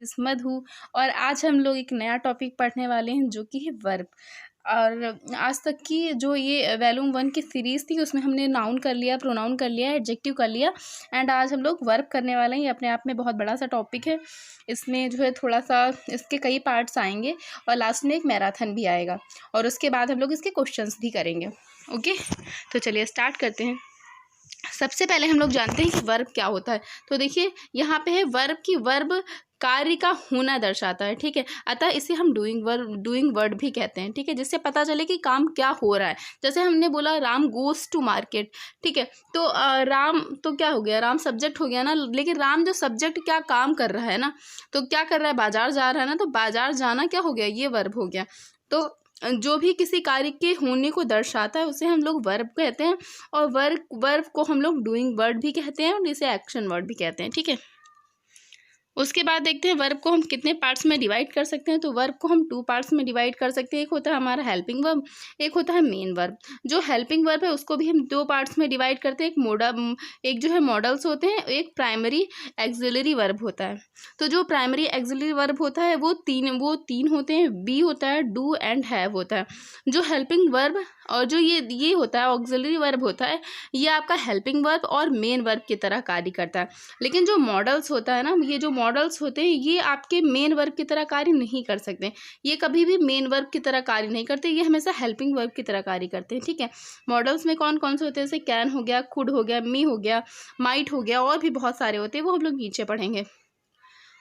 किस्मत हूँ। और आज हम लोग एक नया टॉपिक पढ़ने वाले हैं जो कि है वर्ब। और आज तक की जो ये वॉल्यूम 1 की सीरीज़ थी उसमें हमने नाउन कर लिया, प्रोनाउन कर लिया, एडजेक्टिव कर लिया एंड आज हम लोग वर्ब करने वाले हैं। ये अपने आप में बहुत बड़ा सा टॉपिक है। इसमें जो है थोड़ा-सा इसके कई पार्ट्स आएँगे और लास्ट में एक मैराथन भी आएगा और उसके बाद हम लोग इसके क्वेश्चंस भी करेंगे। ओके, तो चलिए स्टार्ट करते हैं। सबसे पहले हम लोग जानते हैं कि वर्ब क्या होता है। तो देखिए यहाँ पे है वर्ब की वर्ब कार्य का होना दर्शाता है, ठीक है। अतः इसे हम डूइंग वर्ड भी कहते हैं, ठीक है, जिससे पता चले कि काम क्या हो रहा है। जैसे हमने बोला राम गोज़ टू मार्केट, ठीक है, तो राम तो क्या हो गया, राम सब्जेक्ट हो गया ना, लेकिन राम जो सब्जेक्ट क्या काम कर रहा है ना, तो क्या कर रहा है, बाजार जा रहा है ना, तो बाजार जाना क्या हो गया, ये वर्ब हो गया। तो जो भी किसी कार्य के होने को दर्शाता है उसे हम लोग वर्ब कहते हैं और वर्ब को हम लोग डूइंग वर्ड भी कहते हैं और इसे एक्शन वर्ड भी कहते हैं, ठीक है। उसके बाद देखते हैं वर्ब को हम कितने पार्ट्स में डिवाइड कर सकते हैं। तो वर्ब को हम 2 पार्ट्स में डिवाइड कर सकते हैं। एक होता है हमारा हेल्पिंग वर्ब, एक होता है मेन वर्ब। जो हेल्पिंग वर्ब है उसको भी हम 2 पार्ट्स में डिवाइड करते हैं। एक जो है मॉडल्स होते हैं, एक प्राइमरी एक्सिलरी वर्ब होता है। तो जो प्राइमरी एक्सिलरी वर्ब होता है वो तीन होते हैं, बी होता है, डू एंड हैव होता है। जो हेल्पिंग वर्ब और जो ये होता है ऑक्सिलरी वर्ब होता है, ये आपका हेल्पिंग वर्ब और मेन वर्ब की तरह कार्य करता है। लेकिन जो मॉडल्स होता है ना, ये जो मॉडल्स होते हैं ये आपके मेन वर्ब की तरह कार्य नहीं कर सकते। ये कभी भी मेन वर्ब की तरह कार्य नहीं करते, ये हमेशा हेल्पिंग वर्ब की तरह कार्य करते हैं, ठीक है। मॉडल्स में कौन कौन से होते हैं, जैसे कैन हो गया, कुड हो गया, मी हो गया, माइट हो गया, और भी बहुत सारे होते हैं, वो हम लोग नीचे पढ़ेंगे।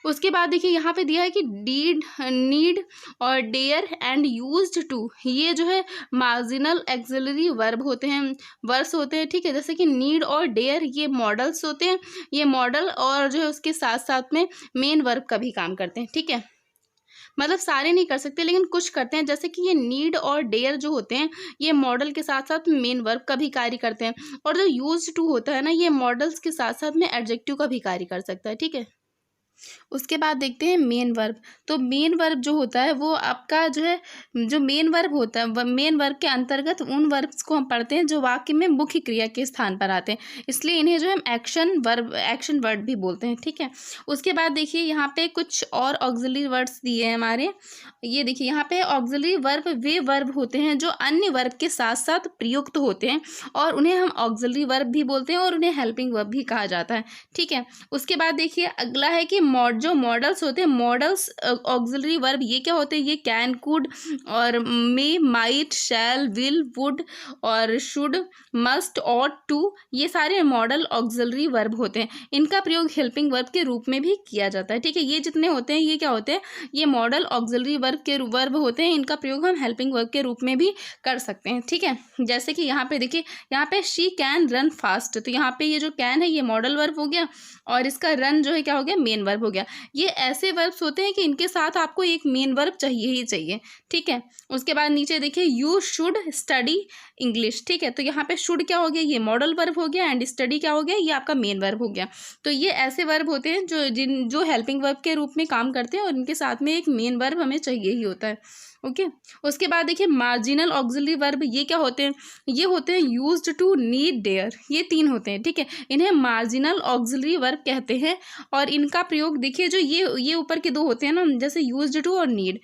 उसके बाद देखिए यहाँ पे दिया है कि डीड, नीड और डेयर एंड यूज्ड टू, ये जो है मार्जिनल एक्सिलरी वर्ब होते हैं, वर्ब्स होते हैं, ठीक है। जैसे कि नीड और डेयर ये मॉडल्स होते हैं, ये मॉडल और जो है उसके साथ साथ में मेन वर्ब का भी काम करते हैं, ठीक है। मतलब सारे नहीं कर सकते लेकिन कुछ करते हैं। जैसे कि ये नीड और डेयर जो होते हैं ये मॉडल के साथ साथ मेन वर्ब का भी कार्य करते हैं, और जो यूज्ड टू होता है ना, ये मॉडल्स के साथ साथ में एडजेक्टिव का भी कार्य कर सकता है, ठीक है। उसके बाद देखते हैं मेन वर्ब। तो मेन वर्ब जो होता है वो आपका जो है, जो मेन वर्ब होता है, मेन वर्ब के अंतर्गत उन वर्ब्स को हम पढ़ते हैं जो वाक्य में मुख्य क्रिया के स्थान पर आते हैं, इसलिए इन्हें जो हम एक्शन वर्ड भी बोलते हैं, ठीक है। उसके बाद देखिए यहाँ पे कुछ और ऑक्सिलरी वर्ड्स दिए हैं हमारे। ये देखिए यहाँ पे ऑक्सिलरी वर्ब वे वर्ब होते हैं जो अन्य वर्ब के साथ साथ प्रयुक्त होते हैं और उन्हें हम ऑक्सिलरी वर्ब भी बोलते हैं और उन्हें हेल्पिंग वर्ब भी कहा जाता है, ठीक है। उसके बाद देखिए अगला है कि जो मॉडल्स होते हैं, मॉडल्स ऑक्सिलरी वर्ब ये क्या होते हैं, ये कैन, कुड और मे, माइट, शैल, विल, वुड और शुड, मस्ट और टू, ये सारे मॉडल ऑक्सिलरी वर्ब होते हैं। इनका प्रयोग हेल्पिंग वर्ब के रूप में भी किया जाता है, ठीक है। ये जितने होते हैं ये क्या होते हैं, ये मॉडल ऑक्सिलरी वर्ब होते हैं। इनका प्रयोग हम हेल्पिंग वर्ब के रूप में भी कर सकते हैं, ठीक है। जैसे कि यहाँ पे देखिए, यहाँ पे शी कैन रन फास्ट, तो यहाँ पे ये जो कैन है ये मॉडल वर्ब हो गया और इसका रन जो है क्या हो गया, मेन वर्ब हो गया। ये ऐसे वर्ब्स होते हैं कि इनके साथ आपको एक मेन वर्ब चाहिए ही चाहिए, ठीक है। उसके बाद नीचे देखिए यू शुड स्टडी इंग्लिश, ठीक है। तो यहाँ पे शुड क्या हो गया, ये मॉडल वर्ब हो गया एंड स्टडी क्या हो गया, ये आपका मेन वर्ब हो गया। तो ये ऐसे वर्ब होते हैं जो हेल्पिंग वर्ब के रूप में काम करते हैं और इनके साथ में एक मेन वर्ब हमें चाहिए ही होता है, ओके। उसके बाद देखिए मार्जिनल ऑक्सिलरी वर्ब ये क्या होते हैं, ये होते हैं यूज्ड टू, नीड, डेयर, ये 3 होते हैं, ठीक है। इन्हें मार्जिनल ऑक्सिलरी वर्ब कहते हैं और इनका प्रयोग देखिए जो ये ऊपर के 2 होते हैं ना, जैसे यूज्ड टू और नीड,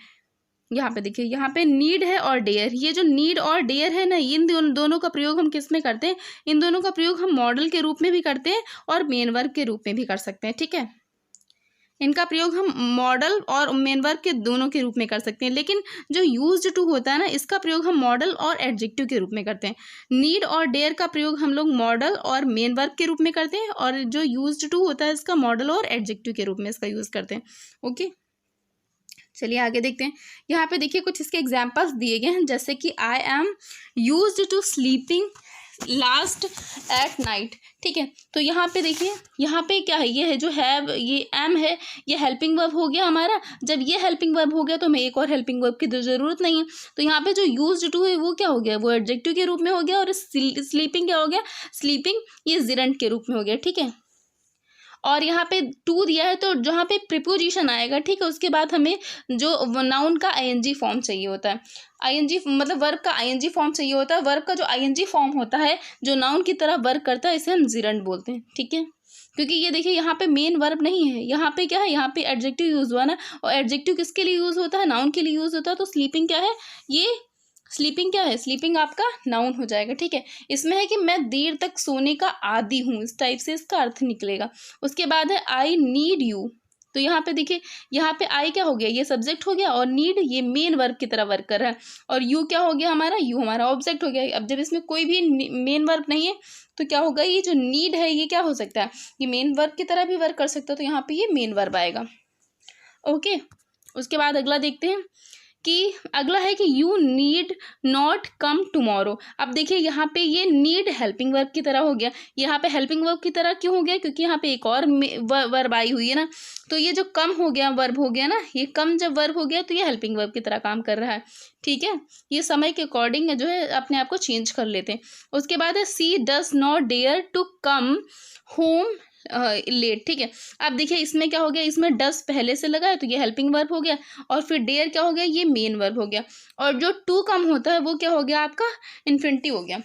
यहाँ पे देखिए यहाँ पे नीड है और डेयर, ये जो नीड और डेयर है ना, इन दोनों का प्रयोग हम किस में करते हैं, इन दोनों का प्रयोग हम मॉडल के रूप में भी करते हैं और मेन वर्ब के रूप में भी कर सकते हैं, ठीक है। इनका प्रयोग हम मॉडल और मेन वर्ब के दोनों के रूप में कर सकते हैं, लेकिन जो यूज्ड टू होता है ना, इसका प्रयोग हम मॉडल और एडजेक्टिव के रूप में करते हैं। नीड और डेयर का प्रयोग हम लोग मॉडल और मेन वर्ब के रूप में करते हैं और जो यूज्ड टू होता है इसका मॉडल और एडजेक्टिव के रूप में इसका यूज़ करते हैं, ओके। चलिए आगे देखते हैं। यहाँ पे देखिए कुछ इसके एग्जाम्पल्स दिए गए हैं, जैसे कि I am used to sleeping last at night, ठीक है। तो यहाँ पे देखिए, यहाँ पे क्या है, ये है जो हैव, ये एम है, ये हेल्पिंग वर्ब हो गया हमारा। जब ये हेल्पिंग वर्ब हो गया तो हमें एक और हेल्पिंग वर्ब की ज़रूरत नहीं है। तो यहाँ पे जो यूज्ड टू है वो क्या हो गया, वो एडजेक्टिव के रूप में हो गया और स्लीपिंग क्या हो गया, स्लीपिंग ये जिरंट के रूप में हो गया, ठीक है। और यहाँ पे टू दिया है तो जहाँ पे प्रीपोजिशन आएगा, ठीक है, उसके बाद हमें जो नाउन का आईएनजी फॉर्म चाहिए होता है। आईएनजी मतलब वर्ब का आईएनजी फॉर्म चाहिए होता है। वर्ब का जो आईएनजी फॉर्म होता है जो नाउन की तरह वर्क करता है इसे हम जिरंड बोलते हैं, ठीक है। क्योंकि ये देखिए यहाँ पे मेन वर्ब नहीं है, यहाँ पे क्या है, यहाँ पे एडजेक्टिव यूज हुआ ना, और एडजेक्टिव किसके लिए यूज होता है, नाउन के लिए यूज होता है। तो स्लीपिंग क्या है, ये स्लीपिंग क्या है, स्लीपिंग आपका नाउन हो जाएगा, ठीक है। इसमें है कि मैं देर तक सोने का आदी हूँ, इस टाइप से इसका अर्थ निकलेगा। उसके बाद है आई नीड यू। तो यहाँ पे देखिए, यहाँ पे आई क्या हो गया, ये सब्जेक्ट हो गया, और नीड ये मेन वर्ब की तरह वर्क कर रहा है, और यू क्या हो गया हमारा, यू हमारा ऑब्जेक्ट हो गया। अब जब इसमें कोई भी मेन वर्ब नहीं है तो क्या होगा, ये जो नीड है ये क्या हो सकता है, ये मेन वर्ब की तरह भी वर्क कर सकता है, तो यहाँ पे ये मेन वर्ब आएगा। ओके, उसके बाद अगला देखते हैं कि अगला है कि you need not come tomorrow. अब देखिए यहाँ पे ये नीड हेल्पिंग वर्ब की तरह हो गया। यहाँ पे हेल्पिंग वर्ब की तरह क्यों हो गया, क्योंकि यहाँ पे एक और वर्ब आई हुई है ना, तो ये जो कम हो गया वर्ब हो गया ना, ये कम जब वर्ब हो गया तो ये हेल्पिंग वर्ब की तरह काम कर रहा है, ठीक है। ये समय के अकॉर्डिंग जो है अपने आप को चेंज कर लेते हैं। उसके बाद है she does not dare to come home late, ठीक है। अब देखिए इसमें क्या हो गया, इसमें डस पहले से लगा है तो ये हेल्पिंग वर्ब हो गया, और फिर डेयर क्या हो गया, ये मेन वर्ब हो गया, और जो टू कम होता है वो क्या हो गया आपका, इन्फिनिटिव हो गया।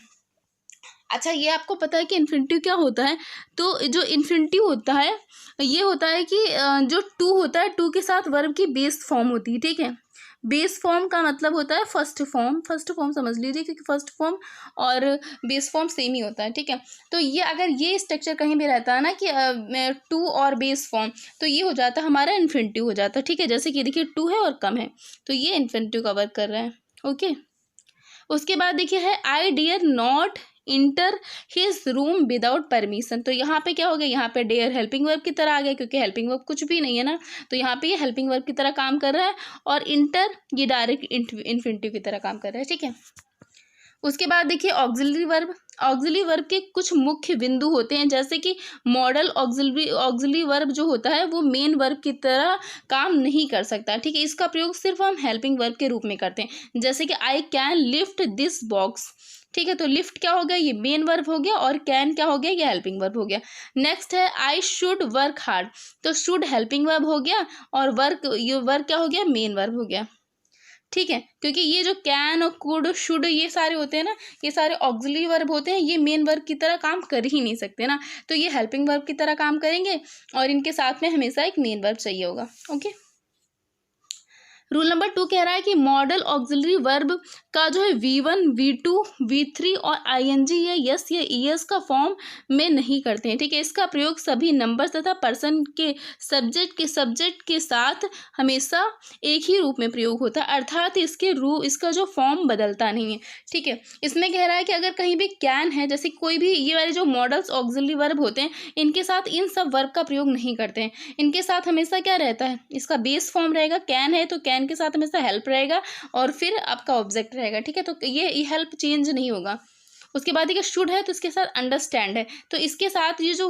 अच्छा, ये आपको पता है कि इन्फिनिटिव क्या होता है, तो जो इन्फिनिटिव होता है ये होता है कि जो टू होता है, टू के साथ वर्ब की बेस फॉर्म होती है, ठीक है। बेस फॉर्म का मतलब होता है फर्स्ट फॉर्म, फर्स्ट फॉर्म समझ लीजिए, क्योंकि फर्स्ट फॉर्म और बेस फॉर्म सेम ही होता है, ठीक है। तो ये अगर ये स्ट्रक्चर कहीं भी रहता है ना कि टू और बेस फॉर्म, तो ये हो जाता है हमारा इन्फिनिटिव हो जाता है, ठीक है। जैसे कि देखिए टू है और कम है, तो ये इन्फिनिटिव का वर्क कर रहा है। ओके, उसके बाद देखिए है I dare not enter his room without permission. तो यहाँ पे क्या हो गया, यहाँ पे डेयर हेल्पिंग वर्ब की तरह आ गया, क्योंकि हेल्पिंग वर्ब कुछ भी नहीं है ना, तो यहाँ पे ये हेल्पिंग वर्ब की तरह काम कर रहा है, और इंटर ये डायरेक्ट इन्फिनिटिव की तरह काम कर रहा है, ठीक है। उसके बाद देखिए ऑक्सिलरी वर्ब। ऑक्सिलरी वर्ब के कुछ मुख्य बिंदु होते हैं, जैसे कि मॉडल ऑक्सिलरी वर्ब जो होता है वो मेन वर्ब की तरह काम नहीं कर सकता, ठीक है। इसका प्रयोग सिर्फ हम हेल्पिंग वर्ब के रूप में करते हैं, जैसे कि I can lift this box, ठीक है। तो लिफ्ट क्या हो गया, ये मेन वर्ब हो गया, और कैन क्या हो गया, ये हेल्पिंग वर्ब हो गया। नेक्स्ट है आई शुड वर्क हार्ड। तो शुड हेल्पिंग वर्ब हो गया, और ये वर्क क्या हो गया, मेन वर्ब हो गया, ठीक है। क्योंकि ये जो कैन और कुड शुड ये सारे होते हैं ना, ये सारे ऑक्सिलरी वर्ब होते हैं, ये मेन वर्ब की तरह काम कर ही नहीं सकते ना, तो ये हेल्पिंग वर्ब की तरह काम करेंगे, और इनके साथ में हमेशा एक मेन वर्ब चाहिए होगा। ओके, रूल नंबर 2 कह रहा है कि मॉडल ऑक्सिलरी वर्ब का जो है V1, V2, V3 और ING या यस या ES का फॉर्म में नहीं करते हैं, ठीक है। इसका प्रयोग सभी नंबर तथा पर्सन के सब्जेक्ट के साथ हमेशा एक ही रूप में प्रयोग होता है, अर्थात इसका जो फॉर्म बदलता नहीं है, ठीक है। इसमें कह रहा है कि अगर कहीं भी कैन है, जैसे कोई भी ये वाले जो मॉडल्स ऑक्सिलरी वर्ब होते हैं, इनके साथ इन सब वर्ब का प्रयोग नहीं करते हैं। इनके साथ हमेशा क्या रहता है, इसका बेस फॉर्म रहेगा, कैन है तो कैन के साथ हमेशा हेल्प रहेगा, और फिर आपका ऑब्जेक्ट रहेगा, ठीक है। तो ये हेल्प चेंज नहीं होगा। उसके बाद ये शुड है तो इसके साथ अंडरस्टैंड है, तो इसके साथ ये जो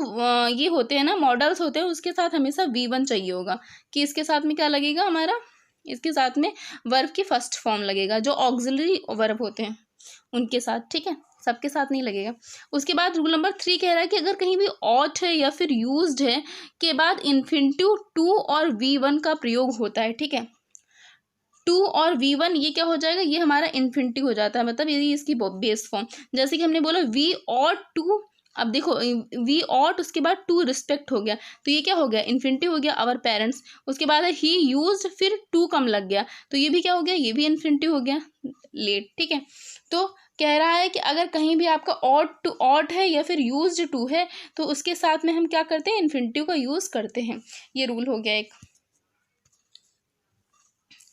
ये होते हैं ना मॉडल्स होते हैं, उसके साथ हमेशा V1 चाहिए होगा, कि इसके साथ में क्या लगेगा हमारा, इसके साथ में वर्ब की फर्स्ट फॉर्म लगेगा, जो ऑक्सिलरी वर्ब होते हैं उनके साथ, ठीक है, सबके साथ नहीं लगेगा। उसके बाद रूल नंबर 3 कह रहा है कि अगर कहीं भी ऑट है या फिर यूज्ड है के बाद इन्फिनिटिव टू और V1 का प्रयोग होता है, ठीक है। टू और V1 ये क्या हो जाएगा, ये हमारा इन्फिनिटिव हो जाता है, मतलब ये इसकी बेस फॉर्म, जैसे कि हमने बोला वी ऑट टू। अब देखो वी ऑट उसके बाद टू रिस्पेक्ट हो गया, तो ये क्या हो गया, इन्फिनिटिव हो गया, आवर पेरेंट्स। उसके बाद है ही यूज्ड, फिर टू कम लग गया, तो ये भी क्या हो गया, ये भी इन्फिनिटिव हो गया, लेट, ठीक है। तो कह रहा है कि अगर कहीं भी आपका ऑट है या फिर यूज्ड टू है, तो उसके साथ में हम क्या करते हैं, इन्फिनिटिव का यूज करते हैं। ये रूल हो गया एक।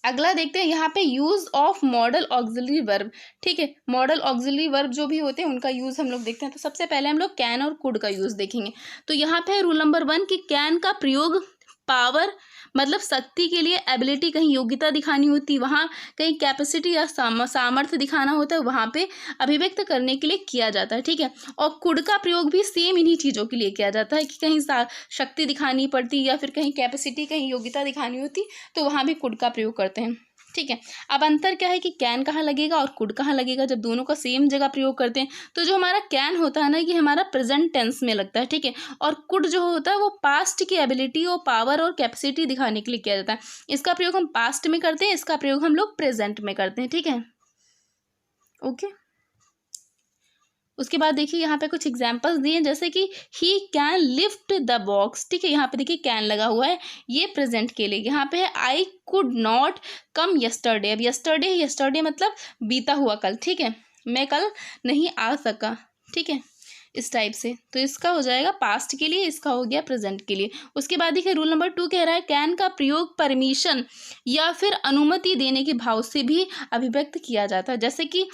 अगला देखते हैं यहाँ पे use of model auxiliary verb, ठीक है। मॉडल ऑक्सिलरी वर्ब जो भी होते हैं उनका यूज हम लोग देखते हैं। तो सबसे पहले हम लोग कैन और कुड का यूज देखेंगे। तो यहाँ पे रूल नंबर 1 कि कैन का प्रयोग पावर मतलब शक्ति के लिए, एबिलिटी कहीं योग्यता दिखानी होती, वहाँ कहीं कैपेसिटी या सामर्थ्य दिखाना होता है, वहाँ पे अभिव्यक्त करने के लिए किया जाता है, ठीक है। और कुड का प्रयोग भी सेम इन्हीं चीज़ों के लिए किया जाता है कि कहीं शक्ति दिखानी पड़ती या फिर कहीं कैपेसिटी कहीं योग्यता दिखानी होती, तो वहाँ भी कुड का प्रयोग करते हैं, ठीक है। अब अंतर क्या है कि कैन कहाँ लगेगा और कुड कहाँ लगेगा। जब दोनों का सेम जगह प्रयोग करते हैं तो जो हमारा कैन होता है ना, ये हमारा प्रेजेंट टेंस में लगता है, ठीक है। और कुड जो होता है वो पास्ट की एबिलिटी और पावर और कैपेसिटी दिखाने के लिए किया जाता है। इसका प्रयोग हम पास्ट में करते हैं, इसका प्रयोग हम लोग प्रेजेंट में करते हैं, ठीक है। ओके, उसके बाद देखिए यहाँ पे कुछ एग्जांपल्स दिए हैं, जैसे कि he can lift the box, ठीक है, यहाँ पे देखिए कैन लगा हुआ है, ये प्रेजेंट के लिए। यहाँ पे है I could not come yesterday, अब यस्टरडे मतलब बीता हुआ कल, ठीक है, मैं कल नहीं आ सका, ठीक है, इस टाइप से। तो इसका हो जाएगा पास्ट के लिए, इसका हो गया प्रेजेंट के लिए। उसके बाद देखिए रूल नंबर 2 कह रहा है कैन का प्रयोग परमिशन या फिर अनुमति देने के भाव से भी अभिव्यक्त किया जाता है, जैसे कि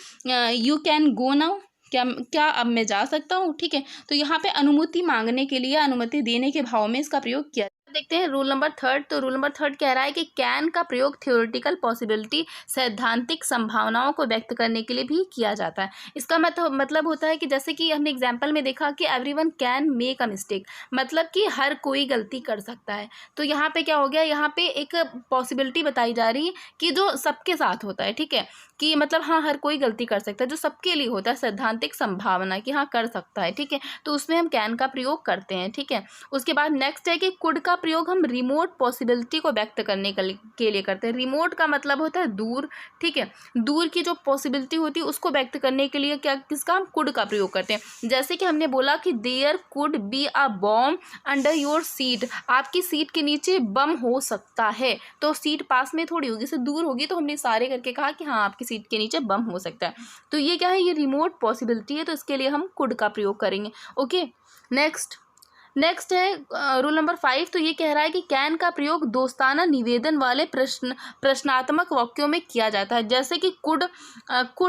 यू कैन गो नाउ, क्या अब मैं जा सकता हूँ, ठीक है। तो यहाँ पे अनुमति मांगने के लिए, अनुमति देने के भाव में इसका प्रयोग किया। देखते हैं रूल नंबर 3। तो रूल नंबर 3 कह रहा है कि कैन का प्रयोग थ्योरेटिकल पॉसिबिलिटी, सैद्धांतिक संभावनाओं को व्यक्त करने के लिए भी किया जाता है। इसका मतलब होता है कि जैसे कि हमने एग्जाम्पल में देखा कि everyone can make a mistake, मतलब कि हर कोई गलती कर सकता है। तो यहाँ पे क्या हो गया, यहाँ पे एक पॉसिबिलिटी बताई जा रही है कि जो सबके साथ होता है, ठीक है, कि मतलब हाँ हर कोई गलती कर सकता है, जो सबके लिए होता है, सैद्धांतिक संभावना कि हाँ कर सकता है, ठीक है, तो उसमें हम कैन का प्रयोग करते हैं, ठीक है। उसके बाद नेक्स्ट है कि कुड का प्रयोग हम रिमोट पॉसिबिलिटी को व्यक्त करने के लिए करते हैं। रिमोट का मतलब होता है दूर, ठीक है, दूर की जो पॉसिबिलिटी होती है उसको व्यक्त करने के लिए क्या, किसका, हम कुड का प्रयोग करते हैं। जैसे कि हमने बोला कि there could be a bomb under your seat, आपकी सीट के नीचे बम हो सकता है, तो सीट पास में थोड़ी होगी, से दूर होगी, तो हमने सारे करके कहा कि हाँ आपकी सीट के नीचे बम हो सकता है। तो ये क्या है, ये रिमोट पॉसिबिलिटी है, तो इसके लिए हम कुड का प्रयोग करेंगे। ओके, नेक्स्ट है रूल नंबर 5। तो ये कह रहा है कि कैन का प्रयोग दोस्ताना निवेदन वाले प्रश्नात्मक वाक्यों में किया जाता है, जैसे कि कुड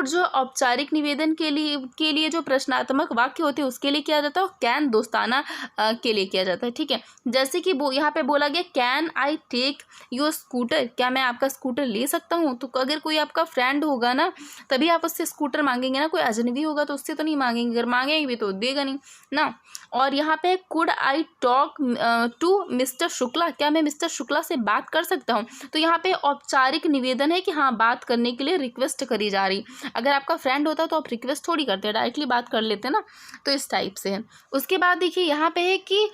जो औपचारिक निवेदन के लिए जो प्रश्नात्मक वाक्य होते हैं उसके लिए किया जाता है, और कैन दोस्ताना के लिए किया जाता है, ठीक है। जैसे कि यहाँ पे बोला गया can I take your scooter, क्या मैं आपका स्कूटर ले सकता हूँ। तो अगर कोई आपका फ्रेंड होगा ना तभी आप उससे स्कूटर मांगेंगे ना, कोई अजनबी होगा तो उससे तो नहीं मांगेंगे, अगर मांगेंगे भी तो देगा नहीं ना। और यहाँ पे could I talk to mister Shukla, क्या मैं मिस्टर शुक्ला से बात कर सकता हूँ। तो यहाँ पे औपचारिक निवेदन है कि हाँ बात करने के लिए रिक्वेस्ट करी जा रही। अगर आपका फ्रेंड होता तो आप रिक्वेस्ट थोड़ी करते, डायरेक्टली बात कर लेते ना, तो इस टाइप से है। उसके बाद देखिए यहाँ पे है कि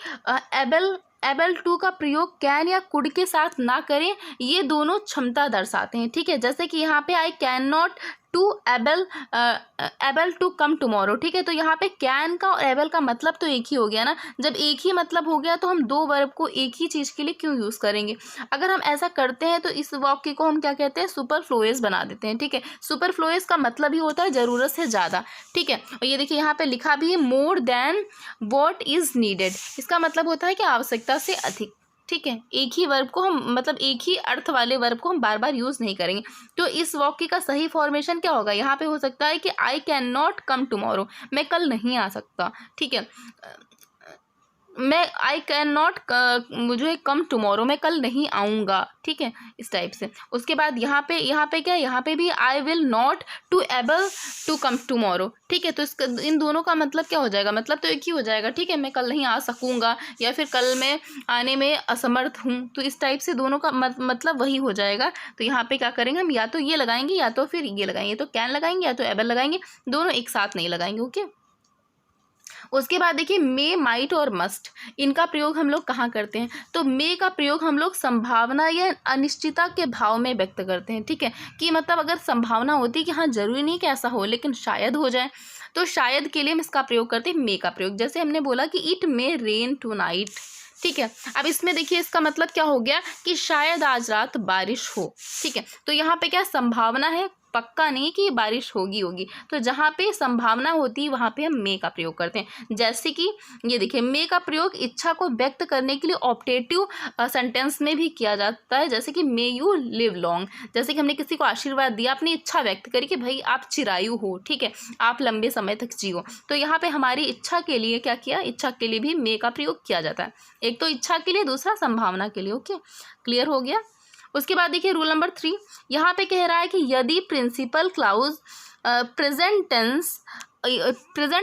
एबल टू का प्रयोग कैन या कुड के साथ ना करें, ये दोनों क्षमता दर्शाते हैं, ठीक है। जैसे कि यहाँ पे I can not to able to come tomorrow, ठीक है। तो यहाँ पे कैन का और एबल का मतलब तो एक ही हो गया ना, जब एक ही मतलब हो गया तो हम दो वर्ब को एक ही चीज़ के लिए क्यों यूज़ करेंगे। अगर हम ऐसा करते हैं तो इस वाक्य को हम क्या कहते हैं, सुपरफ्लुअस बना देते हैं, ठीक है। सुपरफ्लुअस का मतलब ही होता है ज़रूरत से ज़्यादा, ठीक है। और ये देखिए यहाँ पे लिखा भी है more than what is needed, इसका मतलब होता है कि आवश्यकता से अधिक, ठीक है। एक ही वर्ब को हम मतलब एक ही अर्थ वाले वर्ब को हम बार बार यूज़ नहीं करेंगे। तो इस वाक्य का सही फॉर्मेशन क्या होगा, यहाँ पे हो सकता है कि आई कैन नॉट कम टुमारो, मैं कल नहीं आ सकता, ठीक है। आई कैन नॉट मुझे कम टुमारो, मैं कल नहीं आऊँगा, ठीक है, इस टाइप से। उसके बाद यहाँ पे क्या, यहाँ पे भी I will not to able to come tomorrow, ठीक है। तो इन दोनों का मतलब क्या हो जाएगा, मतलब तो एक ही हो जाएगा, ठीक है। मैं कल नहीं आ सकूँगा या फिर कल मैं आने में असमर्थ हूँ, तो इस टाइप से दोनों का मतलब वही हो जाएगा। तो यहाँ पे क्या करेंगे हम, या तो ये लगाएंगे या तो फिर ये लगाएंगे, तो कैन लगाएंगे या तो एबल लगाएंगे, दोनों एक साथ नहीं लगाएंगे। ओके, उसके बाद देखिए मे, माइट और मस्ट, इनका प्रयोग हम लोग कहाँ करते हैं। तो मे का प्रयोग हम लोग संभावना या अनिश्चितता के भाव में व्यक्त करते हैं, ठीक है। कि मतलब अगर संभावना होती है कि हाँ जरूरी नहीं कि ऐसा हो, लेकिन शायद हो जाए, तो शायद के लिए हम इसका प्रयोग करते हैं मे का प्रयोग। जैसे हमने बोला कि it may rain tonight, ठीक है। अब इसमें देखिए इसका मतलब क्या हो गया कि शायद आज रात बारिश हो, ठीक है। तो यहाँ पे क्या संभावना है, पक्का नहीं कि बारिश होगी, तो जहाँ पे संभावना होती है वहाँ पे हम मे का प्रयोग करते हैं। जैसे कि ये देखिए मे का प्रयोग इच्छा को व्यक्त करने के लिए ऑप्टेटिव सेंटेंस में भी किया जाता है, जैसे कि मे यू लिव लॉन्ग, जैसे कि हमने किसी को आशीर्वाद दिया, अपनी इच्छा व्यक्त करी कि भाई आप चिरायु हो, ठीक है, आप लंबे समय तक जियो। तो यहाँ पे हमारी इच्छा के लिए क्या किया, इच्छा के लिए भी मे का प्रयोग किया जाता है, एक तो इच्छा के लिए, दूसरा संभावना के लिए। ओके, क्लियर हो गया। उसके बाद देखिए रूल नंबर 3, यहाँ पे कह रहा है कि यदि प्रिंसिपल क्लाउज प्रेजेंट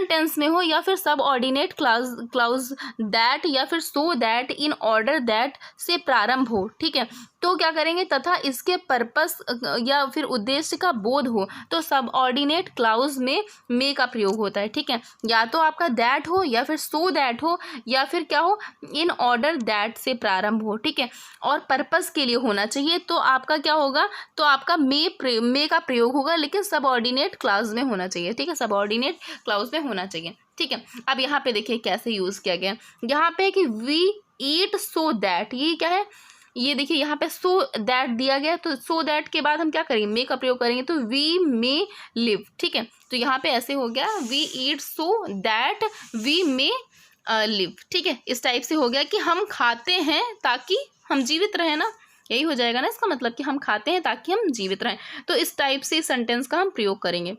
टेंस में हो या फिर सब ऑर्डिनेट क्लाउज दैट या फिर so that, in order that से प्रारंभ हो, ठीक है। तो क्या करेंगे, तथा इसके पर्पस या फिर उद्देश्य का बोध हो तो सबऑर्डिनेट क्लाउज में मे का प्रयोग होता है। ठीक है, या तो आपका दैट हो या फिर सो दैट हो या फिर क्या हो, इन ऑर्डर दैट से प्रारंभ हो। ठीक है, और पर्पस के लिए होना चाहिए तो आपका क्या होगा, तो आपका मे का प्रयोग होगा, लेकिन सबऑर्डिनेट क्लाउज में होना चाहिए। ठीक है, सबऑर्डिनेट क्लाउज में होना चाहिए। ठीक है, अब यहाँ पे देखिए कैसे यूज़ किया गया। यहाँ पे कि वी ईट सो दैट, ये क्या है, ये देखिए यहाँ पे सो दैट दिया गया, तो सो दैट के बाद हम क्या करेंगे, मे का प्रयोग करेंगे, तो वी मे लिव। ठीक है, तो यहाँ पे ऐसे हो गया, we eat so that we may live. ठीक है, इस टाइप से हो गया कि हम खाते हैं ताकि हम जीवित रहें ना, यही हो जाएगा ना इसका मतलब, कि हम खाते हैं ताकि हम जीवित रहें। तो इस टाइप से सेंटेंस का हम प्रयोग करेंगे।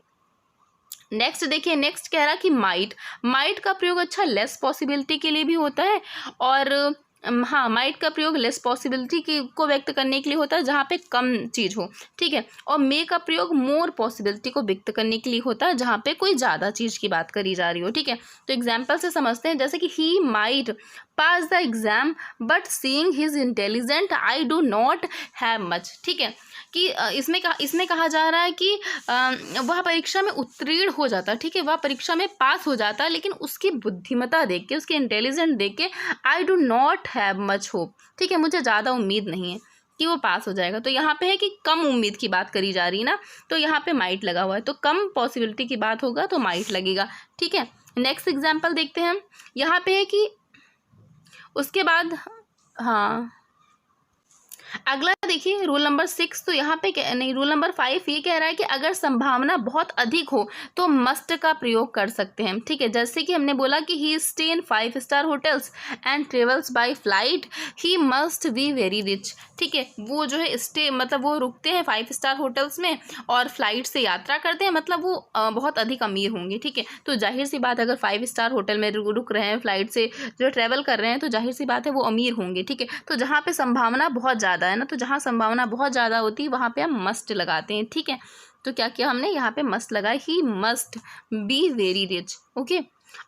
नेक्स्ट देखिए, नेक्स्ट कह रहा कि माइट का प्रयोग अच्छा लेस पॉसिबिलिटी के लिए भी होता है, और हाँ, माइट का प्रयोग लेस पॉसिबिलिटी की को व्यक्त करने के लिए होता है जहाँ पे कम चीज़ हो। ठीक है, और मे का प्रयोग मोर पॉसिबिलिटी को व्यक्त करने के लिए होता है जहाँ पे कोई ज़्यादा चीज़ की बात करी जा रही हो। ठीक है, तो एग्जाम्पल से समझते हैं, जैसे कि he might pass the exam but seeing his intelligent I do not have much. ठीक है, कि इसमें कहा जा रहा है कि वह परीक्षा में उत्तीर्ण हो जाता है। ठीक है, वह परीक्षा में पास हो जाता है, लेकिन उसकी बुद्धिमत्ता देख के, उसके इंटेलिजेंट देख के I do not have much hope. ठीक है, मुझे ज़्यादा उम्मीद नहीं है कि वो पास हो जाएगा। तो यहाँ पे है कि कम उम्मीद की बात करी जा रही है ना, तो यहाँ पे माइट लगा हुआ है, तो कम पॉसिबिलिटी की बात होगा तो माइट लगेगा। ठीक है, नेक्स्ट एग्जाम्पल देखते हैं हम। यहाँ पे है कि उसके बाद, हाँ, अगला देखिए रूल नंबर 6, तो यहाँ पे नहीं, रूल नंबर 5 ये कह रहा है कि अगर संभावना बहुत अधिक हो तो मस्ट का प्रयोग कर सकते हैं। ठीक है, जैसे कि हमने बोला कि he stay in 5 star hotels and travels by flight, he must be very rich. ठीक है, वो जो है स्टे मतलब वो रुकते हैं 5 स्टार होटल्स में और फ्लाइट से यात्रा करते हैं, मतलब वो बहुत अधिक अमीर होंगे। ठीक है, तो जाहिर सी बात, अगर 5 स्टार होटल में रुक रहे हैं, फ्लाइट से जो ट्रैवल कर रहे हैं, तो जाहिर सी बात है वो अमीर होंगे। ठीक है, तो जहाँ पे संभावना बहुत ज़्यादा है ना, तो जहाँ संभावना बहुत ज़्यादा होती है वहाँ पे हम मस्ट लगाते हैं। ठीक है, तो क्या किया हमने, यहाँ पे मस्ट लगाया, ही must be very rich. Okay,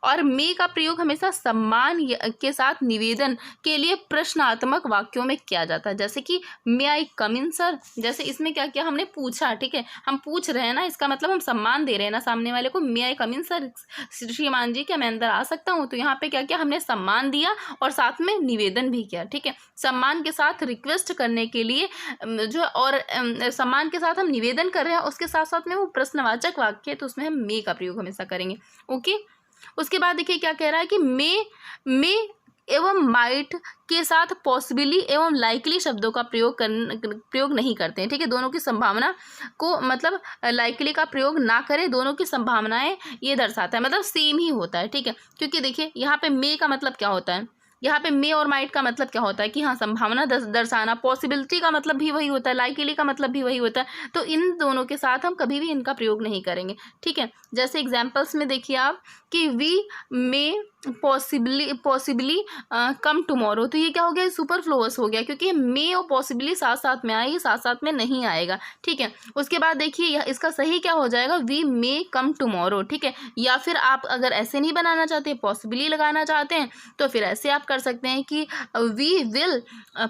और मे का प्रयोग हमेशा सम्मान के साथ निवेदन के लिए प्रश्नात्मक वाक्यों में किया जाता है, जैसे कि मे आई कम इन सर। जैसे इसमें क्या किया हमने, पूछा। ठीक है, हम पूछ रहे हैं ना, इसका मतलब हम सम्मान दे रहे हैं ना सामने वाले को, मे आई कम इन सर, श्रीमान जी क्या मैं अंदर आ सकता हूँ। तो यहाँ पे क्या किया हमने, सम्मान दिया और साथ में निवेदन भी किया। ठीक है, सम्मान के साथ रिक्वेस्ट करने के लिए जो, और सम्मान के साथ हम निवेदन कर रहे हैं, उसके साथ साथ में वो प्रश्नवाचक वाक्य है, तो उसमें हम मे का प्रयोग हमेशा करेंगे। ओके, उसके बाद देखिए क्या कह रहा है कि मे एवं माइट के साथ पॉसिबली एवं लाइकली शब्दों का प्रयोग नहीं करते हैं। ठीक है, दोनों की संभावना को, मतलब लाइकली का प्रयोग ना करें, दोनों की संभावनाएं ये दर्शाता है, मतलब सेम ही होता है। ठीक है, क्योंकि देखिए यहाँ पे मे का मतलब क्या होता है, यहाँ पे मे और माइट का मतलब क्या होता है कि हाँ, संभावना दर्शाना, पॉसिबिलिटी का मतलब भी वही होता है, लाइकली का मतलब भी वही होता है, तो इन दोनों के साथ हम कभी भी इनका प्रयोग नहीं करेंगे। ठीक है, जैसे एग्जाम्पल्स में देखिए आप कि we may possibly come tomorrow, तो ये क्या हो गया, सुपरफ्लुअस हो गया, क्योंकि मे और पॉसिबली साथ साथ में आएगी, साथ साथ में नहीं आएगा। ठीक है, उसके बाद देखिए इसका सही क्या हो जाएगा, वी मे कम टुमारो। ठीक है, या फिर आप अगर ऐसे नहीं बनाना चाहते, पॉसिबली लगाना चाहते हैं, तो फिर ऐसे आप कर सकते हैं कि we will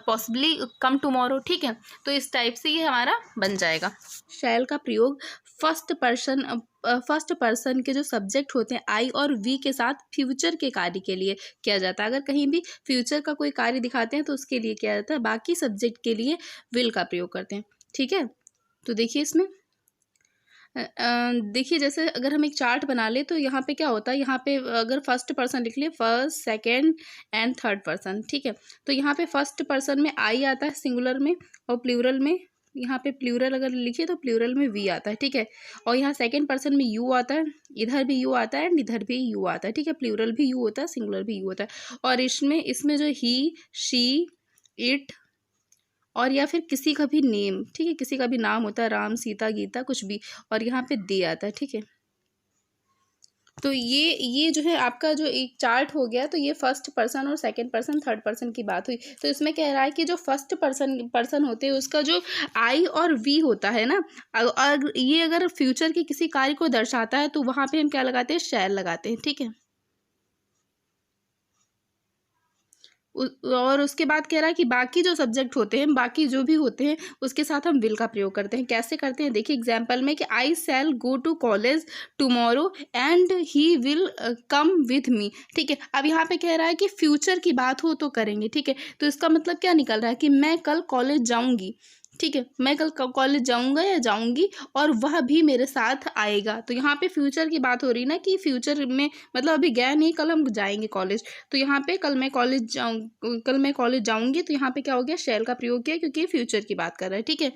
possibly come tomorrow. ठीक है, तो इस टाइप से ये हमारा बन जाएगा। शैल का प्रयोग फर्स्ट पर्सन के जो सब्जेक्ट होते हैं आई और वी के साथ फ्यूचर के कार्य के लिए किया जाता है। अगर कहीं भी फ्यूचर का कोई कार्य दिखाते हैं तो उसके लिए किया जाता है, बाकी सब्जेक्ट के लिए विल का प्रयोग करते हैं। ठीक है, तो देखिए इसमें देखिए जैसे अगर हम एक चार्ट बना ले तो यहाँ पे क्या होता है, यहाँ पे अगर फर्स्ट पर्सन लिख लिए, first, second and third person. ठीक है, तो यहाँ पे फर्स्ट पर्सन में आई आता है सिंगुलर में, और प्लूरल में, यहाँ पे प्लूरल अगर लिखिए तो प्लूरल में वी आता है। ठीक है, और यहाँ सेकंड पर्सन में यू आता है, इधर भी यू आता है एंड इधर भी यू आता है। ठीक है, प्लूरल भी यू होता है, सिंगुलर भी यू होता है, और इसमें जो ही, शी, इट और या फिर किसी का भी नेम, ठीक है, किसी का भी नाम होता है, राम, सीता, गीता, कुछ भी, और यहाँ पे दे आता है। ठीक है, तो ये जो है आपका जो एक चार्ट हो गया, तो ये फर्स्ट पर्सन और सेकंड पर्सन, थर्ड पर्सन की बात हुई। तो इसमें कह रहा है कि जो फर्स्ट पर्सन होते हैं उसका जो आई और वी होता है ना, और ये अगर फ्यूचर के किसी कार्य को दर्शाता है तो वहाँ पे हम क्या लगाते हैं, शैल लगाते हैं। ठीक है, और उसके बाद कह रहा है कि बाकी जो सब्जेक्ट होते हैं, बाकी जो भी होते हैं, उसके साथ हम विल का प्रयोग करते हैं। कैसे करते हैं देखिए एग्जाम्पल में कि I shall go to college tomorrow and he will come with me. ठीक है, अब यहाँ पे कह रहा है कि फ्यूचर की बात हो तो करेंगे। ठीक है, तो इसका मतलब क्या निकल रहा है कि मैं कल कॉलेज जाऊँगी। ठीक है, मैं कल कॉलेज जाऊँगा या जाऊँगी और वह भी मेरे साथ आएगा। तो यहाँ पे फ्यूचर की बात हो रही ना कि फ्यूचर में मतलब अभी गया नहीं, कल हम जाएंगे कॉलेज। तो यहाँ पे कल मैं कॉलेज जाऊँगी, तो यहाँ पे क्या हो गया, शैल का प्रयोग किया क्योंकि ये फ्यूचर की बात कर रहा है। ठीक है,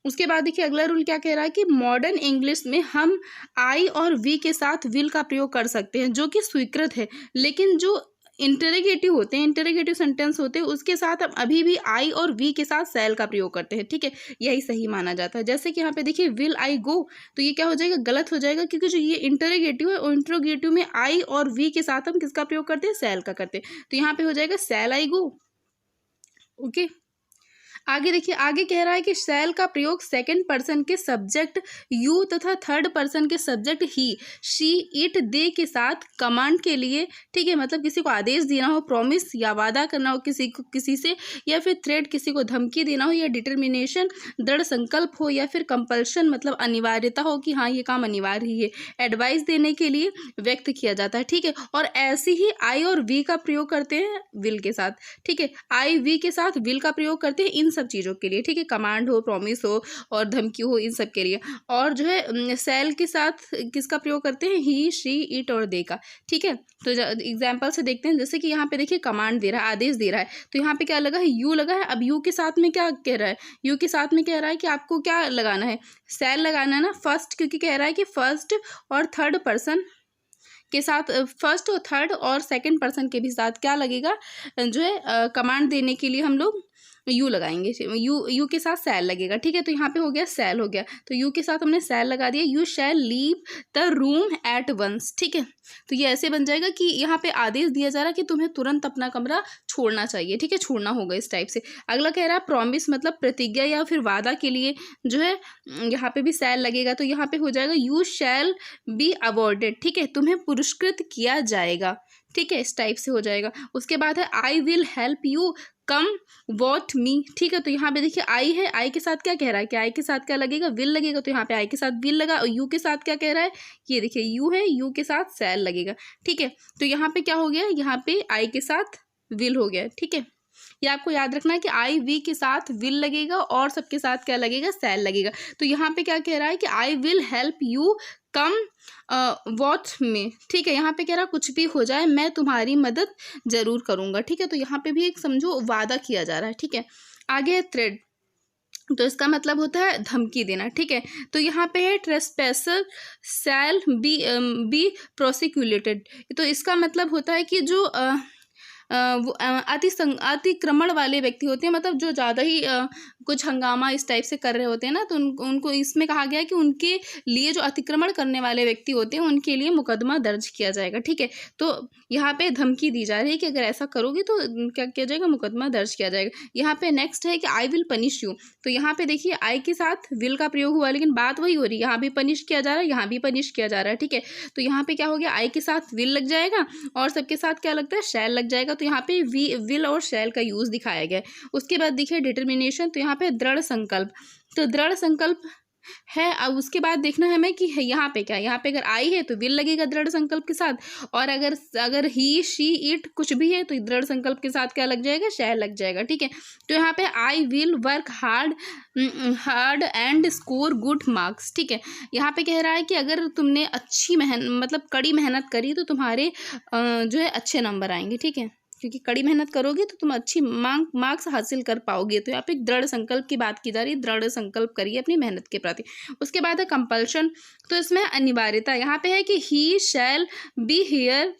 उसके बाद देखिए अगला रूल क्या कह रहा है कि मॉडर्न इंग्लिश में हम आई और वी के साथ विल का प्रयोग कर सकते हैं, जो कि स्वीकृत है। लेकिन जो इंटरोगेटिव होते हैं, इंटरोगेटिव सेंटेंस होते हैं, उसके साथ हम अभी भी आई और वी के साथ शैल का प्रयोग करते हैं। ठीक है, यही सही माना जाता है। जैसे कि यहाँ पे देखिए विल आई गो, तो ये क्या हो जाएगा, गलत हो जाएगा, क्योंकि जो ये इंटरोगेटिव है और इंटरोगेटिव में आई और वी के साथ हम किसका प्रयोग करते हैं, शैल का करते हैं। तो यहाँ पे हो जाएगा शैल आई गो। ओके, आगे देखिए, आगे कह रहा है कि शैल का प्रयोग सेकंड पर्सन के सब्जेक्ट यू तथा थर्ड पर्सन के सब्जेक्ट ही, शी, इट, दे के साथ कमांड के लिए। ठीक है, मतलब किसी को आदेश देना हो, प्रॉमिस या वादा करना हो किसी से, या फिर थ्रेट किसी को धमकी देना हो, या डिटर्मिनेशन दृढ़ संकल्प हो, या फिर कंपल्शन मतलब अनिवार्यता हो कि हाँ ये काम अनिवार्य ही है, एडवाइस देने के लिए व्यक्त किया जाता है। ठीक है, और ऐसे ही आई और वी का प्रयोग करते हैं विल के साथ। ठीक है, आई वी के साथ विल का प्रयोग करते हैं इन सब चीज़ों के लिए। ठीक है, कमांड हो, प्रॉमिस हो और धमकी हो, इन सब के लिए। और जो है सेल के साथ किसका प्रयोग करते हैं, ही, शी, इट और दे का। ठीक है, तो एग्जाम्पल से देखते हैं। जैसे कि यहाँ पे देखिए कमांड दे रहा है, आदेश दे रहा है, तो यहाँ पे क्या लगा है, यू लगा है। अब यू के साथ में क्या कह रहा है, यू के साथ में कह रहा है कि आपको क्या लगाना है, सेल लगाना है ना, फर्स्ट, क्योंकि कह रहा है कि फर्स्ट और थर्ड पर्सन के साथ, फर्स्ट और थर्ड और सेकंड पर्सन के भी साथ क्या लगेगा, जो है कमांड देने के लिए हम लोग यू लगाएंगे। यू के साथ शैल लगेगा। ठीक है, तो यहाँ पे हो गया शैल हो गया, तो यू के साथ हमने शैल लगा दिया, you shall leave the room at once. ठीक है, तो ये ऐसे बन जाएगा कि यहाँ पे आदेश दिया जा रहा है कि तुम्हें तुरंत अपना कमरा छोड़ना चाहिए। ठीक है, छोड़ना होगा इस टाइप से। अगला कह रहा है प्रॉमिस मतलब प्रतिज्ञा या फिर वादा के लिए जो है यहाँ पे भी शैल लगेगा, तो यहाँ पे हो जाएगा यू शैल बी अवॉर्डेड। ठीक है, तुम्हें पुरस्कृत किया जाएगा। ठीक है, इस टाइप से हो जाएगा। उसके बाद है I will help you come what may. ठीक है, तो यहाँ पे देखिए आई है, आई के साथ क्या कह रहा है कि आई के साथ क्या लगेगा, विल लगेगा, तो यहाँ पे आई के साथ विल लगा। और यू के साथ क्या कह रहा है, ये देखिए यू है, यू के साथ शैल लगेगा। ठीक है, तो यहाँ पे क्या हो गया, यहाँ पे आई के साथ विल हो गया। ठीक है, ये आपको याद रखना है कि आई वी के साथ विल लगेगा और सबके साथ क्या लगेगा, शैल लगेगा। तो यहाँ पे क्या कह रहा है कि आई will help you come what में। ठीक है, यहाँ पे कह रहा है कुछ भी हो जाए मैं तुम्हारी मदद जरूर करूँगा। ठीक है, तो यहाँ पे भी एक समझो वादा किया जा रहा है। ठीक है, आगे है थ्रेट, तो इसका मतलब होता है धमकी देना। ठीक है, तो यहाँ पे है ट्रेसपैसर शैल बी प्रोसिक्यूटेड, तो इसका मतलब होता है कि जो वो अतिक्रमण वाले व्यक्ति होते हैं, मतलब जो ज़्यादा ही कुछ हंगामा इस टाइप से कर रहे होते हैं ना, तो उनको इसमें कहा गया है कि उनके लिए जो अतिक्रमण करने वाले व्यक्ति होते हैं उनके लिए मुकदमा दर्ज किया जाएगा। ठीक है, तो यहाँ पे धमकी दी जा रही है कि अगर ऐसा करोगे तो क्या किया जाएगा, मुकदमा दर्ज किया जाएगा। यहाँ पे नेक्स्ट है कि आई विल पनिश यू, तो यहाँ पे देखिए आई के साथ विल का प्रयोग हुआ, लेकिन बात वही हो रही है, यहाँ भी पनिश किया जा रहा है, यहाँ भी पनिश किया जा रहा है। ठीक है, तो यहाँ पे क्या हो गया, आई के साथ विल लग जाएगा और सबके साथ क्या लगता है, शैल लग जाएगा। तो यहाँ पे विल और शैल का यूज दिखाया गया है। उसके बाद देखिए डिटर्मिनेशन, तो यहाँ पे दृढ़ संकल्प, तो दृढ़ संकल्प है। अब उसके बाद देखना है हमें कि यहाँ पे क्या है, यहाँ पे अगर आई है तो विल लगेगा दृढ़ संकल्प के साथ, और अगर ही, शी, इट कुछ भी है तो दृढ़ संकल्प के साथ क्या लग जाएगा, शैल लग जाएगा। ठीक है, तो यहाँ पे I will work hard and score good marks. ठीक है, यहाँ पे कह रहा है कि अगर तुमने अच्छी मतलब कड़ी मेहनत करी तो तुम्हारे जो है अच्छे नंबर आएंगे। ठीक है, क्योंकि कड़ी मेहनत करोगे तो तुम अच्छी मार्क्स हासिल कर पाओगे। तो यहाँ पे एक दृढ़ संकल्प की बात की जा रही है, दृढ़ संकल्प करिए अपनी मेहनत के प्रति। उसके बाद है कंपल्शन, तो इसमें अनिवार्यता, यहाँ पे है कि he shall be here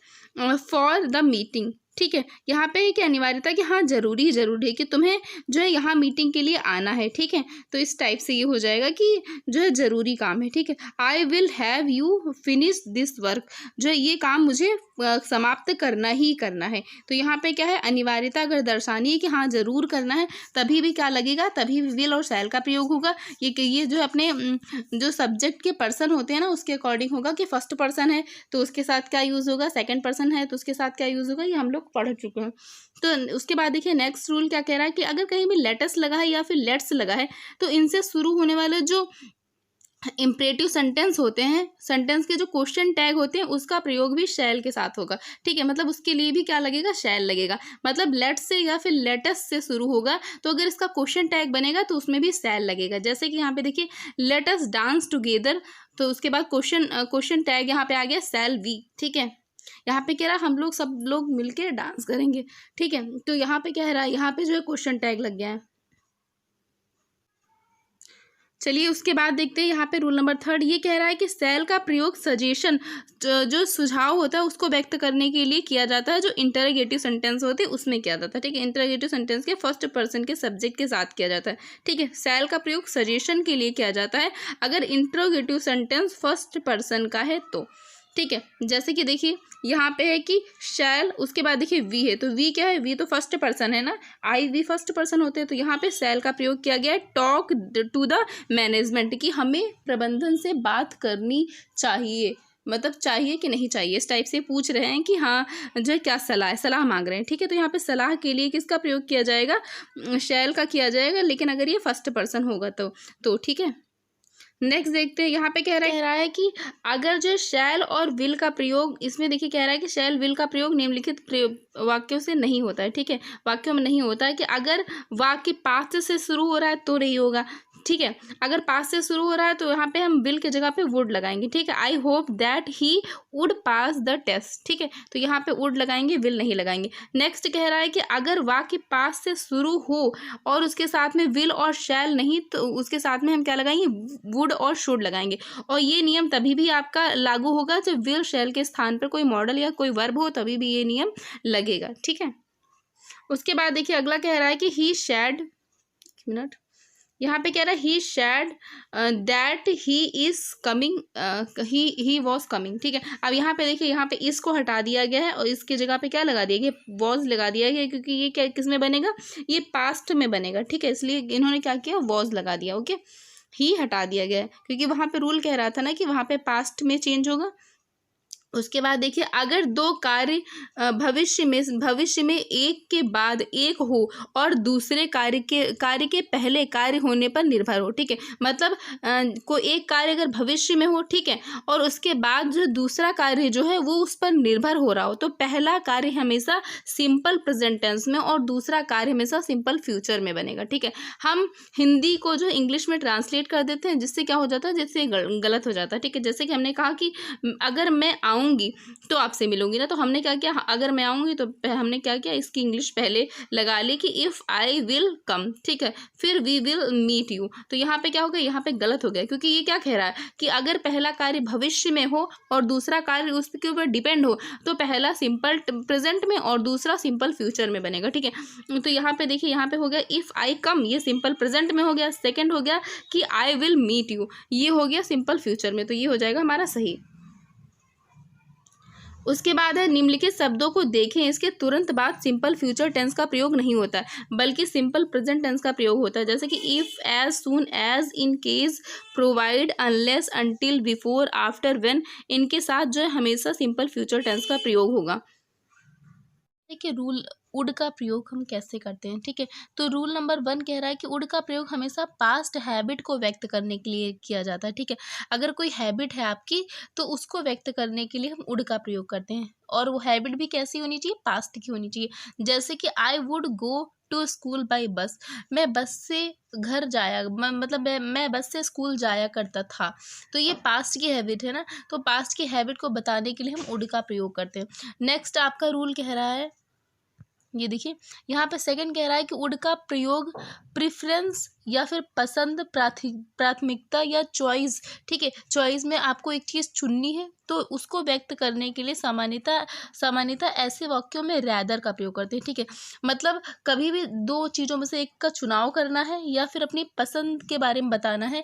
for the meeting. ठीक है, यहाँ पे है कि अनिवार्यता कि हाँ जरूरी है कि तुम्हें जो है यहाँ मीटिंग के लिए आना है। ठीक है, तो इस टाइप से ये हो जाएगा कि जो है जरूरी काम है। ठीक है, I will have you finish this work, जो है ये काम मुझे समाप्त करना ही करना है। तो यहाँ पे क्या है, अनिवार्यता अगर दर्शानी है कि हाँ जरूर करना है, तभी भी क्या लगेगा, तभी विल और शैल का प्रयोग होगा। ये जो अपने जो सब्जेक्ट के पर्सन होते हैं ना उसके अकॉर्डिंग होगा कि फर्स्ट पर्सन है तो उसके साथ क्या यूज़ होगा, सेकंड पर्सन है तो उसके साथ क्या यूज़ होगा, ये हम लोग तक पढ़ चुके हैं। तो उसके बाद देखिए नेक्स्ट रूल क्या कह रहा है कि अगर कहीं भी लेटस लगा है या फिर लेट्स लगा है तो इनसे शुरू होने वाले जो इम्परेटिव सेंटेंस होते हैं, सेंटेंस के जो क्वेश्चन टैग होते हैं, उसका प्रयोग भी शैल के साथ होगा। ठीक है, मतलब उसके लिए भी क्या लगेगा, शैल लगेगा। मतलब लेट से या फिर लेटस से शुरू होगा तो अगर इसका क्वेश्चन टैग बनेगा तो उसमें भी शैल लगेगा। जैसे कि यहाँ पे देखिए लेट अस डांस टुगेदर, तो उसके बाद क्वेश्चन टैग यहाँ पे आ गया शैल वी। ठीक है, यहाँ पे कह रहा है हम लोग सब लोग मिलके डांस करेंगे। ठीक है, तो यहाँ पे क्या है रहा है, यहाँ पे जो है क्वेश्चन टैग लग गया है। चलिए उसके बाद देखते हैं यहाँ पे रूल नंबर 3 ये कह रहा है कि शैल का प्रयोग सजेशन, जो सुझाव होता है उसको व्यक्त करने के लिए किया जाता है, जो इंटरोगेटिव सेंटेंस होते हैं उसमें किया जाता है। ठीक है, इंटरोगेटिव सेंटेंस के फर्स्ट पर्सन के सब्जेक्ट के साथ किया जाता है। ठीक है, शैल का प्रयोग सजेशन के लिए किया जाता है अगर इंटरोगेटिव सेंटेंस फर्स्ट पर्सन का है तो। ठीक है, जैसे कि देखिए यहाँ पे है कि शैल, उसके बाद देखिए वी है, तो वी क्या है, वी तो फर्स्ट पर्सन है ना, आई वी फर्स्ट पर्सन होते हैं, तो यहाँ पे शैल का प्रयोग किया गया है टॉक टू द मैनेजमेंट, कि हमें प्रबंधन से बात करनी चाहिए, मतलब चाहिए कि नहीं चाहिए, इस टाइप से पूछ रहे हैं कि हाँ जो है क्या सलाह है, सलाह मांग रहे हैं। ठीक है, तो यहाँ पे सलाह के लिए किसका प्रयोग किया जाएगा, शैल का किया जाएगा, लेकिन अगर ये फर्स्ट पर्सन होगा तो ठीक है। नेक्स्ट देखते हैं यहाँ पे कह रहा है कि अगर जो शैल और विल का प्रयोग, इसमें देखिए कह रहा है कि शैल विल का प्रयोग निम्नलिखित वाक्यों से नहीं होता है। ठीक है, वाक्यों में नहीं होता है कि अगर वाक्य पास्ट से शुरू हो रहा है तो नहीं होगा। ठीक है, अगर पास से शुरू हो रहा है तो यहाँ पे हम विल की जगह पे वुड लगाएंगे। ठीक है, I hope that he would pass the test. ठीक है, तो यहाँ पे वुड लगाएंगे, विल नहीं लगाएंगे। नेक्स्ट कह रहा है कि अगर वाक्य पास से शुरू हो और उसके साथ में विल और शैल नहीं, तो उसके साथ में हम क्या लगाएंगे, वुड और शुड लगाएंगे। और ये नियम तभी भी आपका लागू होगा जब विल शैल के स्थान पर कोई मॉडल या कोई वर्ब हो, तभी भी ये नियम लगेगा। ठीक है, उसके बाद देखिए अगला कह रहा है कि ही शैड, एक मिनट, यहाँ पे कह रहा है he said that he is coming, he was coming. ठीक है, अब यहाँ पे देखिए यहाँ पे इस को हटा दिया गया है और इसकी जगह पे क्या लगा दिया गया, वॉज लगा दिया गया, क्योंकि ये क्या किस में बनेगा, ये पास्ट में बनेगा। ठीक है, इसलिए इन्होंने क्या किया, वॉज लगा दिया। ओके, ही हटा दिया गया है क्योंकि वहाँ पे रूल कह रहा था ना कि वहाँ पे पास्ट में चेंज होगा। उसके बाद देखिए अगर दो कार्य भविष्य में एक के बाद एक हो और दूसरे कार्य के पहले कार्य होने पर निर्भर हो। ठीक है, मतलब कोई एक कार्य अगर भविष्य में हो, ठीक है, और उसके बाद जो दूसरा कार्य जो है वो उस पर निर्भर हो रहा हो, तो पहला कार्य हमेशा सिंपल प्रेजेंट टेंस में और दूसरा कार्य हमेशा सिंपल फ्यूचर में बनेगा। ठीक है, हम हिंदी को जो इंग्लिश में ट्रांसलेट कर देते हैं, जिससे क्या हो जाता है, जिससे गलत हो जाता है। ठीक है, जैसे कि हमने कहा कि अगर मैं आऊँगी तो आपसे मिलूंगी ना, तो हमने क्या किया, अगर मैं आऊँगी तो हमने क्या किया, इसकी इंग्लिश पहले लगा ली कि इफ़ आई विल कम। ठीक है, फिर वी विल मीट यू, तो यहाँ पे क्या हो गया, यहाँ पे गलत हो गया, क्योंकि ये क्या कह रहा है कि अगर पहला कार्य भविष्य में हो और दूसरा कार्य उसके ऊपर डिपेंड हो, तो पहला सिंपल प्रेजेंट में और दूसरा सिंपल फ्यूचर में बनेगा। ठीक है, तो यहाँ पे देखिए यहाँ पे हो गया इफ़ आई कम, ये सिंपल प्रेजेंट में हो गया। सेकेंड हो गया कि आई विल मीट यू, ये हो गया सिंपल फ्यूचर में, तो ये हो जाएगा हमारा सही। उसके बाद है निम्नलिखित शब्दों को देखें, इसके तुरंत बाद सिंपल फ्यूचर टेंस का प्रयोग नहीं होता है बल्कि सिंपल प्रेजेंट टेंस का प्रयोग होता है। जैसे कि if, as soon as, in case, provide, unless, until, before, after, when, इनके साथ जो है हमेशा सिंपल फ्यूचर टेंस का प्रयोग होगा। देखिए रूल वुड का प्रयोग हम कैसे करते हैं। ठीक है, तो रूल नंबर 1 कह रहा है कि वुड का प्रयोग हमेशा पास्ट हैबिट को व्यक्त करने के लिए किया जाता है। ठीक है, अगर कोई हैबिट है आपकी तो उसको व्यक्त करने के लिए हम वुड का प्रयोग करते हैं, और वो हैबिट भी कैसी होनी चाहिए, पास्ट की होनी चाहिए। जैसे कि I would go to school by bus, मैं बस से घर जाया, मतलब मैं बस से स्कूल जाया करता था, तो ये पास्ट की हैबिट है ना, तो पास्ट की हैबिट को बताने के लिए हम वुड का प्रयोग करते हैं। नेक्स्ट आपका रूल कह रहा है, ये देखिए यहाँ पे सेकंड कह रहा है कि वुड का प्रयोग प्रेफरेंस या फिर पसंद, प्राथमिकता या चॉइस। ठीक है, चॉइस में आपको एक चीज़ चुननी है तो उसको व्यक्त करने के लिए सामान्यतः ऐसे वाक्यों में रैदर का प्रयोग करते हैं। ठीक है, मतलब कभी भी दो चीज़ों में से एक का चुनाव करना है या फिर अपनी पसंद के बारे में बताना है,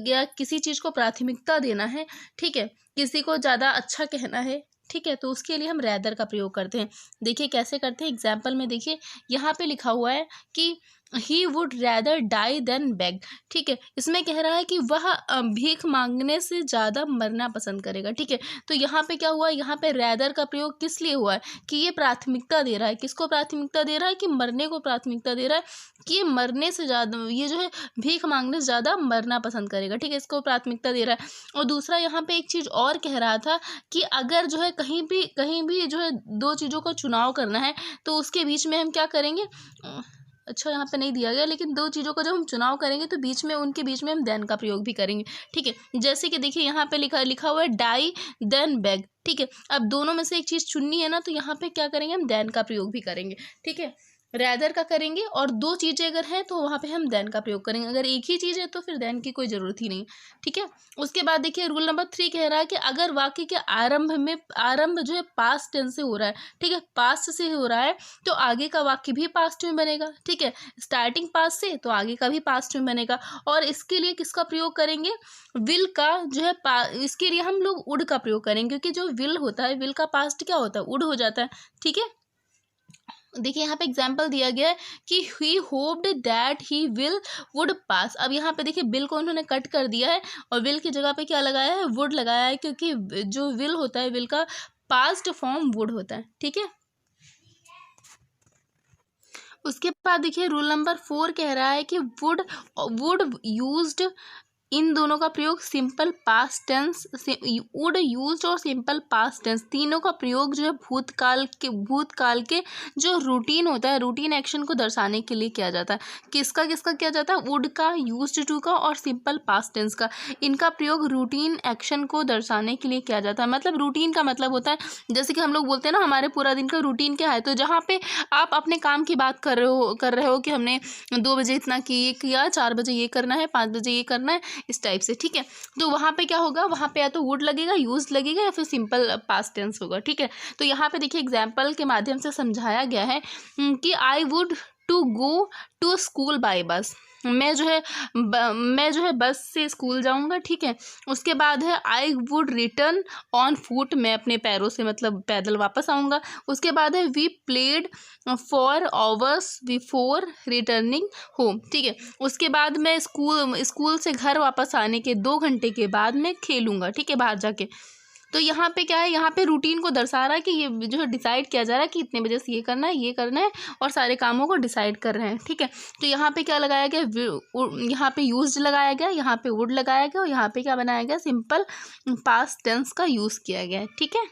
या किसी चीज़ को प्राथमिकता देना है। ठीक है, किसी को ज़्यादा अच्छा कहना है। ठीक है, तो उसके लिए हम रैदर का प्रयोग करते हैं। देखिए कैसे करते हैं, एग्जाम्पल में देखिए यहाँ पे लिखा हुआ है कि he would rather die than beg. ठीक है, इसमें कह रहा है कि वह भीख मांगने से ज़्यादा मरना पसंद करेगा। ठीक है, तो यहाँ पे क्या हुआ, यहाँ पे रैदर का प्रयोग किस लिए हुआ है कि ये प्राथमिकता दे रहा है, किसको प्राथमिकता दे रहा है कि मरने को प्राथमिकता दे रहा है, कि ये मरने से ज़्यादा, ये जो है भीख मांगने से ज़्यादा मरना पसंद करेगा। ठीक है, इसको प्राथमिकता दे रहा है। और दूसरा यहाँ पे एक चीज़ और कह रहा था कि अगर जो है कहीं भी जो है दो चीज़ों का चुनाव करना है तो उसके बीच में हम क्या करेंगे, अच्छा यहाँ पे नहीं दिया गया, लेकिन दो चीज़ों का जब हम चुनाव करेंगे तो बीच में उनके बीच में हम देन का प्रयोग भी करेंगे। ठीक है, जैसे कि देखिए यहाँ पे लिखा हुआ है डाई देन बेग। ठीक है, अब दोनों में से एक चीज़ चुननी है ना, तो यहाँ पे क्या करेंगे, हम देन का प्रयोग भी करेंगे। ठीक है, रैदर का करेंगे, और दो चीज़ें अगर हैं तो वहाँ पे हम देन का प्रयोग करेंगे। अगर एक ही चीज़ है तो फिर देन की कोई ज़रूरत ही नहीं। ठीक है, उसके बाद देखिए रूल नंबर 3 कह रहा है कि अगर वाक्य के आरंभ जो है पास्ट टेंस से हो रहा है, ठीक है, पास्ट से हो रहा है, तो आगे का वाक्य भी पास्ट में बनेगा। ठीक है, स्टार्टिंग पास्ट से तो आगे का भी पास्ट में बनेगा। और इसके लिए किसका प्रयोग करेंगे, विल का जो है इसके लिए हम लोग वुड का प्रयोग करेंगे, क्योंकि जो विल होता है, विल का पास्ट क्या होता है, वुड हो जाता है। ठीक है, देखिए यहाँ पे एग्जाम्पल दिया गया है कि he hoped that he will would pass. अब यहाँ पे देखिए बिल को उन्होंने कट कर दिया है और विल की जगह पे क्या लगाया है, वुड लगाया है, क्योंकि जो विल होता है, विल का पास्ट फॉर्म वुड होता है। ठीक है, उसके बाद देखिए रूल नंबर 4 कह रहा है कि वुड यूज्ड, इन दोनों का प्रयोग simple past tense, would used और सिंपल पास्ट टेंस, तीनों का प्रयोग जो है भूतकाल के जो रूटीन होता है, रूटीन एक्शन को दर्शाने के लिए किया जाता है। किसका किसका किया जाता है, वुड का, यूज्ड टू का और सिंपल पास्ट टेंस का। इनका प्रयोग रूटीन एक्शन को दर्शाने के लिए किया जाता है। मतलब रूटीन का मतलब होता है, जैसे कि हम लोग बोलते हैं ना, हमारे पूरा दिन का रूटीन क्या है, तो जहाँ पे आप अपने काम की बात कर रहे हो कि हमने 2 बजे इतना किया, 4 बजे ये करना है, 5 बजे ये करना है, इस टाइप से। ठीक है, तो वहाँ पे क्या होगा, वहाँ पे या तो वुड लगेगा, यूज लगेगा, या फिर सिंपल पास्ट टेंस होगा। ठीक है, तो यहाँ पे देखिए एग्जाम्पल के माध्यम से समझाया गया है कि I would to go to school by bus. मैं जो है बस से स्कूल जाऊंगा। ठीक है, उसके बाद है I would return on foot, मैं अपने पैरों से मतलब पैदल वापस आऊँगा। उसके बाद है we played for hours before returning home. ठीक है, उसके बाद मैं स्कूल से घर वापस आने के 2 घंटे के बाद मैं खेलूँगा। ठीक है, बाहर जाके। तो यहाँ पे क्या है, यहाँ पे रूटीन को दर्शा रहा है कि ये जो है डिसाइड किया जा रहा है कि इतने बजे से ये करना है, और सारे कामों को डिसाइड कर रहे हैं। ठीक है, तो यहाँ पे क्या लगाया गया, यहाँ पे यूज्ड लगाया गया, यहाँ पे वुड लगाया गया, और यहाँ पे क्या बनाया गया, सिंपल पास्ट टेंस का यूज़ किया गया है। ठीक है,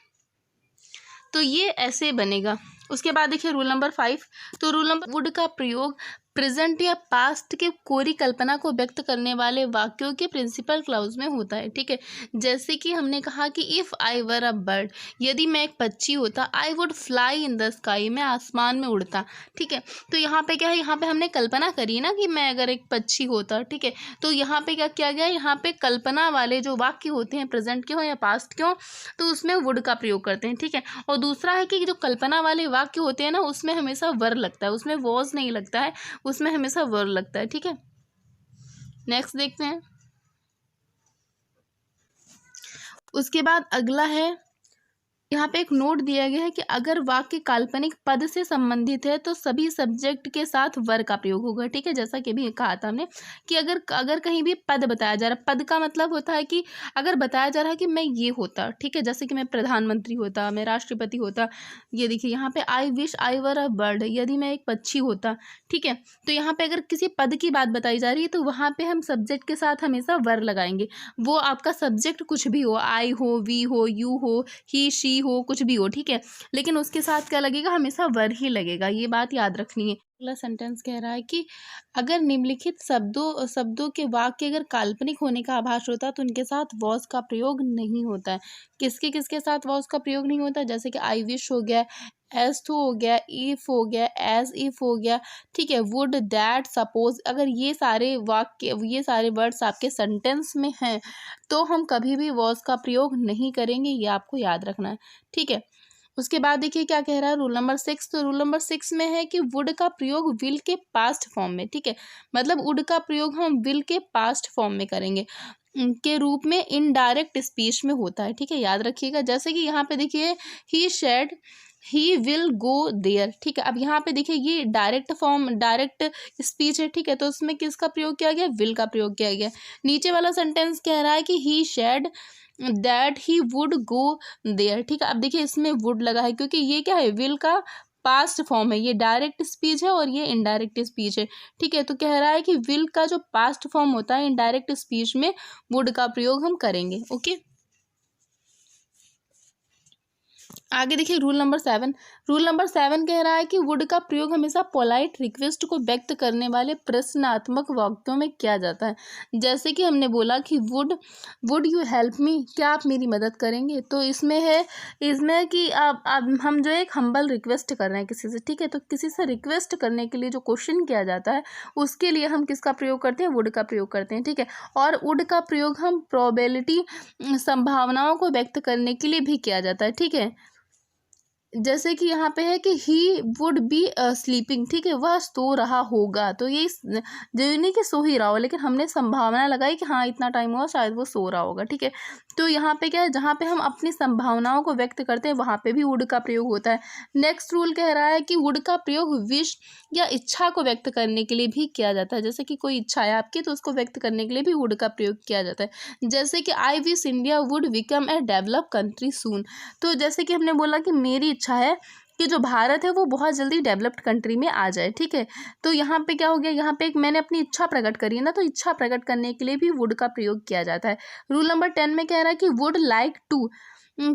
तो ये ऐसे बनेगा। उसके बाद देखिए रूल नंबर 5, तो रूल नंबर वुड का प्रयोग प्रेजेंट या पास्ट के कोरी कल्पना को व्यक्त करने वाले वाक्यों के प्रिंसिपल क्लाउज में होता है। ठीक है, जैसे कि हमने कहा कि if I were a bird, यदि मैं एक पक्षी होता, I would fly in the sky, मैं आसमान में उड़ता। ठीक है, तो यहाँ पे क्या है, यहाँ पे हमने कल्पना करी ना कि मैं अगर एक पक्षी होता। ठीक है, तो यहाँ पे क्या किया गया, यहाँ पे कल्पना वाले जो वाक्य होते हैं, प्रेजेंट के हो या पास्ट के हो, तो उसमें वुड का प्रयोग करते हैं। ठीक है, और दूसरा है कि जो कल्पना वाले वाक्य होते हैं ना, उसमें हमेशा वर लगता है, उसमें वॉज नहीं लगता है, उसमें हमेशा वर लगता है। ठीक है, नेक्स्ट देखते हैं। उसके बाद अगला है, यहाँ पे एक नोट दिया गया है कि अगर वाक्य काल्पनिक पद से संबंधित है तो सभी सब्जेक्ट के साथ वर का प्रयोग होगा। ठीक है, जैसा कि अभी कहा था हमने कि अगर कहीं भी पद बताया जा रहा है, पद का मतलब होता है कि अगर बताया जा रहा है कि मैं ये होता। ठीक है, जैसे कि मैं प्रधानमंत्री होता, मैं राष्ट्रपति होता। ये देखिए यहाँ पे I wish I were a bird, यदि मैं एक पक्षी होता। ठीक है, तो यहाँ पे अगर किसी पद की बात बताई जा रही है तो वहाँ पे हम सब्जेक्ट के साथ हमेशा वर लगाएंगे। वो आपका सब्जेक्ट कुछ भी हो, आई हो, वी हो, यू हो, ही शी हो, कुछ भी हो। ठीक है, लेकिन उसके साथ क्या लगेगा, हमेशा वर ही लगेगा, ये बात याद रखनी है। अगला सेंटेंस कह रहा है कि अगर निम्नलिखित शब्दों के वाक्य अगर काल्पनिक होने का आभास होता है तो उनके साथ वॉज का प्रयोग नहीं होता है। किसके साथ वॉज का प्रयोग नहीं होता, जैसे कि आई विश हो गया, एज टू हो गया, इफ हो गया, एज इफ हो गया। ठीक है, वुड, दैट, सपोज, अगर ये सारे वर्ड्स आपके सेंटेंस में हैं तो हम कभी भी वॉज का प्रयोग नहीं करेंगे, ये आपको याद रखना है। ठीक है, उसके बाद देखिए क्या कह रहा है रूल नंबर 6, तो रूल नंबर 6 में है कि वुड का प्रयोग विल के पास्ट फॉर्म में। ठीक है, मतलब वुड का प्रयोग हम विल के पास्ट फॉर्म में करेंगे के रूप में इनडायरेक्ट स्पीच में होता है। ठीक है, याद रखिएगा, जैसे कि यहाँ पे देखिए he said he will go there, ठीक है। अब यहाँ पे देखिए ये डायरेक्ट फॉर्म, डायरेक्ट स्पीच है, ठीक है, तो उसमें किसका प्रयोग किया गया, विल का प्रयोग किया गया। नीचे वाला सेंटेंस कह रहा है कि he said that he would go there, ठीक है। अब देखिए इसमें वुड लगा है क्योंकि ये क्या है, विल का पास्ट फॉर्म है, ये डायरेक्ट स्पीच है और ये इनडायरेक्ट स्पीच है, ठीक है। तो कह रहा है कि विल का जो पास्ट फॉर्म होता है इनडायरेक्ट स्पीच में वुड का प्रयोग हम करेंगे। ओके, आगे देखिए रूल नंबर 7। रूल नंबर 7 कह रहा है कि वुड का प्रयोग हमेशा पोलाइट रिक्वेस्ट को व्यक्त करने वाले प्रश्नात्मक वाक्यों में किया जाता है। जैसे कि हमने बोला कि वुड यू हेल्प मी, क्या आप मेरी मदद करेंगे, तो इसमें है, इसमें कि अब हम जो एक हम्बल रिक्वेस्ट कर रहे हैं किसी से, ठीक है, तो किसी से रिक्वेस्ट करने के लिए जो क्वेश्चन किया जाता है उसके लिए हम किसका प्रयोग करते हैं, वुड का प्रयोग करते हैं, ठीक है। और वुड का प्रयोग हम प्रोबेबिलिटी, संभावनाओं को व्यक्त करने के लिए भी किया जाता है, ठीक है। जैसे कि यहाँ पे है कि ही वुड बी स्लीपिंग, ठीक है, वह सो रहा होगा, तो ये जरूरी नहीं कि सो ही रहा हो, लेकिन हमने संभावना लगाई कि हाँ इतना टाइम हुआ शायद वो सो रहा होगा, ठीक है। तो यहाँ पे क्या है, जहाँ पे हम अपनी संभावनाओं को व्यक्त करते हैं वहाँ पे भी वुड का प्रयोग होता है। नेक्स्ट रूल कह रहा है कि वुड का प्रयोग विश या इच्छा को व्यक्त करने के लिए भी किया जाता है। जैसे कि कोई इच्छा है आपकी तो उसको व्यक्त करने के लिए भी वुड का प्रयोग किया जाता है। जैसे कि I wish India would become a develop country soon, तो जैसे कि हमने बोला कि मेरी इच्छा है कि जो भारत है वो बहुत जल्दी डेवलप्ड कंट्री में आ जाए, ठीक है। तो यहाँ पे क्या हो गया, यहाँ पे एक मैंने अपनी इच्छा प्रकट करी है ना, तो इच्छा प्रकट करने के लिए भी वुड का प्रयोग किया जाता है। रूल नंबर 10 में कह रहा है कि वुड लाइक टू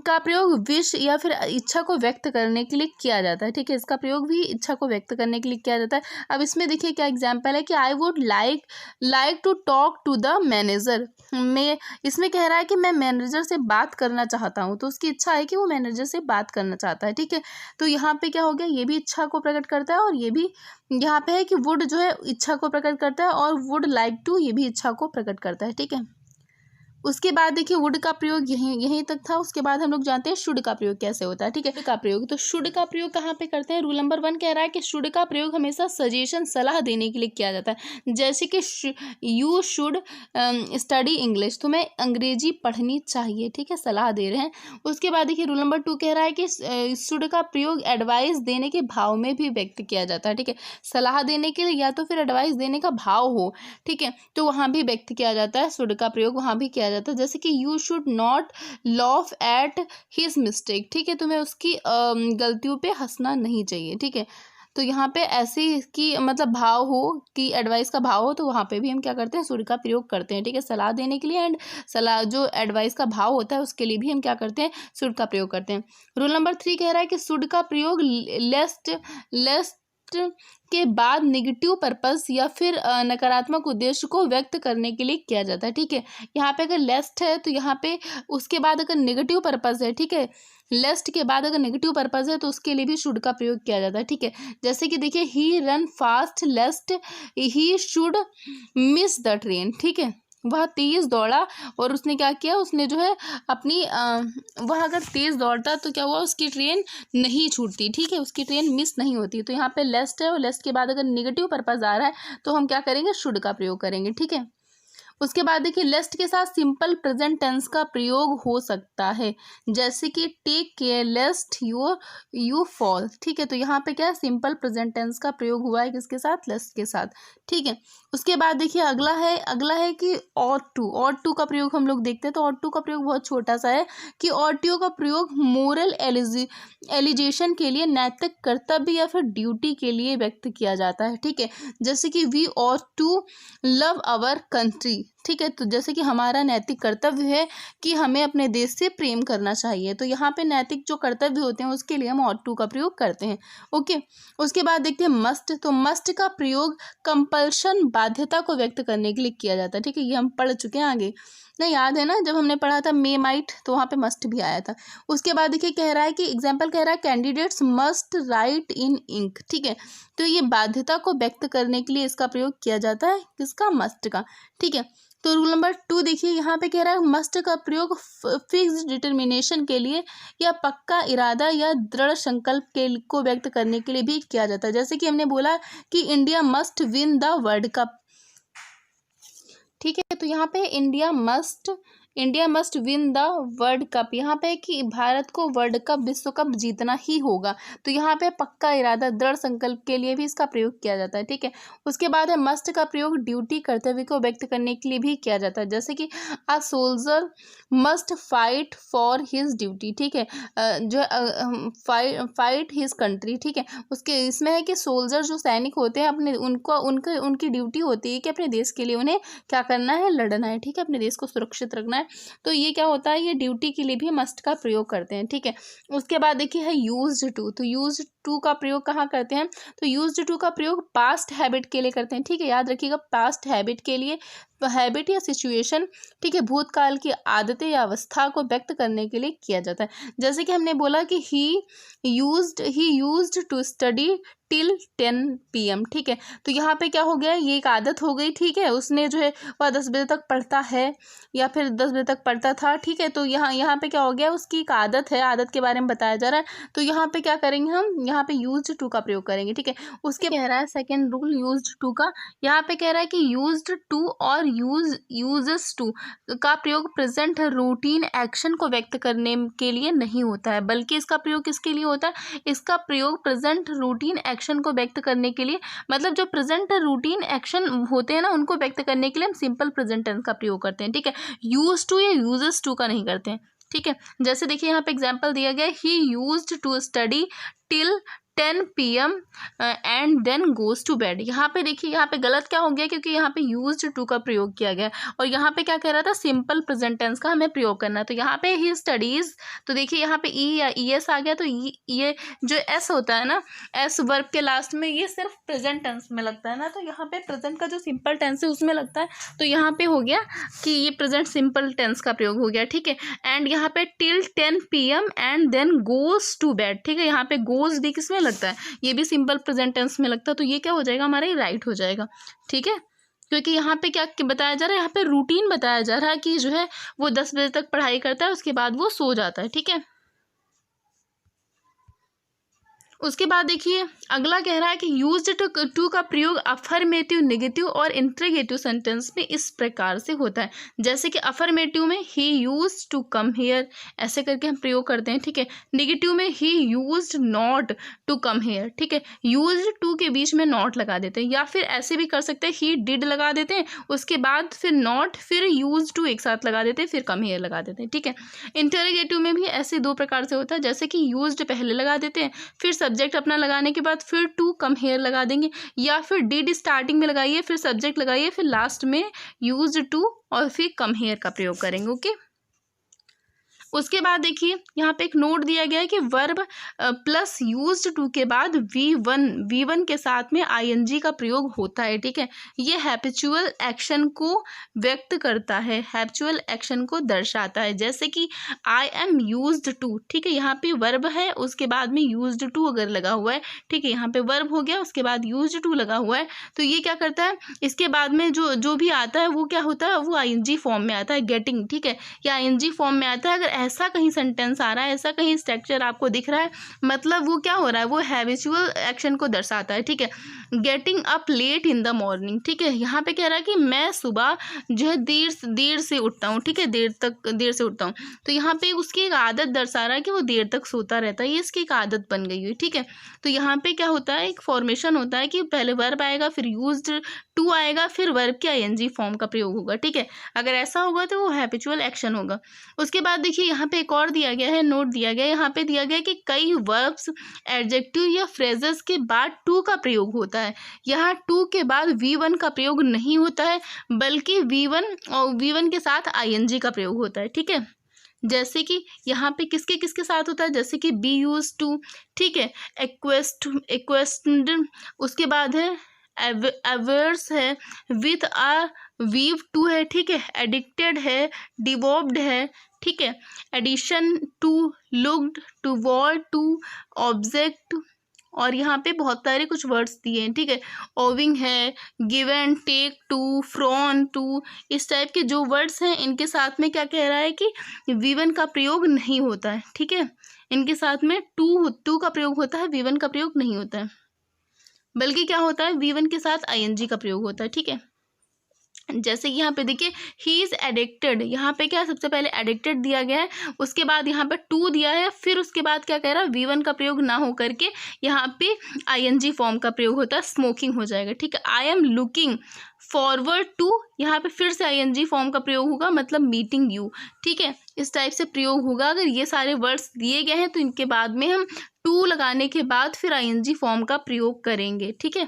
का प्रयोग विश या फिर इच्छा को व्यक्त करने के लिए किया जाता है, ठीक है। इसका प्रयोग भी इच्छा को व्यक्त करने के लिए किया जाता है। अब इसमें देखिए क्या एग्जाम्पल है कि I would like to talk to the manager, मैं इसमें कह रहा है कि मैं मैनेजर से बात करना चाहता हूँ, तो उसकी इच्छा है कि वो मैनेजर से बात करना चाहता है, ठीक है। तो यहाँ पे क्या हो गया, ये भी इच्छा को प्रकट करता है और ये भी यहाँ पे है कि वुड जो है इच्छा को प्रकट करता है और वुड लाइक टू ये भी इच्छा को प्रकट करता है, ठीक है। उसके बाद देखिए वुड का प्रयोग यहीं तक था। उसके बाद हम लोग जानते हैं शुड का प्रयोग कैसे होता है, ठीक है। शुड का प्रयोग, तो शुड का प्रयोग कहाँ पे करते हैं, रूल नंबर 1 कह रहा है कि शुड का प्रयोग हमेशा सजेशन, सलाह देने के लिए किया जाता है। जैसे कि यू शुड स्टडी इंग्लिश, तुम्हें अंग्रेजी पढ़नी चाहिए, ठीक है, सलाह दे रहे हैं। उसके बाद देखिए रूल नंबर 2 कह रहा है कि शुड का प्रयोग एडवाइस देने के भाव में भी व्यक्त किया जाता है, ठीक है। सलाह देने के लिए या तो फिर एडवाइस देने का भाव हो, ठीक है, तो वहाँ भी व्यक्त किया जाता है, शुड का प्रयोग वहाँ भी किया जाता है। जैसे कि you should not loaf at his mistake, ठीक है, तुम्हें उसकी गलतियों पे हंसना नहीं चाहिए, ठीक है। तो यहाँ पे ऐसे कि मतलब भाव हो कि एडवाइस का भाव हो, तो वहाँ पे भी हम क्या करते हैं, शुड का प्रयोग करते हैं, ठीक है, सलाह देने के लिए। एंड सलाह जो एडवाइस का भाव होता है उसके लिए भी हम क्या करते हैं, शुड का प्रयोग करते हैं। रूल नंबर 3 कह रहा है कि शुड का प्रयोग लेस्ट के बाद नेगेटिव पर्पस या फिर नकारात्मक उद्देश्य को व्यक्त करने के लिए किया जाता है, ठीक है। यहाँ पे अगर लेस्ट है तो यहाँ पे उसके बाद अगर नेगेटिव पर्पस है, ठीक है, लेस्ट के बाद अगर नेगेटिव पर्पस है तो उसके लिए भी शुड का प्रयोग किया जाता है, ठीक है। जैसे कि देखिए he run fast lest he should miss the train, ठीक है, वह तेज दौड़ा और उसने क्या किया, उसने जो है अपनी वह अगर तेज दौड़ता तो क्या हुआ, उसकी ट्रेन नहीं छूटती, ठीक है, उसकी ट्रेन मिस नहीं होती। तो यहाँ पे लेस्ट है और लेस्ट के बाद अगर नेगेटिव पर्पस आ रहा है तो हम क्या करेंगे, शुड का प्रयोग करेंगे, ठीक है। उसके बाद देखिए लेस्ट के साथ सिंपल प्रेजेंट टेंस का प्रयोग हो सकता है। जैसे कि take care lest you fall, ठीक है, तो यहाँ पे क्या है, सिंपल प्रेजेंट टेंस का प्रयोग हुआ है किसके साथ, लेस्ट के साथ, ठीक है। उसके बाद देखिए अगला है कि ऑट टू का प्रयोग हम लोग देखते हैं। तो ऑट टू का प्रयोग बहुत छोटा सा है कि ऑट टू का प्रयोग मोरल एलिजेशन के लिए, नैतिक कर्तव्य या फिर ड्यूटी के लिए व्यक्त किया जाता है, ठीक है। जैसे कि we ought to love our country, ठीक है, तो जैसे कि हमारा नैतिक कर्तव्य है कि हमें अपने देश से प्रेम करना चाहिए, तो यहाँ पे नैतिक जो कर्तव्य होते हैं उसके लिए हम ऑट टू का प्रयोग करते हैं, ओके। उसके बाद देखते हैं मस्ट, तो मस्ट का प्रयोग कंपल्शन, बाध्यता को व्यक्त करने के लिए किया जाता है, ठीक है, ये हम पढ़ चुके हैं आगे, नहीं याद है ना, जब हमने पढ़ा था मे माइट तो वहाँ पे मस्ट भी आया था। उसके बाद देखिए कह रहा है कि एग्जाम्पल कह रहा है कैंडिडेट्स मस्ट राइट इन इंक, ठीक है, तो ये बाध्यता को व्यक्त करने के लिए इसका प्रयोग किया जाता है, किसका, मस्ट का, ठीक है। तो रूल नंबर 2 देखिए यहाँ पे कह रहा है मस्ट का प्रयोग फिक्स डिटर्मिनेशन के लिए या पक्का इरादा या दृढ़ संकल्प के को व्यक्त करने के लिए भी किया जाता है। जैसे कि हमने बोला कि India must win the world cup, ठीक है, तो यहाँ पे India must India must win the world cup, यहाँ पे कि भारत को वर्ल्ड कप विश्व कप जीतना ही होगा। तो यहाँ पे पक्का इरादा दृढ़ संकल्प के लिए भी इसका प्रयोग किया जाता है, ठीक है। उसके बाद है मस्ट का प्रयोग ड्यूटी कर्तव्य को व्यक्त करने के लिए भी किया जाता है, जैसे कि a soldier must fight for his duty, ठीक है। जो फाइट हिज कंट्री, ठीक है। उसके इसमें है कि सोल्जर जो सैनिक होते हैं अपने उनकी ड्यूटी होती है कि अपने देश के लिए उन्हें क्या करना है, लड़ना है, ठीक है, अपने देश को सुरक्षित रखना है। तो ये क्या होता है, ये ड्यूटी के लिए भी मस्ट का प्रयोग करते हैं, ठीक है। उसके बाद देखिए है यूज्ड टू, तो यूज्ड टू का प्रयोग कहाँ करते हैं, तो यूज्ड टू का प्रयोग पास्ट हैबिट के लिए करते हैं, ठीक है। याद रखिएगा पास्ट हैबिट के लिए, हैबिट या सिचुएशन, ठीक है, भूतकाल की आदतें या अवस्था को व्यक्त करने के लिए किया जाता है। जैसे कि हमने बोला कि he used to study till 10 PM, ठीक है। तो यहाँ पे क्या हो गया, ये एक आदत हो गई, ठीक है। उसने जो है वह 10 बजे तक पढ़ता है या फिर 10 बजे तक पढ़ता था, ठीक है। तो यहाँ पे क्या हो गया, उसकी एक आदत है, आदत के बारे में बताया जा रहा है। तो यहाँ पे क्या करेंगे हम, यहाँ पे यूज्ड टू का प्रयोग करेंगे, ठीक है। उसके कह रहा है सेकेंड रूल यूज्ड टू का, यहाँ पे कह रहा है कि यूज्ड टू और यूजेस टू का प्रयोग प्रेजेंट रूटीन एक्शन को व्यक्त करने के लिए नहीं होता है, बल्कि इसका प्रयोग किसके लिए होता है, इसका प्रयोग प्रेजेंट रूटीन एक्शन को व्यक्त करने के लिए, मतलब जो प्रेजेंट रूटीन एक्शन होते हैं ना उनको व्यक्त करने के लिए हम सिंपल प्रेजेंट टेंस का प्रयोग करते हैं, ठीक है। यूज टू या यूजेस टू का नहीं करते हैं, ठीक है। जैसे देखिए यहाँ पे एग्जांपल दिया गया, he used to study till 10 PM and then goes to bed. यहाँ पे देखिए, यहाँ पे गलत क्या हो गया, क्योंकि यहाँ पे यूज्ड टू का प्रयोग किया गया और यहाँ पे क्या कह रहा था, सिंपल प्रेजेंट टेंस का हमें प्रयोग करना है। तो यहाँ पे ही स्टडीज, तो देखिए यहाँ पे ई या ES आ गया, तो ये जो एस होता है ना, एस वर्ब के लास्ट में, ये सिर्फ प्रेजेंट टेंस में लगता है ना, तो यहाँ पे प्रेजेंट का जो सिंपल टेंस है उसमें लगता है। तो यहाँ पे हो गया कि ये प्रेजेंट सिंपल टेंस का प्रयोग हो गया, ठीक है। एंड यहाँ पे till 10 PM and then goes to bed, ठीक है। यहाँ पे गोज भी किसमें लगता है, ये भी सिंपल प्रेजेंट टेंस में लगता है। तो ये क्या हो जाएगा, हमारा राइट हो जाएगा, ठीक है। क्योंकि यहाँ पे क्या बताया जा रहा है, यहाँ पे रूटीन बताया जा रहा है कि जो है वो 10 बजे तक पढ़ाई करता है, उसके बाद वो सो जाता है, ठीक है। उसके बाद देखिए अगला कह रहा है कि यूज्ड टू का प्रयोग अफर्मेटिव, नेगेटिव और इंट्रोगेटिव सेंटेंस में इस प्रकार से होता है। जैसे कि अफर्मेटिव में he used to come here, ऐसे करके हम प्रयोग करते हैं, ठीक है। नेगेटिव में he used not to come here, ठीक है। यूज्ड टू के बीच में नॉट लगा देते हैं, या फिर ऐसे भी कर सकते हैं, ही डिड लगा देते हैं, उसके बाद फिर नॉट, फिर यूज्ड टू एक साथ लगा देते हैं, फिर कम हियर लगा देते हैं, ठीक है। इंटरोगेटिव में भी ऐसे दो प्रकार से होता है, जैसे कि यूज्ड पहले लगा देते हैं, फिर सब्जेक्ट अपना लगाने के बाद फिर टू कम हेयर लगा देंगे, या फिर डिड स्टार्टिंग में लगाइए, फिर सब्जेक्ट लगाइए, फिर लास्ट में यूज्ड टू और फिर कम हेयर का प्रयोग करेंगे, ओके। उसके बाद देखिए यहाँ पे एक नोट दिया गया है कि वर्ब प्लस यूज्ड टू के बाद वी वन के साथ में ING का प्रयोग होता है, ठीक है। ये हैबिचुअल एक्शन को व्यक्त करता है, हैबिचुअल एक्शन को दर्शाता है। जैसे कि आई एम यूज्ड टू, ठीक है, यहाँ पे वर्ब है, उसके बाद में यूज्ड टू अगर लगा हुआ है, ठीक है, यहाँ पे वर्ब हो गया, उसके बाद यूज्ड टू लगा हुआ है, तो ये क्या करता है, इसके बाद में जो भी आता है वो क्या होता है, वो ING फॉर्म में आता है, गेटिंग, ठीक है, या ING फॉर्म में आता है। अगर ऐसा कहीं सेंटेंस आ रहा है, ऐसा कहीं स्ट्रक्चर आपको दिख रहा है, मतलब वो क्या हो रहा है, वो हैबिचुअल एक्शन को दर्शाता है, ठीक है। Getting up late in the morning, ठीक है, यहाँ पे कह रहा है कि मैं सुबह जो है देर से उठता हूँ, ठीक है, देर से उठता हूँ। तो यहाँ पे उसकी एक आदत दर्शा रहा है कि वो देर तक सोता रहता है, ये इसकी एक आदत बन गई हुई, ठीक है। तो यहाँ पे क्या होता है, एक फॉर्मेशन होता है कि पहले वर्ब आएगा, फिर यूज्ड टू आएगा, फिर वर्ब के ING फॉर्म का प्रयोग होगा, ठीक है। अगर ऐसा होगा तो वो हैबिचुअल एक्शन होगा। उसके बाद देखिए यहाँ पे एक और दिया गया है, नोट दिया गया है, यहाँ पे दिया गया है कि कई वर्ब्स एडजेक्टिव या फ्रेजेस के बाद टू का प्रयोग होता है। यहाँ टू के बाद V1 का प्रयोग नहीं होता है, बल्कि V1 के साथ ING का प्रयोग होता है, ठीक है। जैसे कि यहाँ पे किसके किसके साथ होता है, जैसे कि बी यूज टू, ठीक है, एक्वेस्टेड, उसके बाद है अवेयर्स है, विथ अ वीव टू है, ठीक है, एडिक्टेड है, डिवॉल्व्ड है, ठीक है, addition to, looked to, wall to, object, और यहाँ पे बहुत सारे कुछ वर्ड्स दिए हैं, ठीक है, ओविंग है, गिव एंड टेक टू, फ्रॉन टू, इस टाइप के जो वर्ड्स हैं इनके साथ में क्या कह रहा है कि V1 का प्रयोग नहीं होता है, ठीक है। इनके साथ में टू का प्रयोग होता है, V1 का प्रयोग नहीं होता है, बल्कि क्या होता है, V1 के साथ ING का प्रयोग होता है, ठीक है। जैसे कि यहाँ पे देखिए ही इज़ एडिक्टेड, यहाँ पे क्या सबसे पहले एडिक्टेड दिया गया है, उसके बाद यहाँ पे टू दिया है, फिर उसके बाद क्या कह रहा है V1 का प्रयोग ना हो करके यहाँ पे ING फॉर्म का प्रयोग होता है, स्मोकिंग हो जाएगा। ठीक है, I am looking forward to, यहाँ पे फिर से ING फॉर्म का प्रयोग होगा, मतलब मीटिंग यू। ठीक है, इस टाइप से प्रयोग होगा। अगर ये सारे वर्ड्स दिए गए हैं तो इनके बाद में हम टू लगाने के बाद फिर ING फॉर्म का प्रयोग करेंगे। ठीक है,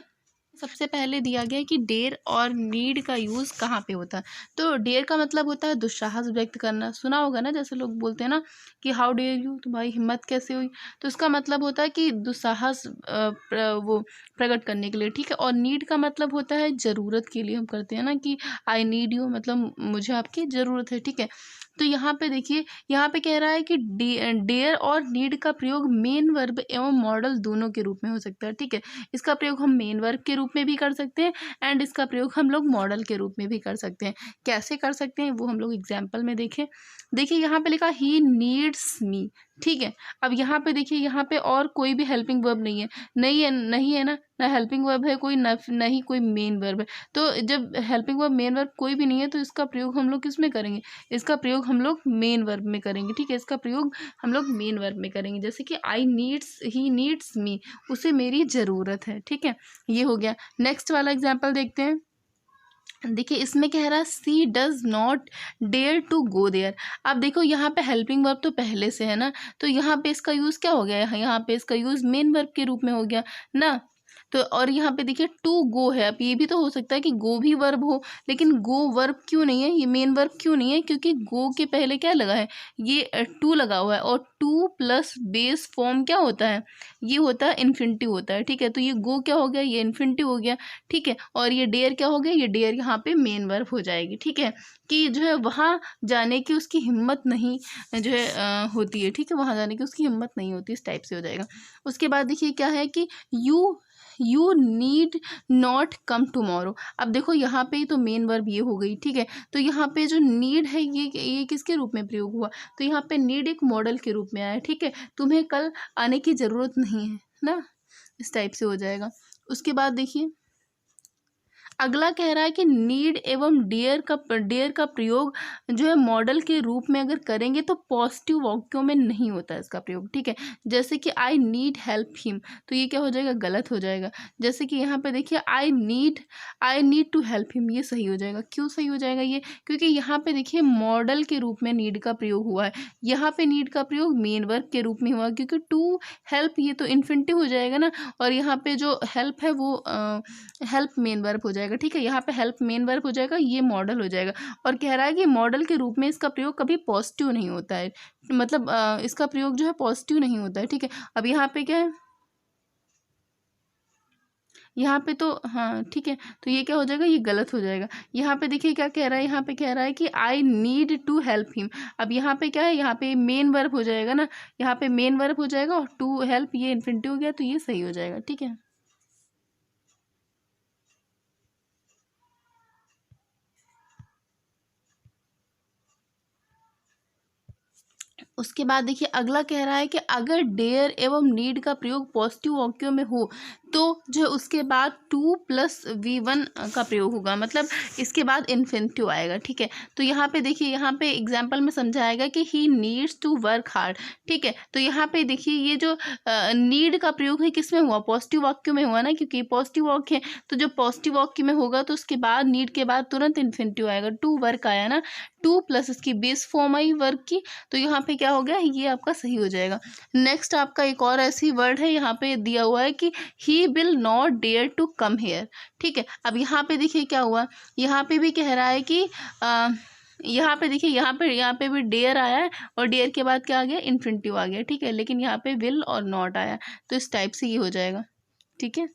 सबसे पहले दिया गया है कि डेयर और नीड का यूज़ कहाँ पे होता है। तो डेयर का मतलब होता है दुस्साहस व्यक्त करना, सुना होगा ना, जैसे लोग बोलते हैं ना कि हाउ डेयर यू, तो भाई हिम्मत कैसे हुई, तो इसका मतलब होता है कि दुस्साहस वो प्रकट करने के लिए। ठीक है, और नीड का मतलब होता है ज़रूरत के लिए हम करते हैं ना कि आई नीड यू, मतलब मुझे आपकी ज़रूरत है। ठीक है, तो यहाँ पे देखिए, यहाँ पे कह रहा है कि डेयर और नीड का प्रयोग मेन वर्ब एवं मॉडल दोनों के रूप में हो सकता है। ठीक है, इसका प्रयोग हम मेन वर्ब के रूप में भी कर सकते हैं एंड इसका प्रयोग हम लोग मॉडल के रूप में भी कर सकते हैं। कैसे कर सकते हैं वो हम लोग एग्जाम्पल में देखें। देखिए यहाँ पे लिखा ही नीड्स मी। ठीक है, अब यहाँ पे देखिए, यहाँ पे और कोई भी हेल्पिंग वर्ब नहीं है, नहीं है ना हेल्पिंग वर्ब है कोई, ना ही कोई मेन वर्ब है। तो जब हेल्पिंग वर्ब मेन वर्ब कोई भी नहीं है तो इसका प्रयोग हम लोग किस में करेंगे, इसका प्रयोग हम लोग मेन वर्ब में करेंगे। ठीक है, इसका प्रयोग हम लोग मेन वर्ब में करेंगे। जैसे कि ही नीड्स मी, उसे मेरी ज़रूरत है। ठीक है, ये हो गया। नेक्स्ट वाला एग्जाम्पल देखते हैं। देखिए इसमें कह रहा है she does not dare to go there. अब देखो यहाँ पे हेल्पिंग वर्ब तो पहले से है ना, तो यहाँ पे इसका यूज़ क्या हो गया, यहाँ पे इसका यूज़ मेन वर्ब के रूप में हो गया ना। तो और यहाँ पे देखिए टू गो है, अब ये भी तो हो सकता है कि गो भी वर्ब हो, लेकिन गो वर्ब क्यों नहीं है, ये मेन वर्ब क्यों नहीं है, क्योंकि गो के पहले क्या लगा है, ये टू लगा हुआ है, और टू प्लस बेस फॉर्म क्या होता है, ये होता है इन्फिनिटिव होता है। ठीक है, तो ये गो क्या हो गया, ये इन्फिनिटिव हो गया। ठीक है, और ये डेयर क्या हो गया, ये डेयर यहाँ पे मेन वर्ब हो जाएगी। ठीक है, कि जो है वहाँ जाने की उसकी हिम्मत नहीं जो है होती है। ठीक है, वहाँ जाने की उसकी हिम्मत नहीं होती, इस टाइप से हो जाएगा। उसके बाद देखिए क्या है कि you need not come tomorrow. अब देखो यहाँ पे तो मेन वर्ब ये हो गई। ठीक है, तो यहाँ पे जो नीड है ये किसके रूप में प्रयोग हुआ, तो यहाँ पे नीड एक मॉडल के रूप में आया। ठीक है, तुम्हें कल आने की ज़रूरत नहीं है ना, इस टाइप से हो जाएगा। उसके बाद देखिए अगला कह रहा है कि नीड एवं डेयर का प्रयोग जो है मॉडल के रूप में अगर करेंगे तो पॉजिटिव वाक्यों में नहीं होता है इसका प्रयोग। ठीक है, जैसे कि आई नीड हेल्प हिम, तो ये क्या हो जाएगा, गलत हो जाएगा। जैसे कि यहाँ पे देखिए I need to help him, ये सही हो जाएगा। क्यों सही हो जाएगा ये, क्योंकि यहाँ पे देखिए मॉडल के रूप में नीड का प्रयोग हुआ है, यहाँ पे नीड का प्रयोग मेन वर्ब के रूप में हुआ, क्योंकि टू हेल्प ये तो इन्फिनिटिव हो जाएगा ना, और यहाँ पे जो हेल्प है वो हेल्प मेन वर्ब हो जाएगा। ठीक है, यहाँ पे हेल्प मेन वर्ब हो जाएगा, ये मॉडल हो जाएगा। और कह रहा है कि मॉडल के रूप में इसका प्रयोग कभी पॉजिटिव नहीं होता है, मतलब इसका प्रयोग जो है पॉजिटिव नहीं होता है। ठीक है, अब यहाँ पे क्या है, यहाँ पे तो हाँ ठीक है, तो ये क्या हो जाएगा, ये गलत हो जाएगा। यहाँ पे देखिए क्या कह रहा है, यहाँ पे कह रहा है कि I need to help him. अब यहाँ पे क्या है, यहाँ पे मेन वर्ब हो जाएगा ना, यहाँ पे मेन वर्ब हो जाएगा और टू हेल्प ये इन्फिनिटिव हो गया, तो ये सही हो जाएगा। ठीक है, उसके बाद देखिए अगला कह रहा है कि अगर डेयर एवं नीड का प्रयोग पॉजिटिव वाक्यों में हो तो जो है उसके बाद टू प्लस V1 का प्रयोग होगा, मतलब इसके बाद इन्फिनिटिव आएगा। ठीक है, तो यहाँ पे देखिए, यहाँ पे एग्जाम्पल में समझाएगा कि he needs to work hard. ठीक है, तो यहाँ पे देखिए ये जो नीड का प्रयोग है किस में हुआ, पॉजिटिव वाक्यों में हुआ ना, क्योंकि पॉजिटिव वाक्य है, तो जो पॉजिटिव वाक्य में होगा तो उसके बाद नीड के बाद तुरंत इन्फिनिटिव आएगा। टू वर्क आया ना, टू प्लस इसकी बेस फॉर्म आई वर्क की, तो यहाँ पे क्या हो गया, ये आपका सही हो जाएगा। नेक्स्ट आपका एक और ऐसी वर्ड है, यहाँ पे दिया हुआ है कि he will not dare to come here. ठीक है, अब यहाँ पे देखिए क्या हुआ, यहाँ पे भी कह रहा है कि यहाँ पे देखिए, यहाँ पे भी डेयर आया है और डेयर के बाद क्या आ गया, इन्फिनिटिव आ गया। ठीक है, लेकिन यहाँ पे विल और नॉट आया, तो इस टाइप से ये हो जाएगा। ठीक है,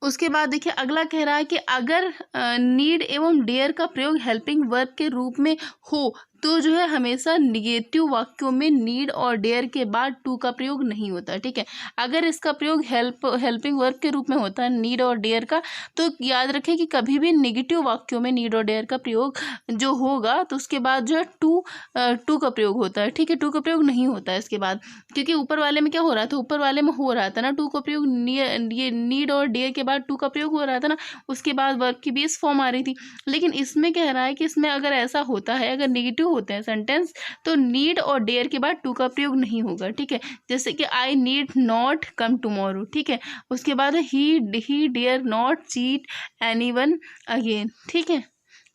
उसके बाद देखिए अगला कह रहा है कि अगर नीड एवं डेयर का प्रयोग हेल्पिंग वर्ब के रूप में हो तो जो है हमेशा निगेटिव वाक्यों में नीड और डेयर के बाद टू का प्रयोग नहीं होता, ठीक है। अगर इसका प्रयोग हेल्पिंग वर्ब के रूप में होता है नीड और डेयर का, तो याद रखें कि कभी भी नेगेटिव वाक्यों में नीड और डेयर का प्रयोग जो होगा तो उसके बाद जो है टू का प्रयोग होता है, ठीक है। टू का प्रयोग नहीं होता है इसके बाद, क्योंकि ऊपर वाले में क्या हो रहा था, ऊपर वाले में हो रहा था ना टू का प्रयोग, ये नीड और डेयर के बाद टू का प्रयोग हो रहा था ना, उसके बाद वर्ब की बेस फॉर्म आ रही थी। लेकिन इसमें कह रहा है कि इसमें अगर ऐसा होता है, अगर नेगेटिव होते हैं सेंटेंस, तो नीड और डेयर के बाद टू का प्रयोग नहीं होगा, ठीक है। जैसे कि I need not come tomorrow, ठीक है। उसके बाद he dare not cheat anyone again, ठीक है।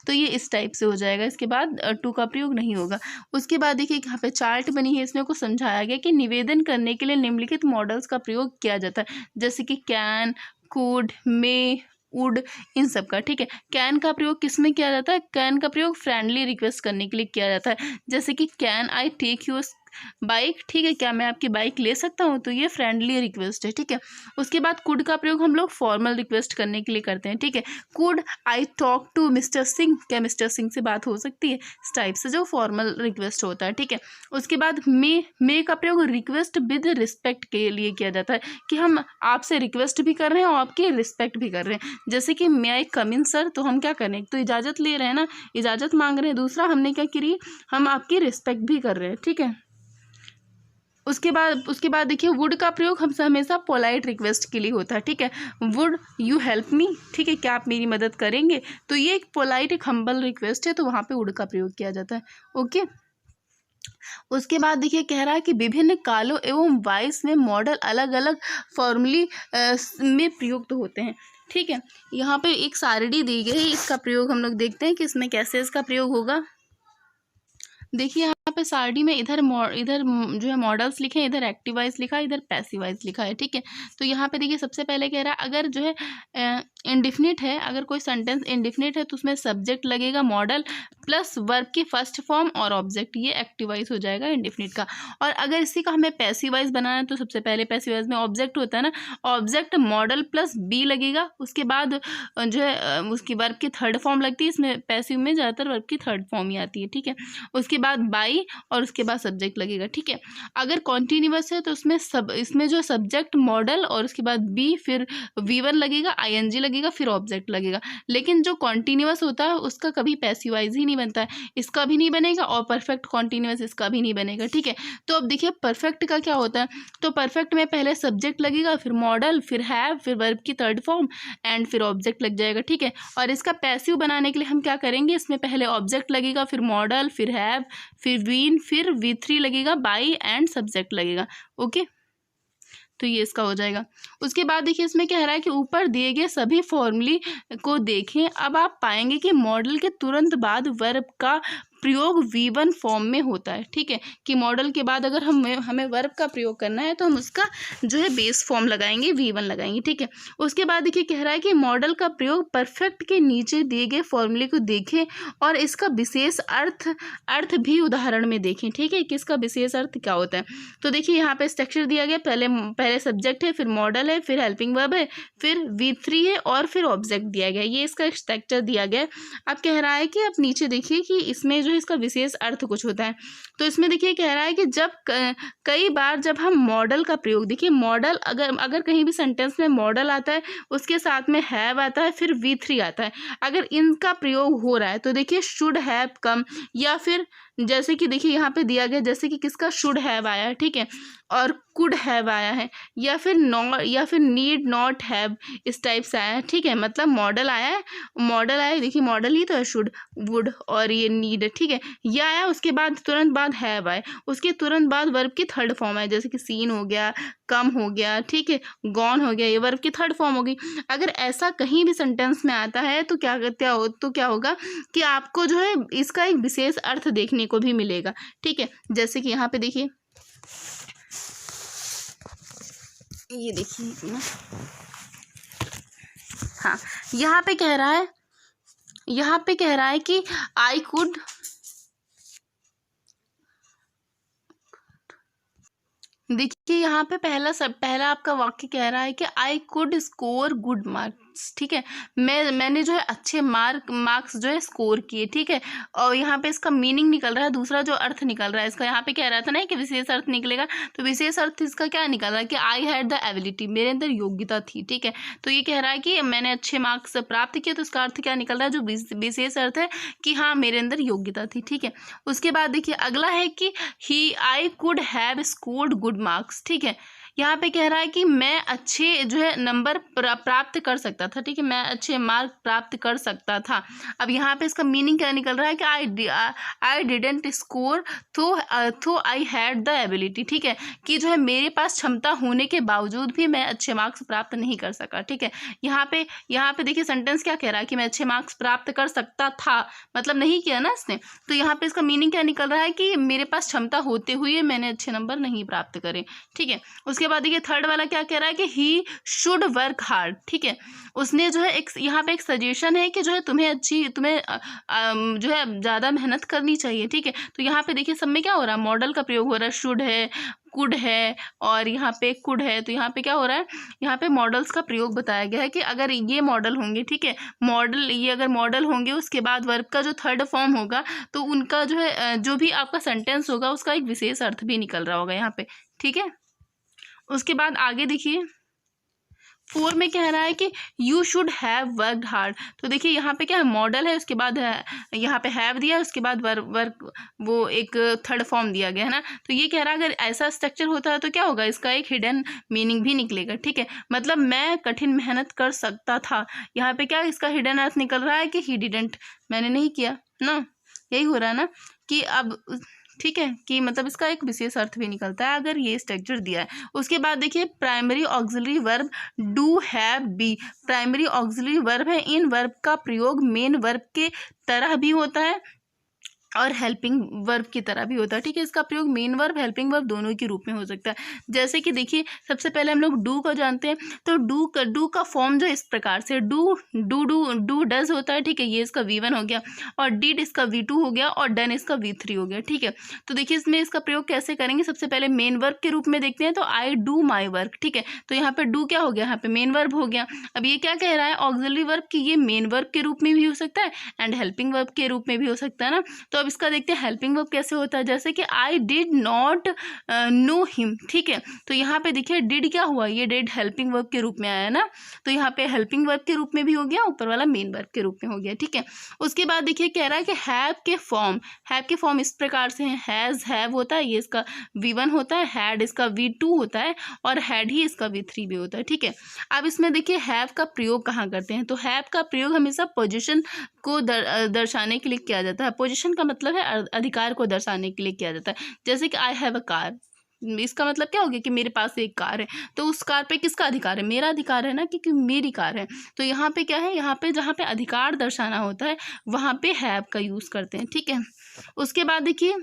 तो ये इस टाइप से हो जाएगा, इसके बाद टू का प्रयोग नहीं होगा। उसके बाद देखिए यहाँ पे चार्ट बनी है, इसमें कुछ समझाया गया कि निवेदन करने के लिए निम्नलिखित मॉडल्स का प्रयोग किया जाता है, जैसे कि कैन, कुड, मे, वुड, इन सब का, ठीक है। कैन का प्रयोग किस में किया जाता है, कैन का प्रयोग फ्रेंडली रिक्वेस्ट करने के लिए किया जाता है, जैसे कि can I take your bike, ठीक है, क्या मैं आपकी बाइक ले सकता हूँ, तो ये फ्रेंडली रिक्वेस्ट है, ठीक है। उसके बाद कुड का प्रयोग हम लोग फॉर्मल रिक्वेस्ट करने के लिए करते हैं, ठीक है। Could I talk to mister Singh, क्या मिस्टर सिंह से बात हो सकती है, इस टाइप से जो फॉर्मल रिक्वेस्ट होता है, ठीक है। उसके बाद मे का प्रयोग रिक्वेस्ट विद रिस्पेक्ट के लिए किया जाता है, कि हम आपसे रिक्वेस्ट भी कर रहे हैं और आपकी रिस्पेक्ट भी कर रहे हैं, जैसे कि मे आई कम इन सर, तो हम क्या कर रहे हैं, तो इजाज़त ले रहे हैं ना, इजाज़त मांग रहे हैं। दूसरा हमने क्या करी, हम आपकी रिस्पेक्ट भी कर रहे हैं, ठीक है। उसके बाद देखिए वुड का प्रयोग हमसे हमेशा पोलाइट रिक्वेस्ट के लिए होता है, ठीक है। वुड यू हेल्प मी, ठीक है, क्या आप मेरी मदद करेंगे, तो ये एक पोलाइट, एक हम्बल रिक्वेस्ट है, तो वहाँ पे वुड का प्रयोग किया जाता है, ओके। उसके बाद देखिए कह रहा है कि विभिन्न कालों एवं वॉइस में मॉडल अलग अलग फॉर्मूली में प्रयुक्त होते हैं, ठीक है। यहाँ पे एक सारणी दी गई है, इसका प्रयोग हम लोग देखते हैं कि इसमें कैसे इसका प्रयोग होगा। देखिए यहाँ पे सारणी में इधर जो है मॉडल्स लिखे हैं, इधर एक्टिव वॉइस लिखा है, इधर पैसिव वॉइस लिखा है, ठीक है। तो यहाँ पे देखिए सबसे पहले कह रहा है अगर जो है इंडिफिनिट है, अगर कोई सेंटेंस इंडिफिनिट है तो उसमें सब्जेक्ट लगेगा मॉडल प्लस वर्ब की फर्स्ट फॉर्म और ऑब्जेक्ट, ये एक्टिव वॉइस हो जाएगा इंडिफिनिट का। और अगर इसी का हमें पैसिव वॉइस बनाना है तो सबसे पहले पैसिव वॉइस में ऑब्जेक्ट होता है ना, ऑब्जेक्ट मॉडल प्लस बी लगेगा, उसके बाद जो है उसकी वर्ब की थर्ड फॉर्म लगती है, इसमें पैसिव में ज़्यादातर वर्ब की थर्ड फॉर्म ही आती है, ठीक है। उसके बाद बाई और उसके बाद सब्जेक्ट लगेगा, ठीक है। अगर कॉन्टिन्यूअस है तो इसमें जो सब्जेक्ट मॉडल और उसके बाद बी, फिर V1 लगेगा, ING लगेगा, फिर ऑब्जेक्ट लगेगा। लेकिन जो कॉन्टिन्यूअस होता है उसका कभी पैसिव वॉइस ही नहीं बनता है, इसका भी नहीं बनेगा, और परफेक्ट कॉन्टिन्यूअस इसका भी नहीं बनेगा, ठीक है। तो अब देखिए परफेक्ट का क्या होता है, तो परफेक्ट में पहले सब्जेक्ट लगेगा, फिर मॉडल, फिर हैव, फिर वर्ब की थर्ड फॉर्म एंड फिर ऑब्जेक्ट लग जाएगा, ठीक है। और इसका पैसिव बनाने के लिए हम क्या करेंगे, इसमें पहले ऑब्जेक्ट लगेगा, फिर मॉडल, फिर हैव, फिर वीन, फिर V3 लगेगा, बाई एंड सब्जेक्ट लगेगा, ओके। तो ये इसका हो जाएगा। उसके बाद देखिए इसमें कह रहा है कि ऊपर दिए गए सभी फॉर्मूले को देखें, अब आप पाएंगे कि मॉडल के तुरंत बाद वर्ब का प्रयोग V1 फॉर्म में होता है, ठीक है। कि मॉडल के बाद अगर हमें वर्ब का प्रयोग करना है तो हम उसका जो है बेस फॉर्म लगाएंगे, V1 लगाएंगे, ठीक है। उसके बाद देखिए कह रहा है कि मॉडल का प्रयोग परफेक्ट के नीचे दिए गए फॉर्मूले को देखें और इसका विशेष अर्थ भी उदाहरण में देखें, ठीक है, कि इसका विशेष अर्थ क्या होता है। तो देखिए यहाँ पे स्ट्रक्चर दिया गया, पहले सब्जेक्ट है, फिर मॉडल है, फिर हेल्पिंग वर्ब है, फिर V3 है और फिर ऑब्जेक्ट दिया गया, ये इसका स्ट्रक्चर दिया गया। अब कह रहा है कि आप नीचे देखिए कि इसमें जो है इसका विशेष अर्थ कुछ होता है। तो इसमें देखिए कह रहा है कि जब कई बार जब हम मॉडल का प्रयोग, देखिए मॉडल अगर कहीं भी सेंटेंस में मॉडल आता है, उसके साथ में हैव आता है, फिर V3 आता है, अगर इनका प्रयोग हो रहा है तो देखिए शुड हैव कम, या फिर जैसे कि देखिए यहाँ पे दिया गया, जैसे कि किसका शुड हैव आया है, ठीक है, और कुड हैव आया है, या फिर नीड नॉट हैव, इस टाइप से आया है, ठीक है। मतलब मॉडल आया है, देखिए मॉडल ही तो है, शुड, वुड और ये नीड, ठीक है। यह आया, उसके बाद तुरंत बाद हैव आए, उसके तुरंत बाद वर्ब की थर्ड फॉर्म आए, जैसे कि सीन हो गया, कम हो गया, ठीक है, गॉन हो गया, ये वर्ब की थर्ड फॉर्म हो गई। अगर ऐसा कहीं भी सेंटेंस में आता है तो क्या होगा कि आपको जो है इसका एक विशेष अर्थ देखने को भी मिलेगा, ठीक है। जैसे कि यहाँ पे देखिए, ये देखिए ना, हाँ, यहाँ पे कह रहा है कि आई कुड, देखिए यहाँ पे पहला आपका वाक्य कह रहा है कि I could score good marks, marks, ठीक है, मैंने जो है अच्छे मार्क्स जो है स्कोर किए, ठीक है। और यहाँ पे इसका मीनिंग निकल रहा है, दूसरा जो अर्थ निकल रहा है इसका, यहाँ पे कह रहा था ना कि विशेष अर्थ निकलेगा, तो विशेष अर्थ इसका क्या निकल रहा है कि आई हैड द एबिलिटी, मेरे अंदर योग्यता थी, ठीक है। तो ये कह रहा है कि मैंने अच्छे मार्क्स प्राप्त किए, तो इसका अर्थ क्या निकल रहा है, जो विशेष अर्थ है कि हाँ मेरे अंदर योग्यता थी, ठीक है। उसके बाद देखिए अगला है कि he I could have scored good marks, ठीक है। यहाँ पे कह रहा है कि मैं अच्छे जो है नंबर प्राप्त कर सकता था, ठीक है, मैं अच्छे मार्क प्राप्त कर सकता था। अब यहाँ पे इसका मीनिंग क्या निकल रहा है कि आई डिडेंट स्कोर तो आई हैड द एबिलिटी, ठीक है, कि जो है मेरे पास क्षमता होने के बावजूद भी मैं अच्छे मार्क्स प्राप्त नहीं कर सका, ठीक है। यहाँ पे देखिए सेंटेंस क्या कह रहा है कि मैं अच्छे मार्क्स प्राप्त कर सकता था, मतलब नहीं किया ना इसने, तो यहाँ पे इसका मीनिंग क्या निकल रहा है कि मेरे पास क्षमता होते हुए मैंने अच्छे नंबर नहीं प्राप्त करे, ठीक है। उसके बाद देखिए थर्ड वाला क्या कह रहा है कि ही शुड वर्क हार्ड, ठीक है। उसने जो है एक यहाँ पे एक सजेशन है कि जो है तुम्हें जो है ज़्यादा मेहनत करनी चाहिए, ठीक है। तो यहाँ पे देखिए सब में क्या हो रहा है, मॉडल का प्रयोग हो रहा है, शुड है, कुड है और यहाँ पे कुड है, तो यहाँ पे क्या हो रहा है, यहाँ पे मॉडल्स का प्रयोग बताया गया है कि अगर ये मॉडल होंगे, ठीक है, ये अगर मॉडल होंगे उसके बाद वर्ब का जो थर्ड फॉर्म होगा तो उनका जो है जो भी आपका सेंटेंस होगा उसका एक विशेष अर्थ भी निकल रहा होगा यहाँ पे, ठीक है। उसके बाद आगे देखिए 4 में कह रहा है कि you should have worked hard, तो देखिए यहाँ पे क्या है, मॉडल है, उसके बाद यहाँ पे हैव दिया है, उसके बाद वर्क वो एक थर्ड फॉर्म दिया गया है ना, तो ये कह रहा है अगर ऐसा स्ट्रक्चर होता है तो क्या होगा, इसका एक हिडन मीनिंग भी निकलेगा, ठीक है, मतलब मैं कठिन मेहनत कर सकता था। यहाँ पे क्या इसका हिडन अर्थ निकल रहा है कि ही डिडंट, मैंने नहीं किया ना, यही हो रहा है ना कि अब, ठीक है, कि मतलब इसका एक विशेष अर्थ भी निकलता है अगर ये स्ट्रक्चर दिया है। उसके बाद देखिए primary auxiliary verb do have be, primary auxiliary verb है, इन वर्ब का प्रयोग मेन वर्ब के तरह भी होता है और हेल्पिंग वर्ब की तरह भी होता है, ठीक है। इसका प्रयोग मेन वर्ब हेल्पिंग वर्ब दोनों के रूप में हो सकता है। जैसे कि देखिए सबसे पहले हम लोग डू को जानते हैं, तो डू का फॉर्म जो इस प्रकार से डू डज होता है, ठीक है, ये इसका V1 हो गया, और डिड इसका V2 हो गया, और डन इसका V3 हो गया, ठीक है। तो देखिए इसमें इसका प्रयोग कैसे करेंगे, सबसे पहले मेन वर्ब के रूप में देखते हैं, तो आई डू माई वर्क, ठीक है, तो यहाँ पे डू क्या हो गया, यहाँ पे मेन वर्ब हो गया। अब ये क्या कह रहा है, ऑक्सिलरी वर्ब कि ये मेन वर्ब के रूप में भी हो सकता है एंड हेल्पिंग वर्ब के रूप में भी हो सकता है ना। तो अब इसका देखते हैं हेल्पिंग वर्ब कैसे होता है, जैसे कि I did not know him, ठीक है, तो यहाँ पे देखिए डिड क्या हुआ, ये डिड हेल्पिंग वर्ब के रूप में आया ना, तो यहाँ पे हेल्पिंग वर्ब के रूप में भी हो गया, ऊपर वाला मेन वर्ब के रूप में हो गया, ठीक है। उसके बाद देखिए कह रहा है कि हैव के फॉर्म इस प्रकार से हैं, हैज़ हैव होता है, ये इसका V1 होता है, हैड इसका V2 होता है, और हैड ही इसका V3 भी होता है, ठीक है। अब इसमें देखिए हैव का प्रयोग कहाँ करते हैं, तो हैव का प्रयोग हमेशा पोजीशन को दर्शाने के लिए किया जाता है। पोजीशन का मतलब है अधिकार को दर्शाने के लिए किया जाता है। जैसे कि आई हैव अ कार, इसका मतलब क्या हो गया कि मेरे पास एक कार है, तो उस कार पे किसका अधिकार है, मेरा अधिकार है ना, क्योंकि मेरी कार है। तो यहाँ पे क्या है, यहाँ पे जहाँ पे अधिकार दर्शाना होता है वहाँ पे हैव का यूज़ करते हैं, ठीक है। उसके बाद देखिए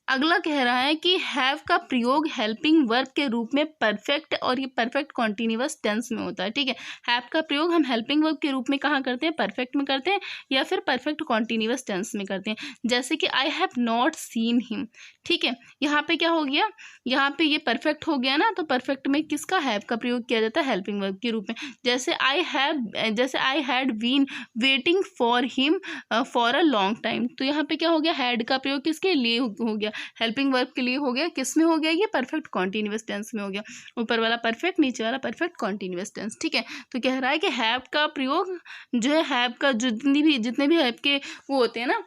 अगला कह रहा है कि हैव का प्रयोग हेल्पिंग वर्ब के रूप में परफेक्ट, और ये परफेक्ट कॉन्टिन्यूअस टेंस में होता है, ठीक है। हैव का प्रयोग हम हेल्पिंग वर्ब के रूप में कहाँ करते हैं, परफेक्ट में करते हैं या फिर परफेक्ट कॉन्टिन्यूअस टेंस में करते हैं। जैसे कि I have not seen him, ठीक है, यहाँ पे क्या हो गया, यहाँ पे ये परफेक्ट हो गया ना, तो परफेक्ट में किसका हैव का प्रयोग किया जाता है, हेल्पिंग वर्ब के रूप में। जैसे I had been waiting for him for a long time, तो यहाँ पे क्या हो गया, हैड का प्रयोग किसके लिए हो गया, हेल्पिंग वर्ब के लिए हो गया, किस में हो गया, ये परफेक्ट कॉन्टिन्यूअस टेंस में हो गया, ऊपर वाला परफेक्ट नीचे वाला परफेक्ट कॉन्टिन्यूअस टेंस, ठीक है। तो कह रहा है कि हैव का प्रयोग जो है, हैव का जितने भी हैव के वो होते हैं ना,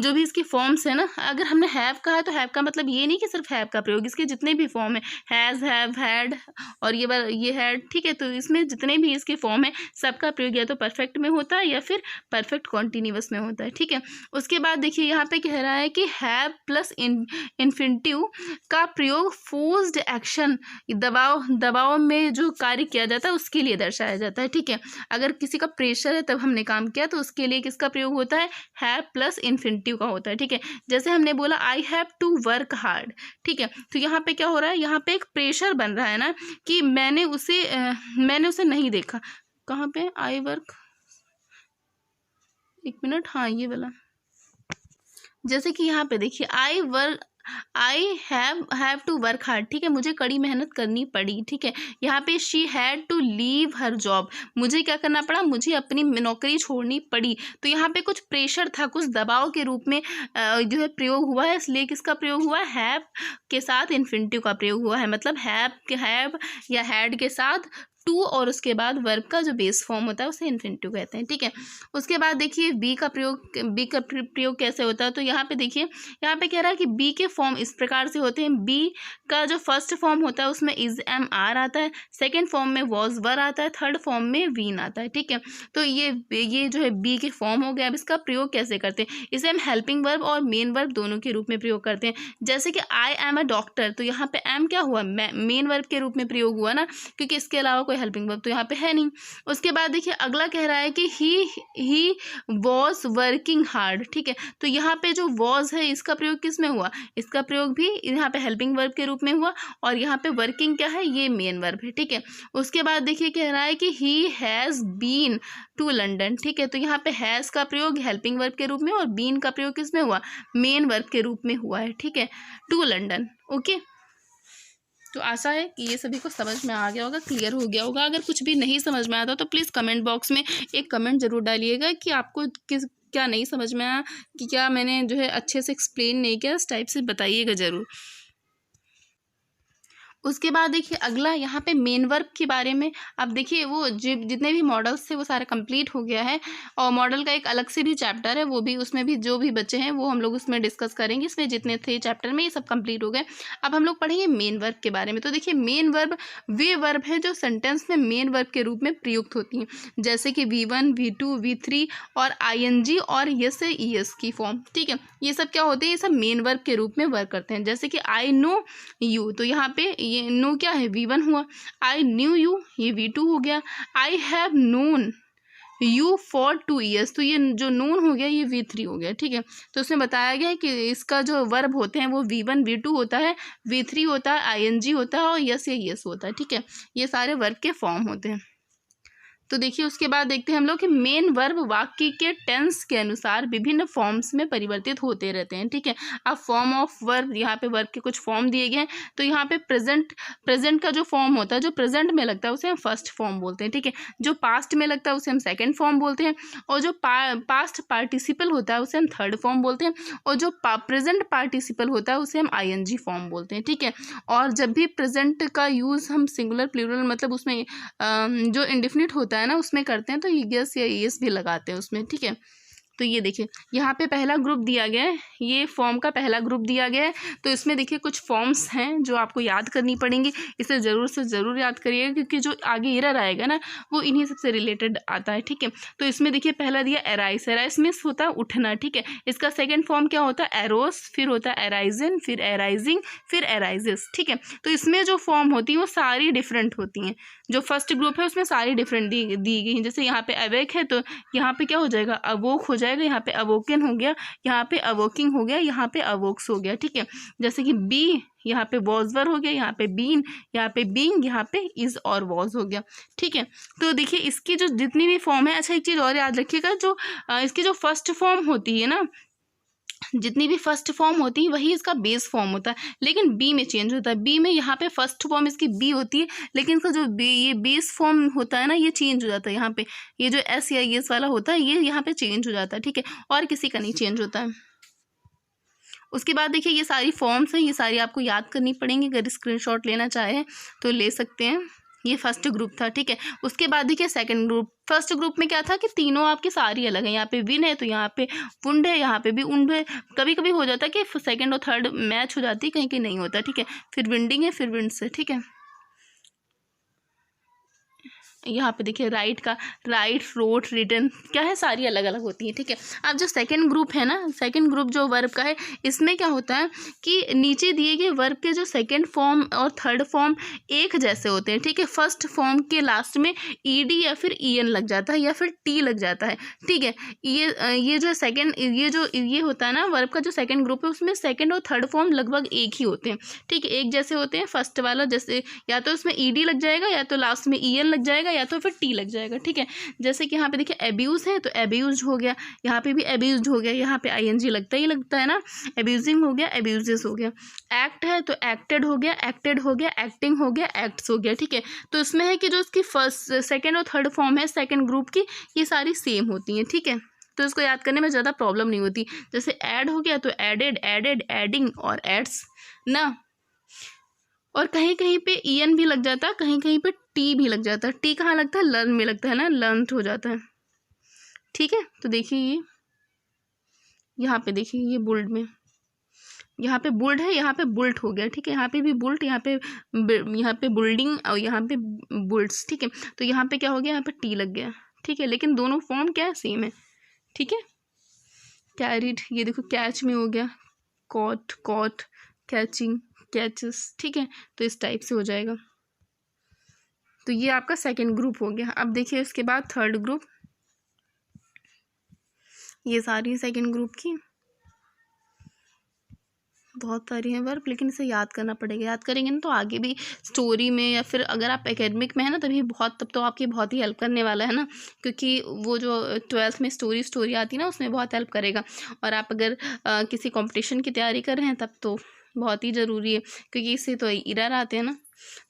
जो भी इसकी फॉर्म्स है ना, अगर हमने हैव कहा है तो हैव का मतलब ये नहीं कि सिर्फ हैव का प्रयोग, इसके जितने भी फॉर्म है, हैज़, हैव, हैड और ये हैड, ठीक है, तो इसमें जितने भी इसके फॉर्म है सबका प्रयोग या तो परफेक्ट में होता है या फिर परफेक्ट कॉन्टिन्यूअस में होता है, ठीक है। उसके बाद देखिए यहाँ पे कह रहा है कि हैव प्लस इन्फिनिटिव का प्रयोग फोर्स्ड एक्शन, दबाव में जो कार्य किया जाता है उसके लिए दर्शाया जाता है, ठीक है। अगर किसी का प्रेशर है तब हमने काम किया तो उसके लिए किसका प्रयोग होता है, हैव प्लस इन्फिनिटिव का होता है, ठीक है। जैसे हमने बोला I have to work hard, ठीक है, तो यहाँ पे क्या हो रहा है, यहाँ पे एक प्रेशर बन रहा है ना कि मैंने उसे नहीं देखा, कहाँ पे आई वर्क, एक मिनट, हाँ ये वाला, जैसे कि यहाँ पे देखिए I work I have to work hard, ठीक है, मुझे कड़ी मेहनत करनी पड़ी, ठीक है। यहाँ पे she had to leave her job, मुझे क्या करना पड़ा, मुझे अपनी नौकरी छोड़नी पड़ी। तो यहाँ पे कुछ प्रेशर था, कुछ दबाव के रूप में जो है प्रयोग हुआ है, इसलिए किसका प्रयोग हुआ है, हैव के साथ इन्फिनिटिव का प्रयोग हुआ है। मतलब हैव या हैड के साथ टू और उसके बाद वर्ब का जो बेस फॉर्म होता है उसे इन्फिनिटिव कहते हैं, ठीक है। उसके बाद देखिए बी का प्रयोग कैसे होता है। तो यहाँ पे देखिए, यहाँ पे कह रहा है कि बी के फॉर्म इस प्रकार से होते हैं। बी का जो फर्स्ट फॉर्म होता है उसमें इज एम आर आता है, सेकेंड फॉर्म में वॉज वर आता है, थर्ड फॉर्म में वीन आता है, ठीक है। तो ये जो है बी के फॉर्म हो गया। अब इसका प्रयोग कैसे करते हैं, इसे हम हेल्पिंग वर्ब और मेन वर्ब दोनों के रूप में प्रयोग करते हैं। जैसे कि आई एम अ डॉक्टर, तो यहाँ पे एम क्या हुआ, मेन वर्ब के रूप में प्रयोग हुआ ना, क्योंकि इसके अलावा कोई हेल्पिंग वर्ब तो यहाँ पे है नहीं। उसके बाद देखिए अगला कह रहा है कि ही वॉज वर्किंग हार्ड, ठीक है। तो यहाँ पे जो वॉज है इसका प्रयोग किस में हुआ, इसका प्रयोग भी यहाँ पे हेल्पिंग वर्ब के रूप में हुआ, और यहाँ पे वर्किंग क्या है, ये मेन वर्ब है, ठीक है। उसके बाद देखिए कह रहा है कि he has been to London, ठीक है। तो यहाँ पे हैज़ का प्रयोग हेल्पिंग वर्ब के रूप में और बीन का प्रयोग किस में हुआ, मेन वर्ब के रूप में हुआ है, ठीक है, टू लंडन। ओके, तो आशा है कि ये सभी को समझ में आ गया होगा, क्लियर हो गया होगा। अगर कुछ भी नहीं समझ में आता तो प्लीज़ कमेंट बॉक्स में एक कमेंट ज़रूर डालिएगा कि आपको क्या नहीं समझ में आया, कि क्या मैंने जो है अच्छे से एक्सप्लेन नहीं किया, इस टाइप से बताइएगा ज़रूर। उसके बाद देखिए अगला यहाँ पे मेन वर्ब के बारे में। अब देखिए वो जितने भी मॉडल्स थे वो सारा कंप्लीट हो गया है, और मॉडल का एक अलग से भी चैप्टर है, वो भी उसमें भी जो भी बच्चे हैं वो हम लोग उसमें डिस्कस करेंगे। इसमें जितने थे चैप्टर में ये सब कंप्लीट हो गए। अब हम लोग पढ़ेंगे मेन वर्ब के बारे में। तो देखिए मेन वर्ब वे वर्ब है जो सेंटेंस में मेन वर्ब के रूप में प्रयुक्त होती हैं, जैसे कि V1 V2 V3 और ING और यस है ES की फॉर्म, ठीक है। ये सब क्या होते हैं, ये सब मेन वर्ब के रूप में वर्क करते हैं। जैसे कि आई नो यू, तो यहाँ पे ये नो क्या है, V1 हुआ। आई न्यू यू, ये V2 हो गया। I have known you for 2 years, तो ये जो नोन हो गया ये V3 हो गया, ठीक है। तो उसमें बताया गया है कि इसका जो वर्ब होते हैं वो V1 V2 होता है, V3 होता है, ING होता है और यस या यस होता है, ठीक है। ये सारे वर्ब के फॉर्म होते हैं। तो देखिए उसके बाद देखते हैं हम लोग कि मेन वर्ब वाक्य के टेंस के अनुसार विभिन्न फॉर्म्स में परिवर्तित होते रहते हैं, ठीक है। अब फॉर्म ऑफ वर्ब, यहाँ पे वर्ब के कुछ फॉर्म दिए गए हैं। तो यहाँ पे प्रेजेंट का जो फॉर्म होता है, जो प्रेजेंट में लगता है उसे हम फर्स्ट फॉर्म बोलते हैं, ठीक है। जो पास्ट में लगता है उसे हम सेकेंड फॉर्म बोलते हैं, और जो पास्ट पार्टिसिपल होता है उसे हम थर्ड फॉर्म बोलते हैं, और जो प्रेजेंट पार्टिसिपल होता है उसे हम ING फॉर्म बोलते हैं, ठीक है। और जब भी प्रेजेंट का यूज़ हम सिंगुलर प्लूरल मतलब उसमें जो इंडेफिनिट होता है ना उसमें करते हैं, तो यस या यस भी लगाते हैं उसमें, ठीक है। तो ये देखिए यहाँ पे पहला ग्रुप दिया गया है, ये फॉर्म का पहला ग्रुप दिया गया है। तो इसमें देखिए कुछ फॉर्म्स हैं जो आपको याद करनी पड़ेंगी, इसे ज़रूर से ज़रूर याद करिएगा, क्योंकि जो आगे एरर आएगा ना वो इन्हीं सबसे रिलेटेड आता है, ठीक है। तो इसमें देखिए पहला दिया एराइस, एराइस मीन्स होता है उठना, ठीक है। इसका सेकेंड फॉर्म क्या होता है, एरोस, फिर होता है एराइजन, फिर एराइजिंग, फिर एराइजेस, ठीक है। तो इसमें जो फॉर्म होती है वो सारी डिफरेंट होती हैं। जो फर्स्ट ग्रुप है उसमें सारी डिफरेंट दी गई हैं। जैसे यहाँ पे अवेक है तो यहाँ पे क्या हो जाएगा, अवोक हो जाएगा, यहाँ पे अवोकन हो गया, यहाँ पे अवोकिंग हो गया, यहाँ पे अवोक्स हो गया, ठीक है। जैसे कि बी, यहाँ पे वॉजवर हो गया, यहाँ पे बीन, यहाँ पे बीइंग, यहाँ पे इज और वॉज हो गया, ठीक है। तो देखिए इसकी जो जितनी भी फॉर्म है, अच्छा एक चीज़ और याद रखिएगा, जो इसकी जो फर्स्ट फॉर्म होती है ना, जितनी भी फर्स्ट फॉर्म होती है वही इसका बेस फॉर्म होता है, लेकिन बी में चेंज होता है। बी में यहाँ पे फर्स्ट फॉर्म इसकी बी होती है, लेकिन इसका जो ये बेस फॉर्म होता है ना ये चेंज हो जाता है। यहाँ पे ये जो एस या एस वाला होता है ये यहाँ पे चेंज हो जाता है, ठीक है, और किसी का नहीं चेंज होता है। उसके बाद देखिए ये सारी फॉर्म्स हैं, ये सारी आपको याद करनी पड़ेंगी। अगर स्क्रीनशॉट लेना चाहें तो ले सकते हैं। ये फर्स्ट ग्रुप था, ठीक है। उसके बाद देखिए सेकंड ग्रुप। फर्स्ट ग्रुप में क्या था कि तीनों आपकी सारी अलग है। यहाँ पे विन है तो यहाँ पे वुंड है, यहाँ पे भी उंड है। कभी कभी हो जाता है कि सेकंड और थर्ड मैच हो जाती है, कहीं कहीं नहीं होता, ठीक है। फिर विंडिंग है, फिर विंड्स है, ठीक है। यहाँ पे देखिए राइट का राइट, रोट, रिटन क्या है, सारी अलग अलग होती है, ठीक है। अब जो सेकंड ग्रुप है ना, सेकंड ग्रुप जो वर्ब का है, इसमें क्या होता है कि नीचे दिए गए वर्ब के जो सेकंड फॉर्म और थर्ड फॉर्म एक जैसे होते हैं, ठीक है। फर्स्ट फॉर्म के लास्ट में ED या फिर EN लग जाता है या फिर T लग जाता है, ठीक है। ये जो सेकंड ये होता है ना वर्ब का जो सेकंड ग्रुप है, उसमें सेकंड और थर्ड फॉर्म लगभग एक ही होते हैं, ठीक है, एक जैसे होते हैं। फर्स्ट वाला जैसे या तो उसमें ED लग जाएगा या तो लास्ट में EN लग जाएगा जाएगा या तो फिर टी लग जाएगा, ठीक है। जैसे कि यहाँ पे देखिए एब्यूज़ है तो एब्यूज्ड हो गया, यहाँ पे भी एब्यूज्ड हो गया, यहाँ पे आईएनजी लगता ही लगता है ना, एब्यूजिंग हो गया, एब्यूजेस हो गया। एक्ट है तो एक्टेड हो गया, एक्टेड हो गया, एक्टिंग हो गया, एक्ट्स हो गया, ठीक है। तो इसमें है कि जो इसकी फर्स्ट, सेकेंड और थर्ड फॉर्म है सेकेंड ग्रुप की, ये सारी सेम होती हैं, ठीक है। तो इसको याद करने में ज़्यादा प्रॉब्लम नहीं होती। जैसे ऐड हो गया तो एडेड, एडेड, एडिंग और एड्स ना। और कहीं कहीं पे ईएन भी लग जाता है, कहीं कहीं पे टी भी लग जाता है। टी कहाँ लगता है? लर्न में लगता है ना, लर्न हो जाता है, ठीक है। तो देखिए ये यहाँ पे देखिए ये बुल्ड में, यहाँ पे बुल्ड है, यहाँ पे बुल्ट हो गया, ठीक है। यहाँ पे भी बुल्ट, यहाँ पे बुल्डिंग और यहाँ पे बुल्ट्स, ठीक है। तो यहाँ पे क्या हो गया? यहाँ पे टी लग गया, ठीक है। लेकिन दोनों फॉर्म क्या है? सेम है, ठीक है। कैरिड, ये देखो कैच में हो गया, कॉट, कॉट, कैचिंग, कैचेस, ठीक है। तो इस टाइप से हो जाएगा। तो ये आपका सेकंड ग्रुप हो गया। अब देखिए उसके बाद थर्ड ग्रुप, ये सारी सेकंड ग्रुप की, बहुत सारी हैं वर्ब, लेकिन इसे याद करना पड़ेगा। याद करेंगे ना तो आगे भी स्टोरी में या फिर अगर आप एकेडमिक में है ना तब तो आपकी बहुत ही हेल्प करने वाला है ना, क्योंकि वो जो 12th में स्टोरी आती है ना उसमें बहुत हेल्प करेगा। और आप अगर किसी कंपटीशन की तैयारी कर रहे हैं तब तो बहुत ही ज़रूरी है, क्योंकि इससे तो एरर आते हैं ना।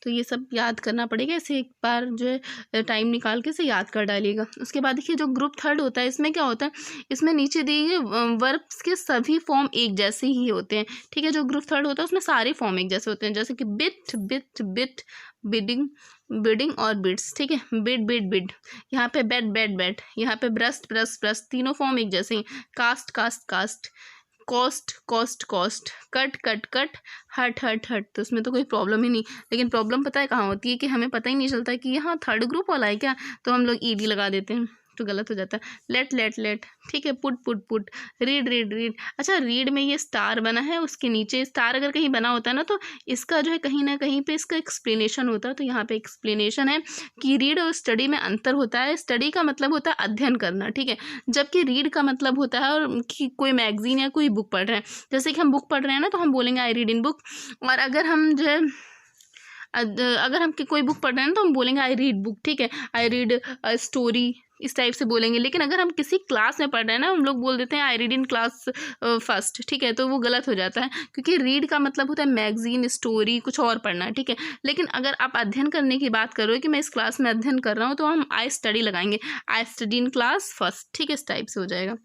तो ये सब याद करना पड़ेगा। इसे एक बार जो है टाइम निकाल के इसे याद कर डालिएगा। उसके बाद देखिए जो ग्रुप थर्ड होता है, इसमें क्या होता है? इसमें नीचे दिए गए वर्ब्स के सभी फॉर्म एक जैसे ही होते हैं, ठीक है। जो ग्रुप थर्ड होता है उसमें सारे फॉर्म एक जैसे होते हैं, जैसे कि bit, bit, bit, bidding, bidding और बिड्स, ठीक है। बिड, बिड, बिड, यहाँ पे बेड, बेड, बेड, यहाँ पे ब्रस्ट, ब्रस्ट, ब्रस्ट, तीनों फॉर्म एक जैसे ही। Cast, cast, cast, cost, cost, cost, cut, cut, cut, hurt, hurt, हट। तो इसमें तो कोई प्रॉब्लम ही नहीं। लेकिन प्रॉब्लम पता है कहाँ होती है? कि हमें पता ही नहीं चलता है कि यहाँ थर्ड ग्रुप वाला है क्या, तो हम लोग ईडी लगा देते हैं, तो गलत हो जाता है। लेट, लेट, लेट, ठीक है। Put, put, put, read, read, read. अच्छा, रीड में ये स्टार बना है, उसके नीचे स्टार अगर कहीं बना होता है ना तो इसका जो है कहीं ना कहीं पे इसका एक्सप्लेनेशन होता है। तो यहाँ पे एक्सप्लेनेशन है कि रीड और स्टडी में अंतर होता है। स्टडी का मतलब होता है अध्ययन करना, ठीक है, जबकि रीड का मतलब होता है और कि कोई मैगजीन या कोई बुक पढ़ रहे हैं। जैसे कि हम बुक पढ़ रहे हैं ना तो हम बोलेंगे आई रीड इन बुक, और अगर हम जो है अगर हम कोई बुक पढ़ रहे हैं तो हम बोलेंगे आई रीड बुक, ठीक है, आई रीड स्टोरी, इस टाइप से बोलेंगे। लेकिन अगर हम किसी क्लास में पढ़ रहे हैं ना, हम लोग बोल देते हैं I read in class first, ठीक है, तो वो गलत हो जाता है, क्योंकि रीड का मतलब होता है मैगजीन, स्टोरी, कुछ और पढ़ना, ठीक है। लेकिन अगर आप अध्ययन करने की बात कर रहे हो कि मैं इस क्लास में अध्ययन कर रहा हूँ, तो हम आई स्टडी लगाएंगे, I study in class first, ठीक है, इस टाइप से हो जाएगा।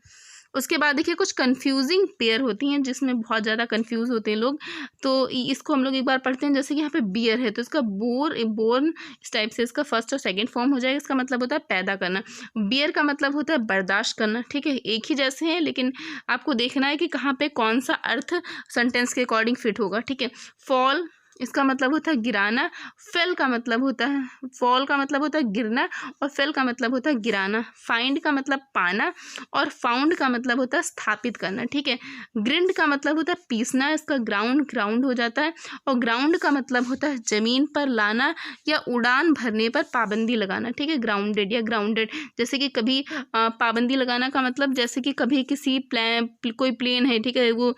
उसके बाद देखिए कुछ कंफ्यूजिंग पेयर होती हैं जिसमें बहुत ज़्यादा कंफ्यूज होते हैं लोग, तो इसको हम लोग एक बार पढ़ते हैं। जैसे कि यहाँ पे बियर है तो इसका बोर्न, इस टाइप से इसका फर्स्ट और सेकंड फॉर्म हो जाएगा। इसका मतलब होता है पैदा करना। बियर का मतलब होता है बर्दाश्त करना, ठीक है। एक ही जैसे हैं लेकिन आपको देखना है कि कहाँ पे कौन सा अर्थ सेंटेंस के अकॉर्डिंग फिट होगा, ठीक है। फॉल, इसका मतलब होता है गिराना। फेल का मतलब होता है, फॉल का मतलब होता है गिरना और फेल का मतलब होता है गिराना। फाइंड का मतलब पाना और फाउंड का मतलब होता है स्थापित करना, ठीक है। ग्रिंड का मतलब होता है पीसना, इसका ग्राउंड हो जाता है। और ग्राउंड का मतलब होता है जमीन पर लाना या उड़ान भरने पर पाबंदी लगाना, ठीक है। ग्राउंडेड या ग्राउंडेड, जैसे कि कभी पाबंदी लगाना का मतलब जैसे कि कभी किसी कोई प्लेन है, ठीक है, वो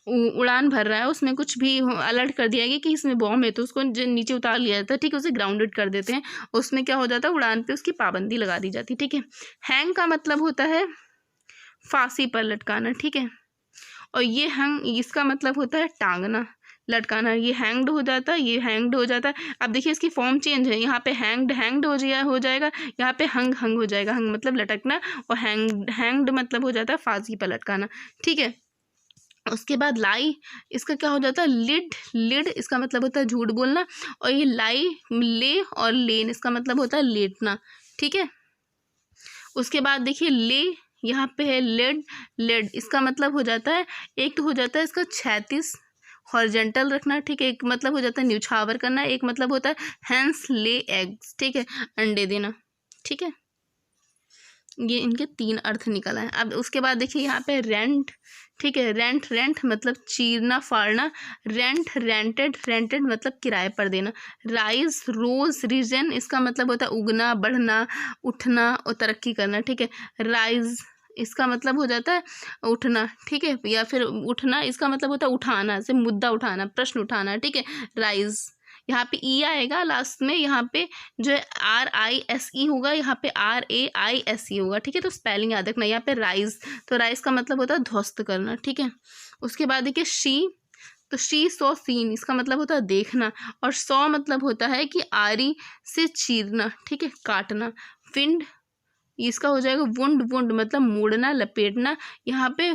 उड़ान भर रहा है, उसमें कुछ भी अलर्ट कर दिया गया कि इसमें बॉम्ब है, तो उसको नीचे उतार लिया जाता है, ठीक है, उसे ग्राउंडेड कर देते हैं। उसमें क्या हो जाता है? उड़ान पे उसकी पाबंदी लगा दी जाती है, ठीक है। हैंग का मतलब होता है फांसी पर लटकाना, ठीक है। और ये हैंग, इसका मतलब होता है टांगना, लटकाना। ये हैंग्ड हो जाता है, ये हैंग्ड हो जाता है। अब देखिए इसकी फॉर्म चेंज है, यहाँ पे हैंग्ड हो जाएगा, यहाँ पे हंग हो जाएगा। हंग मतलब लटकना और हैंग्ड मतलब हो जाता है फांसी पर लटकाना, ठीक है। उसके बाद लाई, इसका क्या हो जाता है? लिड, इसका मतलब होता है झूठ बोलना। और ये लाई, ले और लेन, इसका मतलब होता है लेटना, ठीक है। उसके बाद देखिए ले, यहाँ पे है लेड, इसका मतलब हो जाता है, एक तो हो जाता है इसका क्षैतिज हॉरिजॉन्टल रखना, ठीक है, एक मतलब हो जाता है न्यूछावर करना, एक मतलब होता है हैंस ले एग्स, ठीक है, अंडे देना, ठीक है। ये इनके 3 अर्थ निकल आए। अब उसके बाद देखिए यहाँ पे रेंट, ठीक है, रेंट मतलब चीरना फाड़ना। रेंटेड मतलब किराए पर देना। राइज, रोज, रीजन, इसका मतलब होता है उगना, बढ़ना, उठना और तरक्की करना, ठीक है। राइज, इसका मतलब हो जाता है उठना, ठीक है, या फिर उठना, इसका मतलब होता है उठाना, से मुद्दा उठाना, प्रश्न उठाना, ठीक है, राइज। यहाँ पे ई आएगा लास्ट में, यहाँ पे जो है RISE होगा, यहाँ पे RAISE होगा, ठीक है। तो स्पेलिंग याद रखना। यहाँ पे राइज, तो राइज का मतलब होता है ध्वस्त करना, ठीक है। उसके बाद देखिए शी, तो शी सॉ सीन, इसका मतलब होता है देखना, और सॉ मतलब होता है कि आरी से चीरना, ठीक है, काटना। विंड, इसका हो जाएगा वुंड, वुंड मतलब मोड़ना, लपेटना। यहाँ पे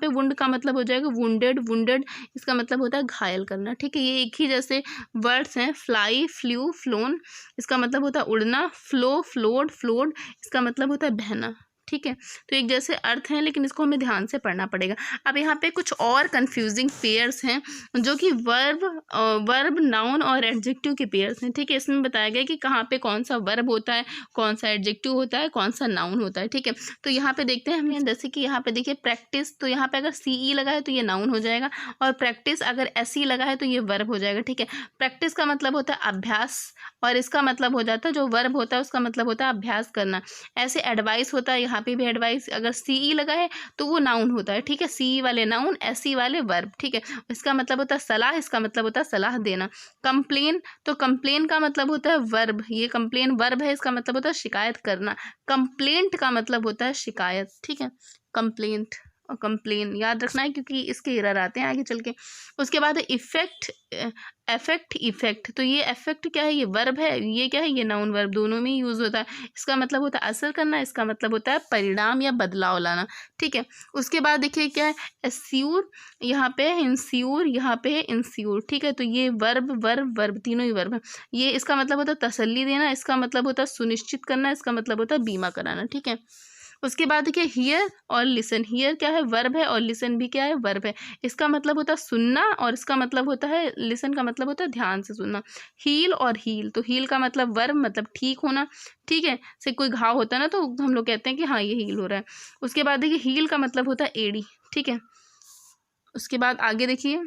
वुंड का मतलब हो जाएगा वुंडेड, वुंडेड इसका मतलब होता है घायल करना, ठीक है। ये एक ही जैसे वर्ड्स हैं। फ्लाई, फ्लू, फ्लोन इसका मतलब होता है उड़ना। फ्लो, फ्लोड, फ्लोड इसका मतलब होता है बहना, ठीक है। तो एक जैसे अर्थ हैं, लेकिन इसको हमें ध्यान से पढ़ना पड़ेगा। अब यहाँ पे कुछ और कंफ्यूजिंग पेयर्स हैं जो कि वर्ब, नाउन और एडजेक्टिव के पेयर्स हैं, ठीक है। इसमें बताया गया कि कहाँ पे कौन सा वर्ब होता है, कौन सा एडजेक्टिव होता है, कौन सा नाउन होता है, ठीक है। तो यहाँ पे देखते हैं हम, जैसे कि यहाँ पे देखिए प्रैक्टिस, तो यहाँ पे अगर CE लगा है तो ये नाउन हो जाएगा, और प्रैक्टिस अगर SE लगा है तो ये वर्ब हो जाएगा, ठीक है। प्रैक्टिस का मतलब होता है अभ्यास, और इसका मतलब हो जाता है, जो वर्ब होता है उसका मतलब होता है अभ्यास करना। ऐसे एडवाइस होता है, यहाँ पे भी एडवाइस अगर CE लगा है तो वो नाउन होता है, ठीक है। CE वाले नाउन, SE वाले वर्ब, ठीक है। इसका मतलब होता है सलाह, इसका मतलब होता है सलाह देना। कंप्लेन, तो कंप्लेन का मतलब होता है वर्ब, ये कंप्लेन वर्ब है, इसका मतलब होता है शिकायत करना। कंप्लेंट का मतलब होता है शिकायत, ठीक है। कंप्लेंट और कंप्लेन याद रखना है, क्योंकि इसके एरर आते हैं आगे चल के। उसके बाद इफेक्ट, एफेक्ट, इफेक्ट, तो ये इफेक्ट क्या है, ये वर्ब है, ये क्या है, ये नाउन वर्ब दोनों में यूज होता है। इसका मतलब होता है असर करना, इसका मतलब होता है परिणाम या बदलाव लाना, ठीक है। उसके बाद देखिए क्या है, एस्यूर, यहाँ पे है इंस्यूर, यहाँ पे है इंस्यूर, ठीक है। तो ये वर्ब, वर्ब, वर्ब तीनों ही वर्ब है। ये इसका मतलब होता है तसल्ली देना, इसका मतलब होता है सुनिश्चित करना, इसका मतलब होता है बीमा कराना, ठीक है। उसके बाद देखिए हियर और लिसन, हियर क्या है, वर्ब है, और लिसन भी क्या है, वर्ब है। इसका मतलब होता है सुनना, और इसका मतलब होता है, लिसन का मतलब होता है ध्यान से सुनना। हील और हील, तो हील का मतलब वर्ब, मतलब ठीक होना, ठीक है। से कोई घाव होता है ना, तो हम लोग कहते हैं कि हाँ ये हील हो रहा है। उसके बाद देखिए हील का मतलब होता है एड़ी, ठीक है। उसके बाद आगे देखिए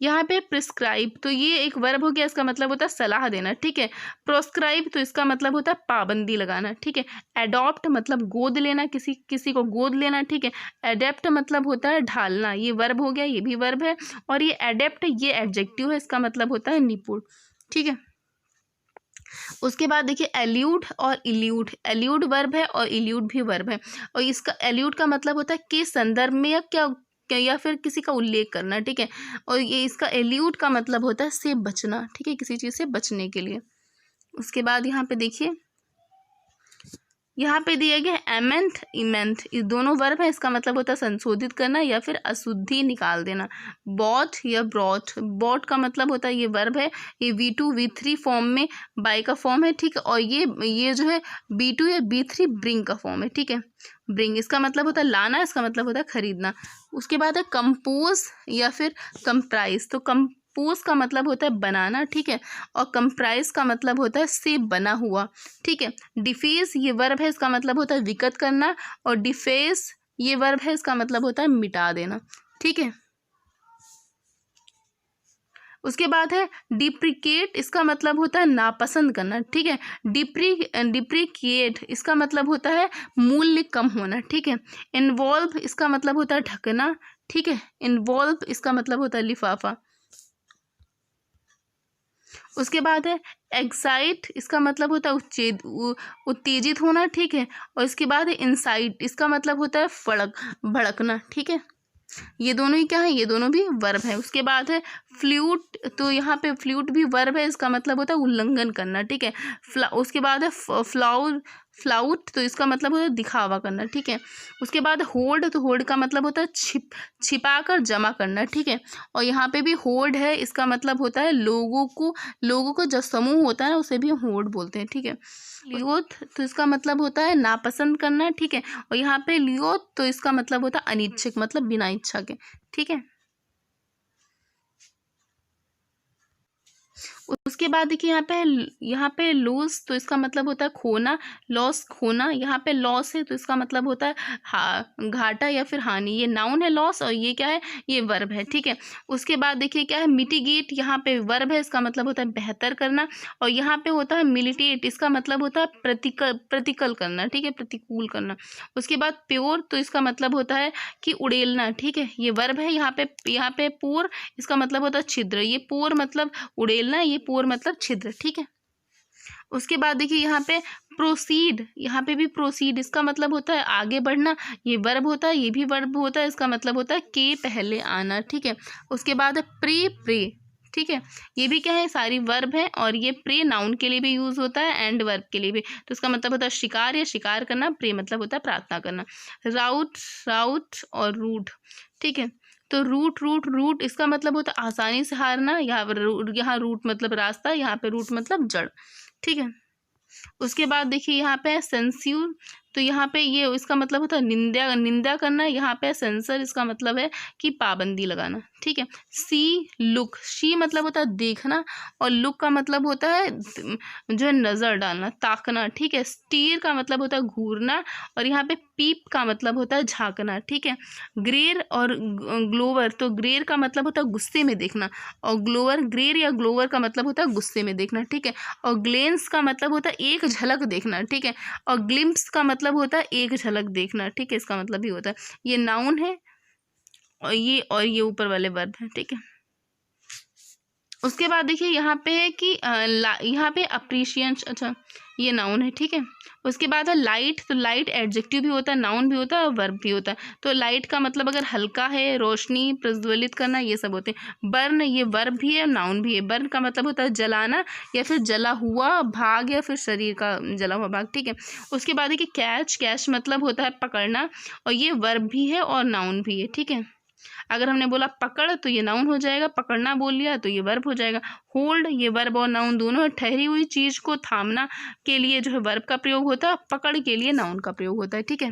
यहाँ पे प्रिस्क्राइब, तो ये एक वर्ब हो गया, इसका मतलब होता है सलाह देना, ठीक है। प्रोस्क्राइब, तो इसका मतलब होता है पाबंदी लगाना, ठीक है। एडॉप्ट मतलब गोद लेना, किसी को गोद लेना, ठीक है। एडेप्ट मतलब होता है ढालना, ये वर्ब हो गया, ये भी वर्ब है। और ये एडेप्ट, ये एडजेक्टिव है, इसका मतलब होता है निपुण, ठीक है। उसके बाद देखिए एल्यूड और इल्यूड, एल्यूड वर्ब है और इल्यूड भी वर्ब है। और इसका एल्यूड का मतलब होता है के संदर्भ में या फिर किसी का उल्लेख करना, ठीक है। और ये इसका एल्यूड का मतलब होता है से बचना, ठीक है, किसी चीज़ से बचने के लिए। उसके बाद यहाँ पे देखिए, यहाँ पे दिया गया एमेंथ, इमेंथ, ये दोनों वर्ब है, इसका मतलब होता है संशोधित करना या फिर अशुद्धि निकाल देना। बॉट या ब्रॉट, बॉट का मतलब होता है, ये वर्ब है, ये V2 V3 फॉर्म में बाय का फॉर्म है, ठीक है। और ये जो है B2 या B3 ब्रिंग का फॉर्म है, ठीक है। ब्रिंग इसका मतलब होता है लाना, इसका मतलब होता है खरीदना। उसके बाद है कंपोज या फिर कंप्राइज, तो कंपोज का मतलब होता है बनाना, ठीक है। और कंप्राइज का मतलब होता है से बना हुआ, ठीक है। डिफेस ये वर्ब है, इसका मतलब होता है विकृत करना। और डिफेस ये वर्ब है, इसका मतलब होता है मिटा देना, ठीक है। उसके बाद है डिप्रिकेट, इसका मतलब होता है नापसंद करना, ठीक है। डिप्रिकेट इसका मतलब होता है मूल्य कम होना, ठीक है। इन्वॉल्व इसका मतलब होता है ढकना, ठीक है। इन्वॉल्व इसका मतलब होता है लिफाफा। उसके बाद है एक्साइट, इसका मतलब होता है उत्तेजित होना, ठीक है। और इसके बाद है इंसाइट, इसका मतलब होता है भड़कना, ठीक है। ये दोनों ही क्या है, ये दोनों भी वर्ब है। उसके बाद है फ्लूट, तो यहाँ पे फ्लूट भी वर्ब है, इसका मतलब होता है उल्लंघन करना, ठीक है। उसके बाद है फ्लाउट, तो इसका मतलब होता है दिखावा करना, ठीक है। उसके बाद होल्ड, तो होल्ड का मतलब होता है छिपा कर जमा करना, ठीक है। और यहाँ पे भी होल्ड है, इसका मतलब होता है लोगों को जो समूह होता है ना उसे भी होल्ड बोलते हैं, ठीक है। लियोथ, तो इसका मतलब होता है नापसंद करना, ठीक है। और यहाँ पे लियोथ, तो इसका मतलब होता है अनिच्छुक, मतलब बिना इच्छा के, ठीक है। उसके बाद देखिए यहाँ पे लूज, तो इसका मतलब होता है खोना, लॉस खोना। यहाँ पे लॉस है तो इसका मतलब होता है घाटा या फिर हानि। ये नाउन है लॉस, और ये क्या है, ये वर्ब है, ठीक है। उसके बाद देखिए क्या है, मिटिगेट, यहाँ पे वर्ब है, इसका मतलब होता है बेहतर करना। और यहाँ पे होता है मिलिटेट, इसका मतलब होता है प्रतिकल करना, ठीक है, प्रतिकूल करना। उसके बाद प्योर, तो इसका मतलब होता है कि उड़ेलना, ठीक है, ये वर्ब है। यहाँ पे पोर, इसका मतलब होता है छिद्र। ये पोर मतलब उड़ेलना, ये पोर मतलब छिद्र, ठीक है। उसके बाद देखिए यहाँ पे प्रोसीड, यहाँ पे भी प्रोसीड, इसका मतलब होता है आगे बढ़ना। ये वर्ब होता है, ये भी वर्ब होता है, इसका मतलब होता है के पहले आना, ठीक है। उसके बाद प्रे, ठीक है, ये भी क्या है, सारी वर्ब है। और ये प्रे नाउन के लिए भी यूज होता है एंड वर्ब के लिए भी। तो इसका मतलब होता है शिकार या शिकार करना। प्रे मतलब होता है प्रार्थना करना। राउट और रूट, ठीक है। तो रूट इसका मतलब होता है आसानी से हारना। यहाँ रूट मतलब रास्ता, यहाँ पे रूट मतलब जड़, ठीक है। उसके बाद देखिए यहाँ पे है सेंस्यूर, तो यहाँ पे ये इसका मतलब होता है निंदा करना। यहाँ पे सेंसर, इसका मतलब है कि पाबंदी लगाना, ठीक है। लुक, शी मतलब होता है देखना, और लुक का मतलब होता है जो है नज़र डालना, ताकना, ठीक है। स्टीयर का मतलब होता है घूरना, और यहाँ पे पीप का मतलब होता है झांकना, ठीक है। ग्रेर और ग्लोवर, तो ग्रेर का मतलब होता है गुस्से में देखना, और ग्रेर या ग्लोवर का मतलब होता है गुस्से में देखना, ठीक है। और ग्लेंस का मतलब होता है एक झलक देखना, ठीक है। और ग्लिम्प्स का मतलब होता है एक झलक देखना, ठीक है, इसका मतलब भी होता है। ये नाउन है, और ये ऊपर वाले वर्ब हैं, ठीक है। उसके बाद देखिए यहाँ पे है कि यहाँ पे अप्रिशिएशन, अच्छा ये नाउन है, ठीक है। उसके बाद है लाइट, तो लाइट एडजेक्टिव भी होता है, नाउन भी होता है और वर्ब भी होता है। तो लाइट का मतलब अगर हल्का है, रोशनी, प्रज्वलित करना, ये सब होते हैं। बर्न, ये वर्ब भी है और नाउन भी है। बर्न का मतलब होता है जलाना या फिर जला हुआ भाग या फिर शरीर का जला हुआ भाग, ठीक है। उसके बाद है कि कैच मतलब होता है पकड़ना, और ये वर्ब भी है और नाउन भी है, ठीक है। अगर हमने बोला पकड़ तो ये नाउन हो जाएगा, पकड़ना बोल लिया तो ये वर्ब हो जाएगा। होल्ड, ये वर्ब और नाउन दोनों है। ठहरी हुई चीज को थामना के लिए जो है वर्ब का प्रयोग होता है, पकड़ के लिए नाउन का प्रयोग होता है, ठीक है।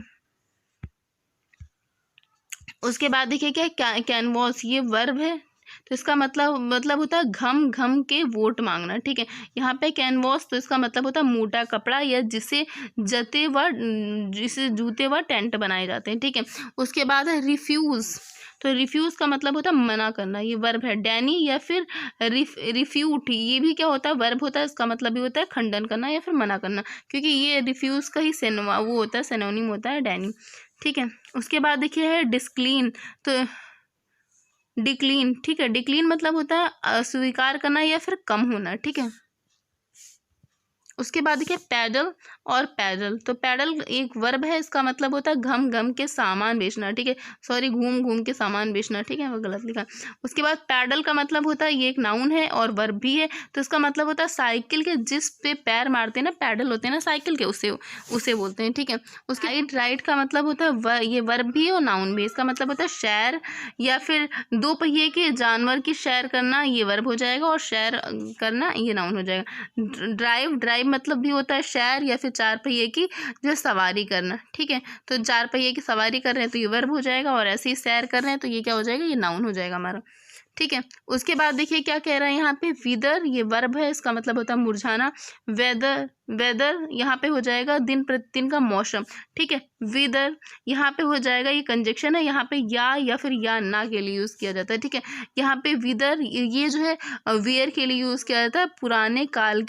उसके बाद देखिए क्या है, कैनवास, ये वर्ब है, तो इसका मतलब होता है घम के वोट मांगना, ठीक है। यहाँ पे कैनवास, तो इसका मतलब होता है मोटा कपड़ा, या जिसे जूते व टेंट बनाए जाते हैं, ठीक है। उसके बाद है रिफ्यूज, तो रिफ्यूज का मतलब होता है मना करना, ये वर्ब है। डैनी या फिर रिफ्यूट, ये भी क्या होता है, वर्ब होता है, इसका मतलब भी होता है खंडन करना या फिर मना करना, क्योंकि ये रिफ्यूज का ही वो होता है, सिनोनिम होता है डैनी, ठीक है। उसके बाद देखिए है डिस्क्लीन, तो डिक्लीन, ठीक है, डिक्लीन मतलब होता है अस्वीकार करना या फिर कम होना, ठीक है। उसके बाद देखिए पैडल और पैडल, तो पैडल एक वर्ब है, इसका मतलब होता है घम के सामान बेचना, ठीक है, सॉरी घूम के सामान बेचना, ठीक है, वो गलत लिखा। उसके बाद पैडल का मतलब होता है, ये एक नाउन है और वर्ब भी है, तो इसका मतलब होता है साइकिल के जिस पे पैर मारते हैं ना, पैडल होते हैं ना साइकिल के, उसे बोलते हैं, ठीक है। उसके राइड का मतलब होता है ये वर्ब भी है और नाउन भी, इसका मतलब होता है सैर या फिर दो पहिए के जानवर की सैर करना, ये वर्ब हो जाएगा, और सैर करना ये नाउन हो जाएगा। ड्राइव मतलब भी होता है सैर या फिर चार पहिए की जो सवारी करना, ठीक है। तो चार पहिए की सवारी कर रहे हैं तो ये वर्ब हो जाएगा, और ऐसे ही सैर कर रहे हैं तो ये क्या हो जाएगा, ये नाउन हो जाएगा हमारा, ठीक है। उसके बाद देखिए क्या कह रहा है यहाँ पे, विदर, ये वर्ब है, इसका मतलब होता है मुरझाना। वेदर यहाँ पे हो जाएगा दिन प्रतिदिन का मौसम, ठीक है। विदर यहाँ पे हो जाएगा, ये कंजक्शन है, यहाँ पे या फिर या ना के लिए यूज़ किया जाता है, ठीक है। यहाँ पे विदर ये जो है वेयर के लिए यूज़ किया जाता है पुराने काल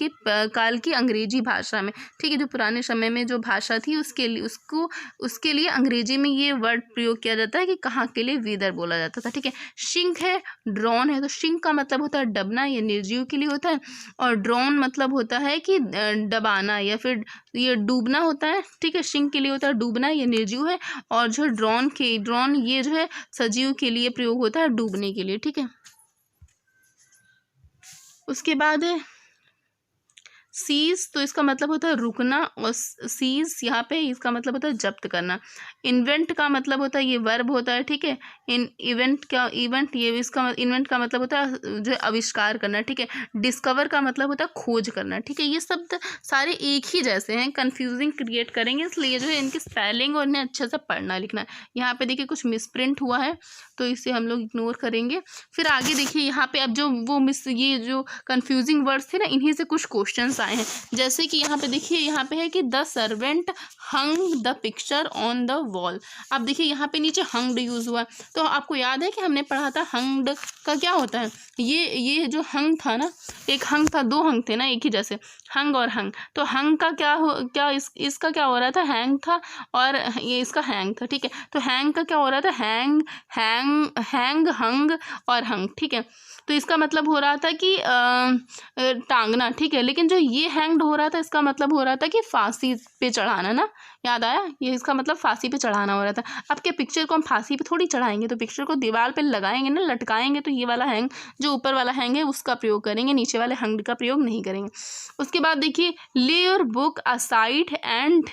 की अंग्रेजी भाषा में, ठीक है। जो पुराने समय में जो भाषा थी उसके लिए अंग्रेजी में ये वर्ड प्रयोग किया जाता है कि कहाँ के लिए विदर बोला जाता था, ठीक है। शिंक है, ड्रॉन है, तो शिंक का मतलब होता है डबना, ये निर्जीव के लिए होता है। और ड्रॉन मतलब होता है कि दबाना या फिर ये डूबना होता है, ठीक है। शिंक के लिए होता है डूबना, ये निर्जीव है। और जो ड्रॉन ये जो है सजीव के लिए प्रयोग होता है डूबने के लिए, ठीक है। उसके बाद है सीज तो इसका मतलब होता है रुकना, और सीज यहाँ पे इसका मतलब होता है जब्त करना। इन्वेंट का मतलब होता है, ये वर्ब होता है, ठीक है। इवेंट ये इसका इन्वेंट का मतलब होता है जो आविष्कार करना, ठीक है। डिस्कवर का मतलब होता है खोज करना, ठीक है। ये शब्द सारे एक ही जैसे हैं, कंफ्यूजिंग क्रिएट करेंगे, इसलिए जो है इनकी स्पेलिंग और इन्हें अच्छे से पढ़ना लिखना है। यहाँ पे देखिए कुछ मिसप्रिंट हुआ है तो इसे हम लोग इग्नोर करेंगे। फिर आगे देखिए यहाँ पे अब जो वो ये जो कंफ्यूजिंग वर्ड्स थे ना, इन्हीं से कुछ क्वेश्चंस आए हैं। जैसे कि यहाँ पे देखिए, यहाँ पे है कि the servant hung the picture on the wall. अब देखिए यहाँ पे नीचे हंग्ड यूज हुआ है, तो आपको याद है कि हमने पढ़ा था हंग्ड का क्या होता है। ये जो हंग था ना, एक हंग था, दो हंग थे ना एक ही जैसे, हंग और हंग। तो हंग का क्या इसका क्या हो रहा था, हैंग था, और ये इसका हैंग था, ठीक है। तो हैंग का क्या हो रहा था, हैंग हैंग हंग और हंग, ठीक है। तो इसका मतलब हो रहा था कि टांगना, ठीक है। लेकिन जो ये हैंग्ड हो रहा था, इसका मतलब हो रहा था कि फांसी पे चढ़ाना ना, याद आया, ये इसका मतलब फांसी पे चढ़ाना हो रहा था। अब क्या पिक्चर को हम फांसी पे थोड़ी चढ़ाएंगे, तो पिक्चर को दीवार पे लगाएंगे ना, लटकाएंगे, तो ये वाला हैंग जो ऊपर वाला हैंग है उसका प्रयोग करेंगे, नीचे वाले हैंग्ड का प्रयोग नहीं करेंगे। उसके बाद देखिए ले योर बुक असाइड एंड,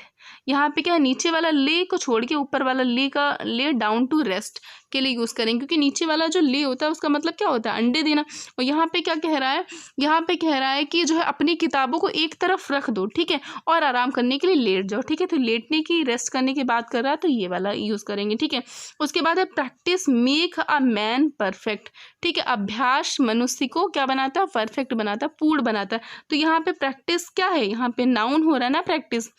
यहाँ पे क्या है, नीचे वाला ले को छोड़ के ऊपर वाला ले का ले डाउन टू रेस्ट के लिए यूज़ करेंगे, क्योंकि नीचे वाला जो ले होता है उसका मतलब क्या होता है, अंडे देना। और यहाँ पे क्या कह रहा है, यहाँ पे कह रहा है कि जो है अपनी किताबों को एक तरफ रख दो, ठीक है, और आराम करने के लिए लेट जाओ, ठीक है। तो लेटने की, रेस्ट करने की बात कर रहा है, तो ये वाला यूज़ करेंगे, ठीक है। उसके बाद है practice make a man perfect, ठीक है। अभ्यास मनुष्य को क्या बनाता है, परफेक्ट बनाता है, पूर्ण बनाता है। तो यहाँ पे प्रैक्टिस क्या है, यहाँ पे नाउन हो रहा है ना प्रैक्टिस,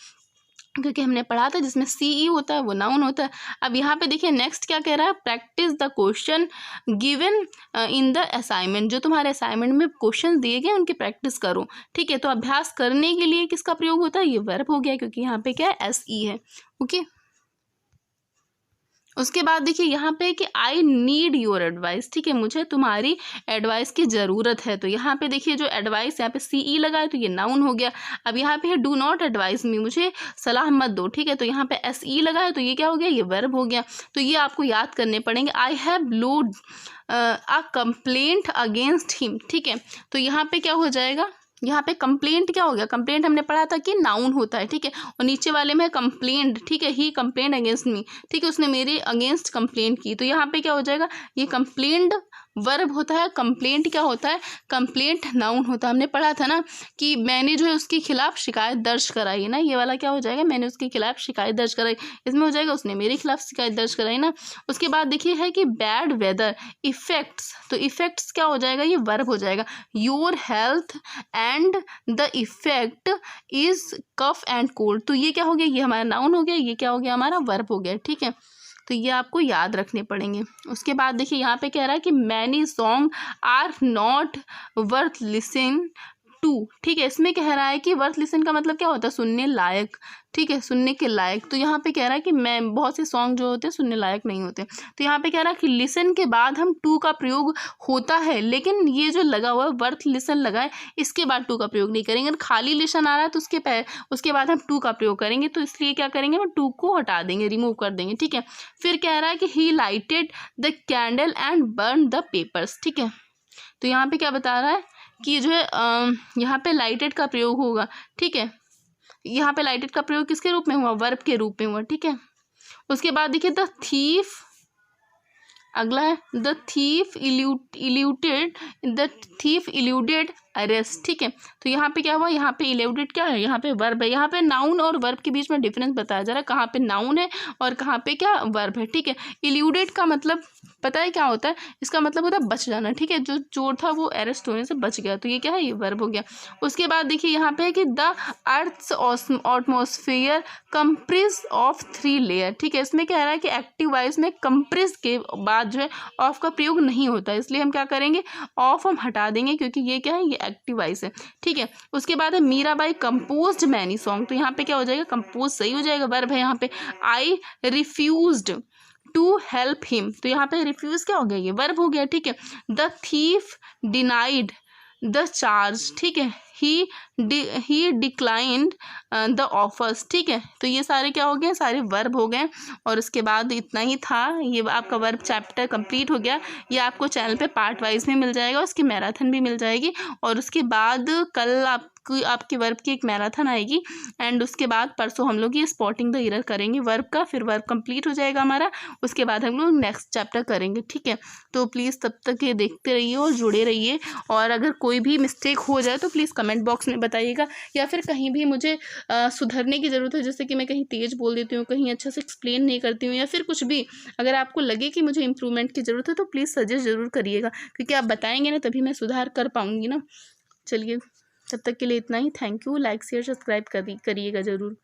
क्योंकि हमने पढ़ा था जिसमें सीई होता है वो नाउन होता है। अब यहाँ पे देखिए नेक्स्ट क्या कह रहा है, practice the question given in the assignment, जो तुम्हारे असाइनमेंट में क्वेश्चन दिए गए उनकी प्रैक्टिस करो, ठीक है। तो अभ्यास करने के लिए किसका प्रयोग होता है, ये वर्ब हो गया, क्योंकि यहाँ पे क्या है, एसई है, ओके। उसके बाद देखिए यहाँ पे कि आई नीड योर एडवाइस, ठीक है, मुझे तुम्हारी एडवाइस की ज़रूरत है। तो यहाँ पे देखिए जो एडवाइस, यहाँ पे सीई लगा है तो ये नाउन हो गया। अब यहाँ पे है डू नॉट एडवाइस मी, मुझे सलाह मत दो, ठीक है। तो यहाँ पे एसई लगा है तो ये क्या हो गया, ये वर्ब हो गया। तो ये आपको याद करने पड़ेंगे। I have load a complaint against him, ठीक है। तो यहाँ पे क्या हो जाएगा, यहाँ पे कंप्लेंट क्या हो गया, कंप्लेंट हमने पढ़ा था कि नाउन होता है, ठीक है। और नीचे वाले में कंप्लेंट, ठीक है, ही कंप्लेंट अगेंस्ट मी, ठीक है, उसने मेरे अगेंस्ट कंप्लेंट की। तो यहाँ पे क्या हो जाएगा, ये कंप्लेंट वर्ब होता है, कंप्लेंट क्या होता है, कंप्लेंट नाउन होता है। हमने पढ़ा था ना कि मैंने जो है उसके खिलाफ शिकायत दर्ज कराई ना, ये वाला क्या हो जाएगा, मैंने उसके खिलाफ शिकायत दर्ज कराई, इसमें हो जाएगा उसने मेरे खिलाफ शिकायत दर्ज कराई ना। उसके बाद देखिए है कि बैड वेदर इफेक्ट्स, तो इफेक्ट्स क्या हो जाएगा, ये वर्ब हो जाएगा। Your health and the effect is cough and cold, तो ये क्या हो गया, ये हमारा नाउन हो गया, ये क्या हो गया, हमारा वर्ब हो गया, ठीक है। तो ये आपको याद रखने पड़ेंगे। उसके बाद देखिए यहाँ पे कह रहा है कि many song are not worth listen to, ठीक है। इसमें कह रहा है कि वर्थ लिसन का मतलब क्या होता है, सुनने लायक, ठीक है, सुनने के लायक। तो यहाँ पे कह रहा है कि मैं बहुत से सॉन्ग जो होते हैं सुनने लायक नहीं होते। तो यहाँ पे कह रहा है कि लिसन के बाद हम टू का प्रयोग होता है, लेकिन ये जो लगा हुआ है वर्थ लिसन लगा है, इसके बाद टू का प्रयोग नहीं करेंगे। खाली लिसन आ रहा है तो उसके बाद हम टू का प्रयोग करेंगे, तो इसलिए क्या करेंगे, हम टू को हटा देंगे, रिमूव कर देंगे, ठीक है। फिर कह रहा है कि he lighted the candle and burn the papers, ठीक है। तो यहाँ पे क्या बता रहा है कि जो है यहाँ पे लाइटेड का प्रयोग होगा, ठीक है। यहाँ पे लाइटेड का प्रयोग किसके रूप में हुआ, वर्ब के रूप में हुआ, ठीक है। उसके बाद देखिए द थीफ, अगला है द थीफ इल्यूडेड अरेस्ट, ठीक है। तो यहाँ पे क्या हुआ, यहाँ पे इल्यूडेड क्या है, यहाँ पे वर्ब है। यहाँ पे नाउन और वर्ब के बीच में डिफरेंस बताया जा रहा है, कहाँ पे नाउन है और कहाँ पे क्या वर्ब है, ठीक है। इल्यूडेड का मतलब पता है क्या होता है, इसका मतलब होता है बच जाना, ठीक है, जो चोर था वो अरेस्ट होने से बच गया, तो ये क्या है, ये वर्ब हो गया। उसके बाद देखिए यहाँ पे है कि the earth's atmosphere comprise of 3 layer, ठीक है। इसमें कह रहा है कि एक्टिव वॉइस में कंप्रिज के बाद जो है ऑफ का प्रयोग नहीं होता, इसलिए हम क्या करेंगे, ऑफ हम हटा देंगे, क्योंकि ये क्या है, ये एक्टिव वॉइस है, ठीक है। उसके बाद है मीराबाई कंपोज्ड मैनी सॉन्ग, तो यहाँ पे क्या हो जाएगा, कंपोज सही हो जाएगा, वर्ब है यहाँ पे। आई रिफ्यूज्ड टू हेल्प हिम, तो यहाँ पे रिफ्यूज क्या हो गया, ये वर्ब हो गया, ठीक है। The thief denied the charge, ठीक है। ही डिक्लाइंड द ऑफर्स, ठीक है। तो ये सारे क्या हो गए, सारे वर्ब हो गए। और उसके बाद इतना ही था, ये आपका वर्ब चैप्टर कंप्लीट हो गया। ये आपको चैनल पे पार्ट वाइज में मिल जाएगा, उसकी मैराथन भी मिल जाएगी। और उसके बाद कल आप आपकी आपके वर्ब की एक मैराथन आएगी एंड उसके बाद परसों हम लोग ये स्पॉटिंग द एरर करेंगे वर्ब का, फिर वर्ब कंप्लीट हो जाएगा हमारा, उसके बाद हम लोग नेक्स्ट चैप्टर करेंगे, ठीक है। तो प्लीज़ तब तक ये देखते रहिए और जुड़े रहिए, और अगर कोई भी मिस्टेक हो जाए तो प्लीज़ कमेंट बॉक्स में बताइएगा, या फिर कहीं भी मुझे सुधरने की ज़रूरत है, जैसे कि मैं कहीं तेज़ बोल देती हूँ, कहीं अच्छा से एक्सप्लेन नहीं करती हूँ, या फिर कुछ भी अगर आपको लगे कि मुझे इम्प्रूवमेंट की ज़रूरत है तो प्लीज़ सजेस्ट ज़रूर करिएगा, क्योंकि आप बताएंगे ना तभी मैं सुधार कर पाऊँगी ना। चलिए तब तक के लिए इतना ही। Thank you. Like share subscribe करिएगा ज़रूर।